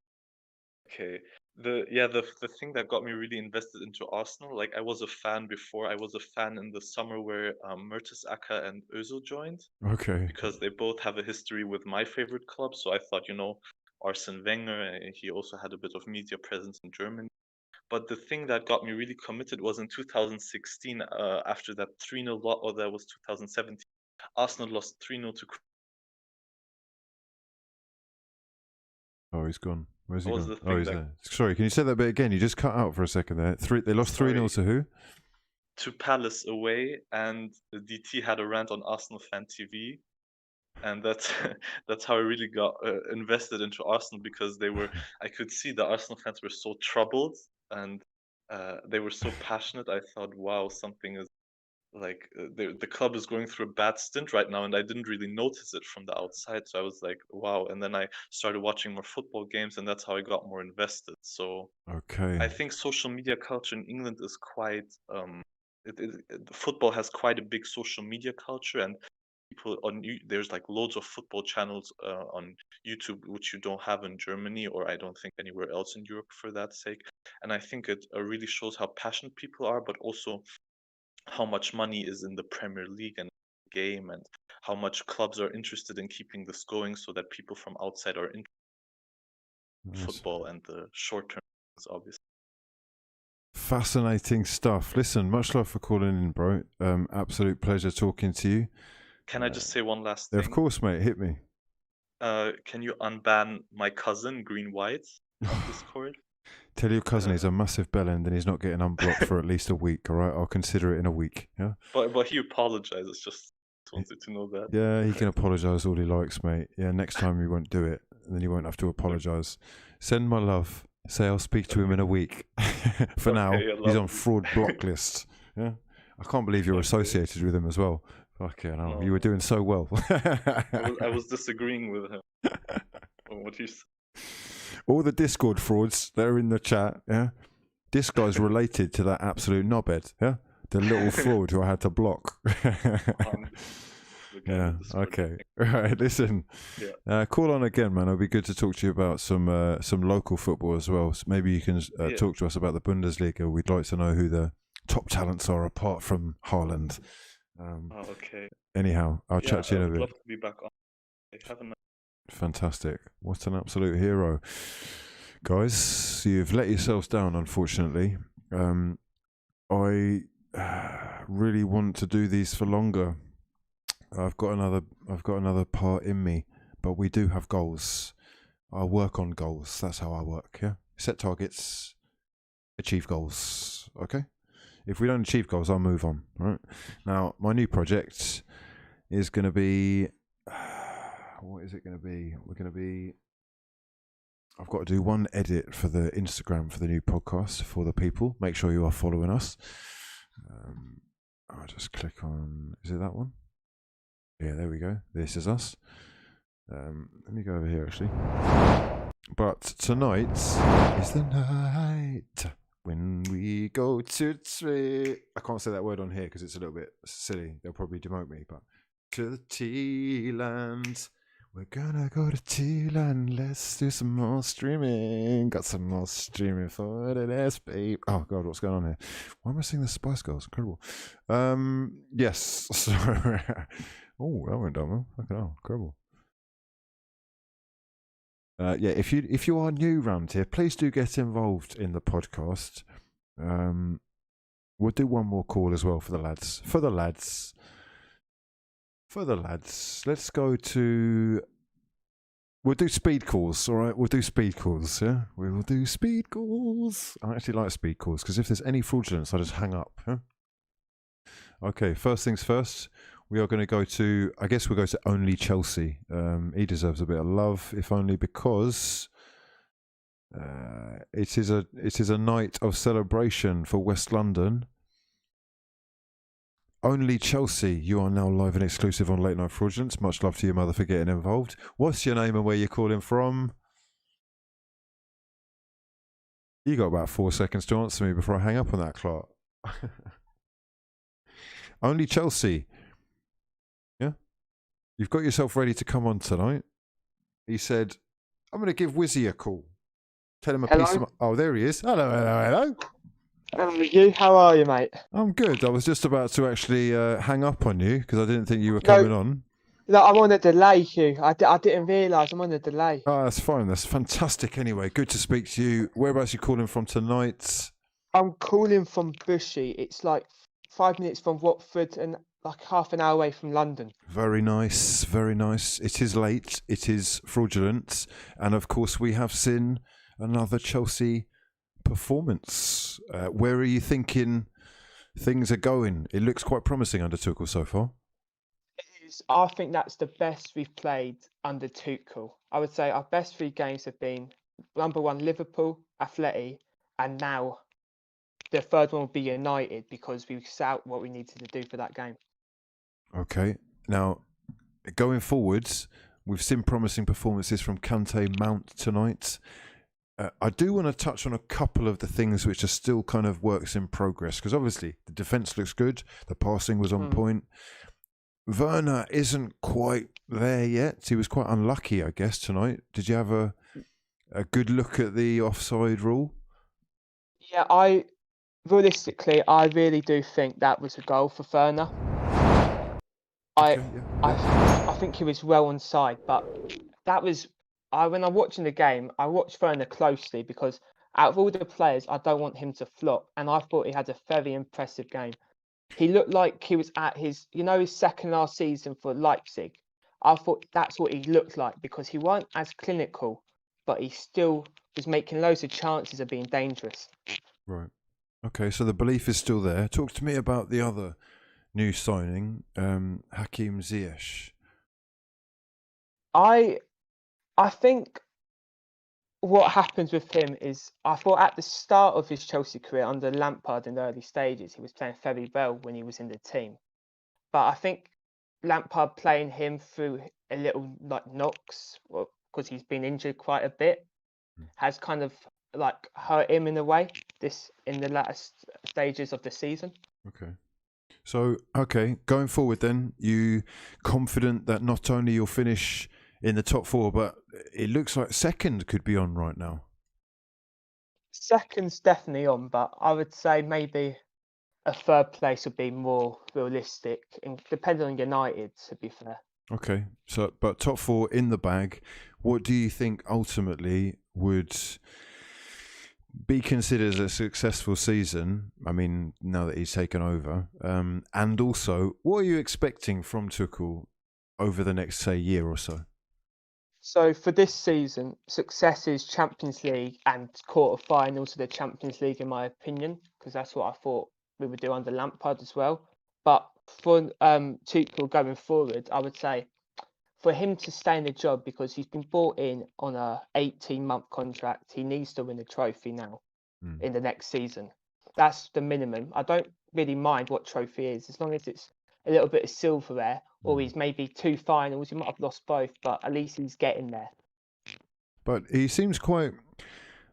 Speaker 4: okay. The thing that got me really invested into Arsenal, like I was a fan before. I was a fan in the summer where Mertesacker and Özil joined,
Speaker 1: Okay.
Speaker 4: because they both have a history with my favorite club. So I thought, Arsene Wenger, he also had a bit of media presence in Germany. But the thing that got me really committed was in 2016, after that 3-0 lot, or that was 2017. Arsenal lost 3-0 to.
Speaker 1: Oh, he's gone. Where's he
Speaker 4: What was
Speaker 1: gone?
Speaker 4: the
Speaker 1: Oh,
Speaker 4: thing
Speaker 1: he's
Speaker 4: that
Speaker 1: there. Sorry, can you say that bit again? You just cut out for a second there. They lost 3-0
Speaker 4: Sorry.
Speaker 1: to who?
Speaker 4: To Palace away, and the DT had a rant on Arsenal Fan TV, and that's that's how I really got invested into Arsenal, because I could see the Arsenal fans were so troubled, and they were so passionate. I thought, wow, something is like the club is going through a bad stint right now, and I didn't really notice it from the outside. So I was like, wow. And then I started watching more football games, and that's how I got more invested. So
Speaker 1: Okay.
Speaker 4: I think social media culture in England is quite football has quite a big social media culture, and there's like loads of football channels on YouTube, which you don't have in Germany, or I don't think anywhere else in Europe for that sake. And I think it really shows how passionate people are, but also how much money is in the Premier League and game, and how much clubs are interested in keeping this going, so that people from outside are in
Speaker 1: Nice.
Speaker 4: football and the short term, obviously.
Speaker 1: Fascinating stuff. Listen, much love for calling in, bro. Absolute pleasure talking to you.
Speaker 4: Can I just say one last thing?
Speaker 1: Of course, mate. Hit me.
Speaker 4: Can you unban my cousin Green White on Discord?
Speaker 1: Tell your cousin he's a massive bellend and he's not getting unblocked for at least a week. All right, I'll consider it in a week. Yeah.
Speaker 4: But he apologizes. Just wanted to know that.
Speaker 1: Yeah, he can apologise all he likes, mate. Yeah, next time he won't do it, and then you won't have to apologise. Send my love. Say I'll speak to him in a week. For now, he's on fraud block list. Yeah, I can't believe you're associated with him as well. Fucking hell,
Speaker 4: No.
Speaker 1: you were doing so well.
Speaker 4: I was disagreeing with him on what he said.
Speaker 1: All the Discord frauds, they're in the chat. Yeah, this guy's related to that absolute knobhead. Yeah, the little fraud who I had to block. Yeah. Okay. All right. Listen.
Speaker 4: Yeah.
Speaker 1: Call on again, man. It'll be good to talk to you about some local football as well. So maybe you can talk to us about the Bundesliga. We'd like to know who the top talents are apart from Haaland.
Speaker 4: Okay.
Speaker 1: Anyhow, I'll chat to you in a bit.
Speaker 4: I'd love to be back on. Have a nice.
Speaker 1: Fantastic. What an absolute hero. Guys, you've let yourselves down, unfortunately. I really want to do these for longer. I've got another part in me, but we do have goals. I work on goals. That's how I work, yeah? Set targets, achieve goals, okay? If we don't achieve goals, I'll move on, right? Now, my new project is going to be... what is it going to be? I've got to do one edit for the Instagram for the new podcast for the people. Make sure you are following us. I'll just click on... Is it that one? Yeah, there we go. This is us. Let me go over here, actually. But tonight is the night when we go to I can't say that word on here because it's a little bit silly. They'll probably demote me, but to the T-land. We're gonna go to T-land. Let's do some more streaming. Got some more streaming for the next babe. Oh God, what's going on here? Why am I singing the Spice Girls? Incredible. Yes. So, oh, that went down well. Fucking hell, incredible. Yeah, if you are new round here, please do get involved in the podcast. We'll do one more call as well for the lads. Let's go to... We'll do speed calls, all right? We'll do speed calls, yeah? We will do speed calls. I actually like speed calls, because if there's any fraudulence, I just hang up, yeah? Okay, first things first. We are going to go to... I guess we'll go to only Chelsea. He deserves a bit of love, if only because... it is a night of celebration for West London. Only Chelsea, you are now live and exclusive on Late Night Fraudulence. Much love to your mother for getting involved. What's your name and where you're calling from? You got about 4 seconds to answer me before I hang up on that, Clark. Only Chelsea. Yeah? You've got yourself ready to come on tonight. He said, I'm going to give Wizzy a call. Tell him a piece of... Oh, there he is. Hello.
Speaker 5: Hello, you. How are you, mate?
Speaker 1: I'm good. I was just about to actually hang up on you because I didn't think you were coming on.
Speaker 5: No, I'm on a delay, Hugh. I didn't realise I'm on a delay.
Speaker 1: Oh, that's fine. That's fantastic anyway. Good to speak to you. Whereabouts are you calling from tonight?
Speaker 5: I'm calling from Bushy. It's like 5 minutes from Watford and like half an hour away from London.
Speaker 1: Very nice. Very nice. It is late. It is fraudulent. And of course, we have seen another Chelsea performance. Where are you thinking things are going? It looks quite promising under Tuchel so far.
Speaker 5: It is. I think that's the best we've played under Tuchel. I would say our best 3 games have been number 1 Liverpool, Atleti, and now the third one will be United because we set out what we needed to do for that game.
Speaker 1: Okay. Now, going forwards, we've seen promising performances from Kante, Mount tonight. I do want to touch on a couple of the things which are still kind of works in progress, because obviously the defence looks good, the passing was on point. Werner isn't quite there yet. He was quite unlucky, I guess, tonight. Did you have a good look at the offside rule?
Speaker 5: Yeah, realistically, I really do think that was a goal for Werner.
Speaker 1: Okay,
Speaker 5: I think he was well onside, but that was... when I'm watching the game, I watched Werner closely because Out of all the players, I don't want him to flop, and I thought he had a very impressive game. He looked like he was at his second last season for Leipzig. I thought that's what he looked like because he wasn't as clinical, but he still was making loads of chances of being dangerous.
Speaker 1: Right. Okay, so the belief is still there. Talk to me about the other new signing, Hakim Ziyech.
Speaker 5: I think what happens with him is I thought at the start of his Chelsea career under Lampard in the early stages, he was playing very well when he was in the team. But I think Lampard playing him through a little like knocks because he's been injured quite a bit has kind of like hurt him in a way in the last stages of the season.
Speaker 1: Okay. So, going forward then, you confident that not only you'll finish in the top 4, but it looks like second could be on right now.
Speaker 5: Second's definitely on, but I would say maybe a third place would be more realistic, depending on United, to be fair.
Speaker 1: Okay, so but top 4 in the bag. What do you think ultimately would be considered a successful season? I mean, now that he's taken over, and also, what are you expecting from Tuchel over the next, say, year or so?
Speaker 5: So for this season, success is Champions League and quarter-finals of the Champions League, in my opinion, because that's what I thought we would do under Lampard as well. But for Tuchel going forward, I would say for him to stay in the job, because he's been brought in on a 18-month contract, he needs to win a trophy now in the next season. That's the minimum. I don't really mind what trophy is, as long as it's a little bit of silverware, or he's maybe 2 finals. He might have lost both, but at least he's getting there.
Speaker 1: But he seems quite,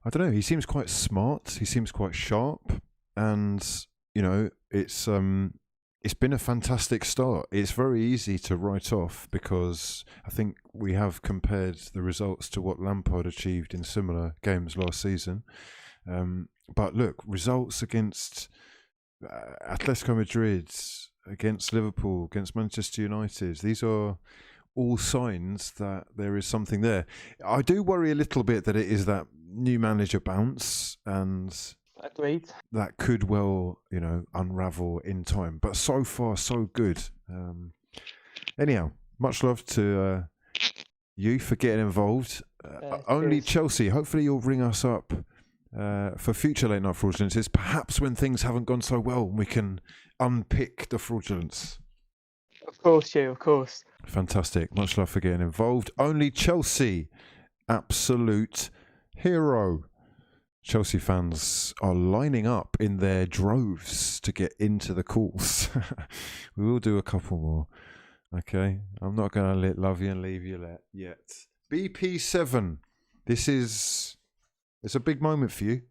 Speaker 1: I don't know, he seems quite smart. He seems quite sharp. And, you know, it's been a fantastic start. It's very easy to write off because I think we have compared the results to what Lampard achieved in similar games last season. But look, results against Atletico Madrid, against Liverpool, against Manchester United, these are all signs that there is something there. I do worry a little bit that it is that new manager bounce, and
Speaker 5: Agreed.
Speaker 1: that could well, you know, unravel in time. But so far, so good. Anyhow, much love to you for getting involved. Only
Speaker 5: cheers.
Speaker 1: Chelsea. Hopefully, you'll ring us up for future late night fraudulences. Perhaps when things haven't gone so well, we can unpick the fraudulence.
Speaker 5: Of course, Hugh, of course.
Speaker 1: Fantastic. Much love for getting involved. Only Chelsea. Absolute hero. Chelsea fans are lining up in their droves to get into the calls. We will do a couple more. Okay. I'm not going to love you and leave you yet. BP7. It's a big moment for you.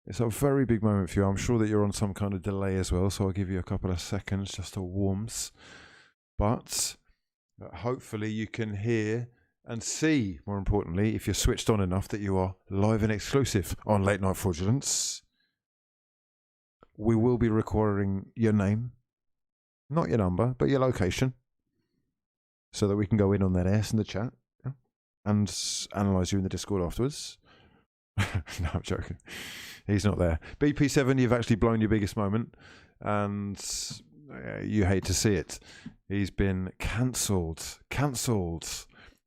Speaker 1: It's a very big moment for you. I'm sure that you're on some kind of delay as well, so I'll give you a couple of seconds just to warms. But hopefully you can hear and see, more importantly, if you're switched on enough, that you are live and exclusive on Late Night Fraudulence. We will be requiring your name, not your number, but your location, so that we can go in on that ass in the chat and analyse you in the Discord afterwards. No, I'm joking. He's not there. BP7, you've actually blown your biggest moment, and you hate to see it. He's been cancelled.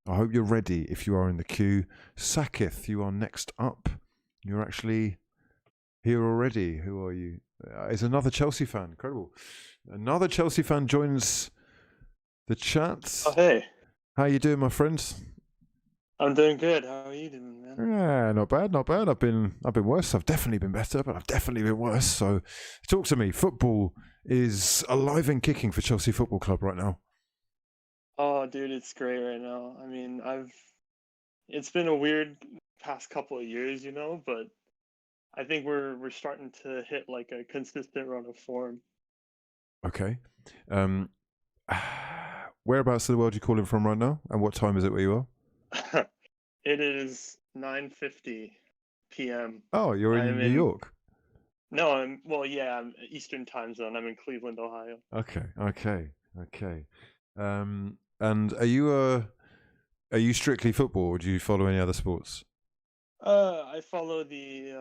Speaker 1: I hope you're ready if you are in the queue. Sakith, you are next up. You're actually here already. Who are you? Is another Chelsea fan. Incredible. Another Chelsea fan joins the chat.
Speaker 6: Oh, hey.
Speaker 1: How you doing, my friend?
Speaker 6: I'm doing good. How are you doing, man?
Speaker 1: Yeah, not bad. I've been worse. I've definitely been better, but I've definitely been worse. So talk to me. Football is alive and kicking for Chelsea Football Club right now.
Speaker 6: Oh, dude, it's great right now. I mean, it's been a weird past couple of years, but I think we're starting to hit like a consistent run of form.
Speaker 1: Okay. Whereabouts in the world are you calling from right now? And what time is it where you are?
Speaker 6: It is 9:50 p.m.
Speaker 1: Oh, you're in New York?
Speaker 6: No, I'm Eastern time zone. I'm in Cleveland, Ohio.
Speaker 1: Okay. And are you strictly football, or do you follow any other sports?
Speaker 6: I follow the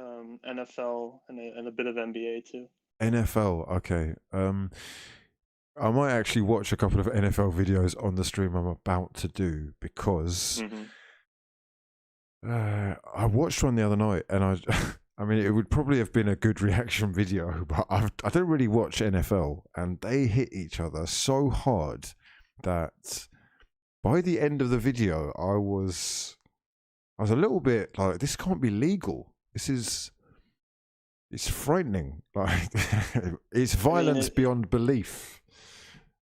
Speaker 6: NFL and a bit of NBA too.
Speaker 1: NFL, okay. I might actually watch a couple of NFL videos on the stream I'm about to do because
Speaker 6: Hmm.
Speaker 1: I watched one the other night and I mean, it would probably have been a good reaction video, but I don't really watch NFL, and they hit each other so hard that by the end of the video, I was a little bit like, this can't be legal. It's frightening. Like, it's violence beyond belief.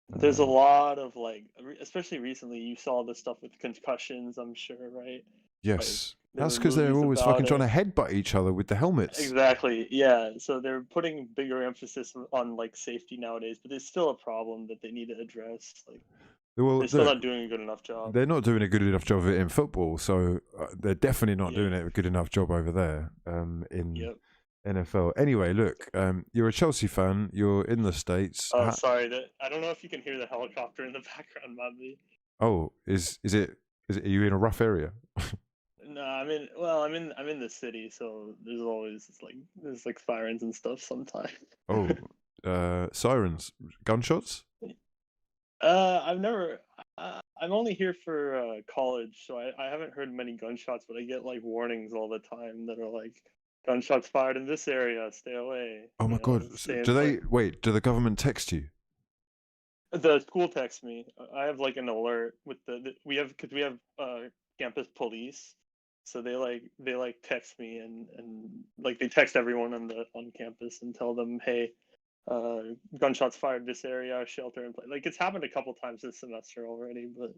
Speaker 6: There's a lot of like, especially recently, you saw the stuff with concussions. I'm sure, right?
Speaker 1: Yes,
Speaker 6: There
Speaker 1: that's
Speaker 6: were
Speaker 1: because they're
Speaker 6: movies
Speaker 1: always
Speaker 6: about
Speaker 1: fucking trying to
Speaker 6: it.
Speaker 1: headbutt each other with the helmets.
Speaker 6: Exactly. Yeah. So they're putting bigger emphasis on like safety nowadays, but there's still a problem that they need to address. Like
Speaker 1: Well,
Speaker 6: they're still
Speaker 1: look,
Speaker 6: not doing a good enough job.
Speaker 1: they're not doing a good enough job of it in football, so they're definitely not
Speaker 6: Yeah.
Speaker 1: doing a good enough job over there in
Speaker 6: Yep.
Speaker 1: NFL. Anyway, look, you're a Chelsea fan. You're in the States.
Speaker 6: Oh, sorry. I don't know if you can hear the helicopter in the background, Madly.
Speaker 1: Oh, is it? Are you in a rough area?
Speaker 6: No, I'm in the city, so there's like sirens and stuff sometimes.
Speaker 1: Oh, sirens, gunshots.
Speaker 6: I've never. I'm only here for college, so I haven't heard many gunshots, but I get like warnings all the time that are like gunshots fired in this area, stay away.
Speaker 1: Oh my God!
Speaker 6: Stay
Speaker 1: Do
Speaker 6: in
Speaker 1: they
Speaker 6: place.
Speaker 1: wait? Do the government text you?
Speaker 6: The school texts me. I have like an alert with we have campus police, so they like text me and like they text everyone on campus and tell them, hey, gunshots fired this area, shelter in place. Like it's happened a couple times this semester already, but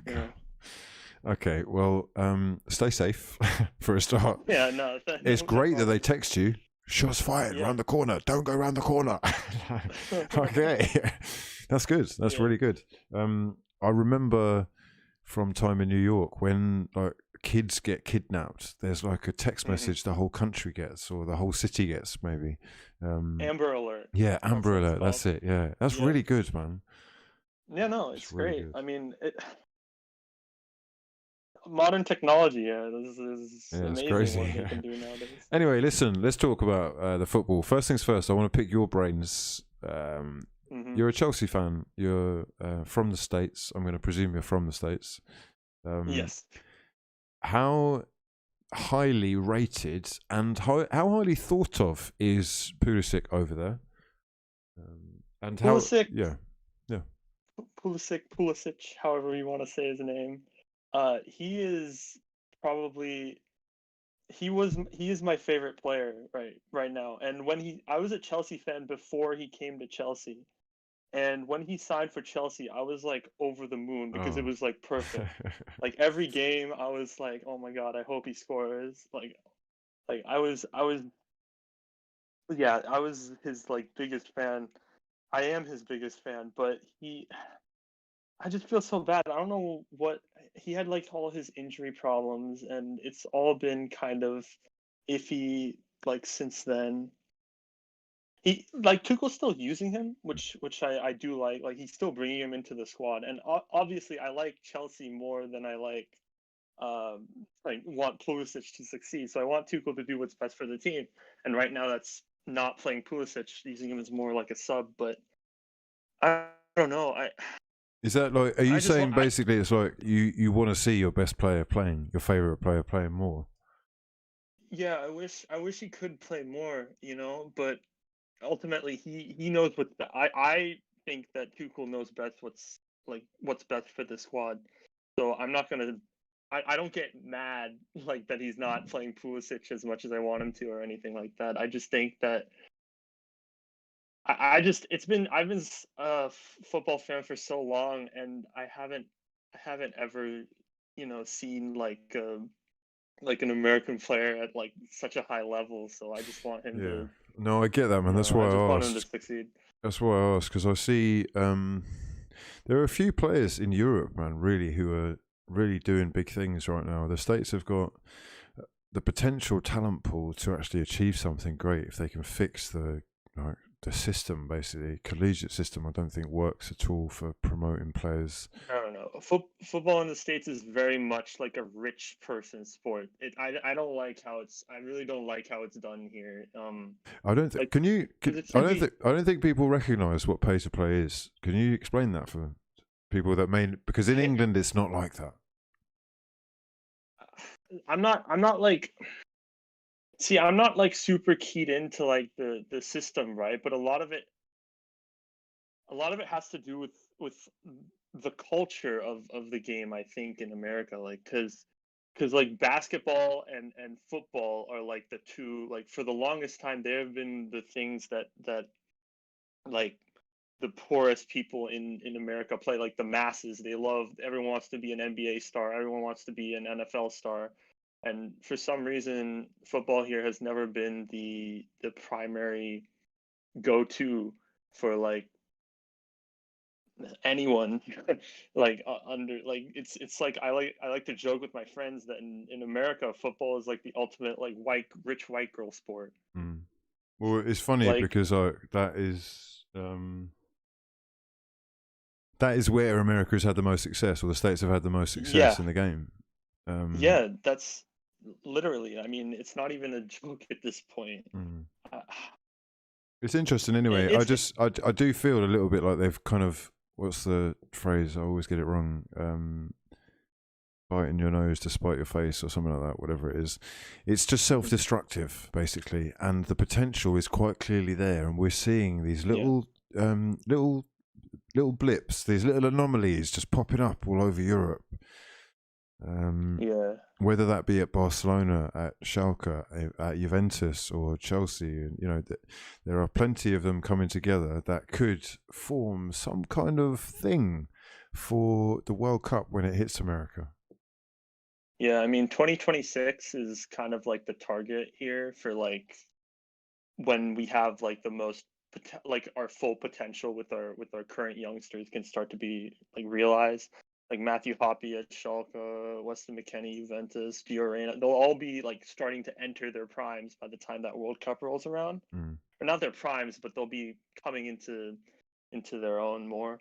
Speaker 6: you know.
Speaker 1: Okay, well, stay safe for a start.
Speaker 6: Yeah, no,
Speaker 1: It's
Speaker 6: no
Speaker 1: great that they
Speaker 6: problem.
Speaker 1: text you. Shots fired
Speaker 6: Yeah.
Speaker 1: round the corner. Don't go round the corner. Okay, that's good. That's
Speaker 6: Yeah.
Speaker 1: really good. I remember from time in New York when like kids get kidnapped. There's like a text message the whole country gets, or the whole city gets, maybe.
Speaker 6: Amber Alert.
Speaker 1: Yeah, Amber
Speaker 6: what it's
Speaker 1: Alert. That's
Speaker 6: called.
Speaker 1: it. Yeah, that's
Speaker 6: Yeah.
Speaker 1: really good, man.
Speaker 6: Yeah, no,
Speaker 1: It's
Speaker 6: it's
Speaker 1: really
Speaker 6: great.
Speaker 1: good.
Speaker 6: I mean, modern technology, yeah, this is
Speaker 1: Yeah, it's
Speaker 6: amazing
Speaker 1: crazy.
Speaker 6: what they can do nowadays.
Speaker 1: Anyway, listen, let's talk about the football. First things first, I want to pick your brains. You're a Chelsea fan. You're from the States. I'm going to presume you're from the States.
Speaker 6: Yes.
Speaker 1: How highly rated and how highly thought of is Pulisic over there? And how?
Speaker 6: Pulisic,
Speaker 1: Yeah.
Speaker 6: Pulisic, however you want to say his name. He is probably he is my favorite player right now. And I was a Chelsea fan before he came to Chelsea. And when he signed for Chelsea, I was like over the moon because it was like perfect. Like every game I was like, "Oh my god, I hope he scores." Like I was yeah, I was his like biggest fan. I am his biggest fan, but I just feel so bad. I don't know what he had, like all his injury problems, and it's all been kind of iffy like since then. He like Tuchel's still using him, which I do like. Like he's still bringing him into the squad, and obviously I like Chelsea more than I like want Pulisic to succeed. So I want Tuchel to do what's best for the team. And right now that's not playing Pulisic, using him as more like a sub. But I don't know.
Speaker 1: Is that like? Are you saying basically it's like you want to see your best player playing, your favorite player playing more?
Speaker 6: Yeah, I wish he could play more, but ultimately he knows I think that Tuchel knows best what's best for the squad. So I'm not gonna I don't get mad like that he's not playing Pulisic as much as I want him to or anything like that. I just think that I've been a football fan for so long, and I haven't ever seen like an American player at like such a high level. So I just want him to.
Speaker 1: No, I get that, man. That's why
Speaker 6: I just
Speaker 1: I
Speaker 6: want him to
Speaker 1: asked.
Speaker 6: succeed.
Speaker 1: That's why I asked, because I see there are a few players in Europe, man, really, who are really doing big things right now. The States have got the potential talent pool to actually achieve something great if they can fix the the system, basically collegiate system, I don't think works at all for promoting players.
Speaker 6: I don't know. Football in the States is very much like a rich person sport. I don't like how it's. I really don't like how it's done here.
Speaker 1: I don't think.
Speaker 6: Like,
Speaker 1: Can you?
Speaker 6: 'cause
Speaker 1: Can,
Speaker 6: it should be.
Speaker 1: I don't think people recognise what pay to play is. Can you explain that for people that may? Because in England, it's not like that.
Speaker 6: I'm not like. See, I'm not like super keyed into like the system, right? But a lot of it has to do with the culture of the game, I think, in America. Like, because like basketball and football are like the two, like, for the longest time they have been the things that like the poorest people in America play. Like the masses, they love, everyone wants to be an NBA star, everyone wants to be an NFL star. And for some reason football here has never been the primary go-to for like anyone. Like under, like, it's like I like to joke with my friends that in America football is like the ultimate like rich white girl sport.
Speaker 1: Mm. Well, it's funny
Speaker 6: Like,
Speaker 1: because that is where America has had the most success, or the States have had the most success
Speaker 6: yeah,
Speaker 1: in the game.
Speaker 6: yeah, that's literally, I mean, it's not even a joke at this point.
Speaker 1: Mm.
Speaker 6: uh,
Speaker 1: It's interesting anyway.
Speaker 6: it's
Speaker 1: I do feel a little bit like they've kind of, what's the phrase? I always get it wrong. Biting your nose to spite your face, or something like that, whatever it is. It's just self-destructive, basically, and the potential is quite clearly there, and we're seeing these
Speaker 6: yeah,
Speaker 1: little blips, these little anomalies just popping up all over Europe.
Speaker 6: yeah.
Speaker 1: Whether that be at Barcelona, at Schalke, at Juventus, or Chelsea, you know, there are plenty of them coming together that could form some kind of thing for the World Cup when it hits America.
Speaker 6: Yeah, I mean, 2026 is kind of like the target here for like when we have like the most like our full potential with our current youngsters can start to be like realized. Like Matthew Hoppe at Schalke, Weston McKennie, Juventus, Fiorina, they'll all be like starting to enter their primes by the time that World Cup rolls around.
Speaker 1: Mm.
Speaker 6: Or not their primes, but they'll be coming into their own more.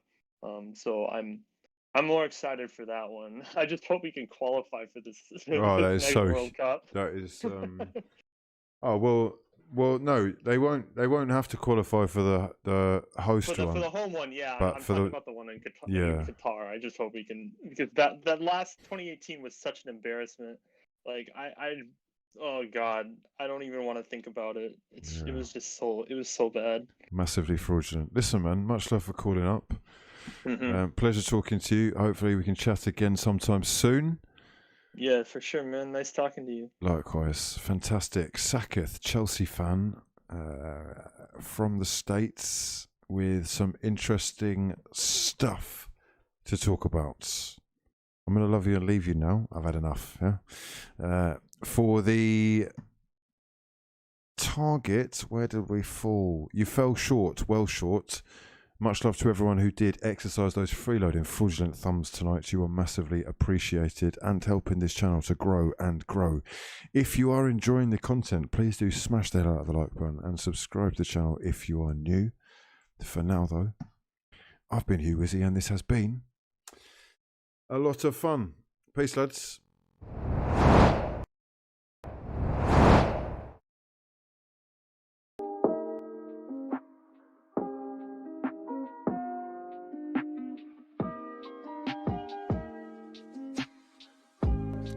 Speaker 6: So I'm more excited for that one. I just hope we can qualify for this,
Speaker 1: Oh, that
Speaker 6: this
Speaker 1: is
Speaker 6: next
Speaker 1: so.
Speaker 6: World Cup.
Speaker 1: That is. Oh well, no, they won't. They won't have to qualify for the host
Speaker 6: For
Speaker 1: one.
Speaker 6: the home one, yeah.
Speaker 1: But
Speaker 6: I'm
Speaker 1: for
Speaker 6: talking
Speaker 1: the,
Speaker 6: about the one in Qatar.
Speaker 1: yeah.
Speaker 6: I just hope we can, because that last 2018 was such an embarrassment. Like I oh god, I don't even want to think about it. It
Speaker 1: Yeah.
Speaker 6: was just so, it was so bad.
Speaker 1: Massively fraudulent. Listen, man, much love for calling up. Pleasure talking to you. Hopefully we can chat again sometime soon.
Speaker 6: Yeah, for sure, man. Nice talking to you.
Speaker 1: Likewise. Fantastic. Saketh, Chelsea fan from the States, with some interesting stuff to talk about. I'm going to love you and leave you now. I've had enough. Yeah. For the target, where did we fall? You fell short, well short. Much love to everyone who did exercise those freeloading fraudulent thumbs tonight. You are massively appreciated and helping this channel to grow and grow. If you are enjoying the content, please do smash the hell out of the like button and subscribe to the channel if you are new. For now, though, I've been Hugh Wizzy, and this has been a lot of fun. Peace, lads.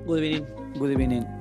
Speaker 7: Good evening.
Speaker 8: Good evening.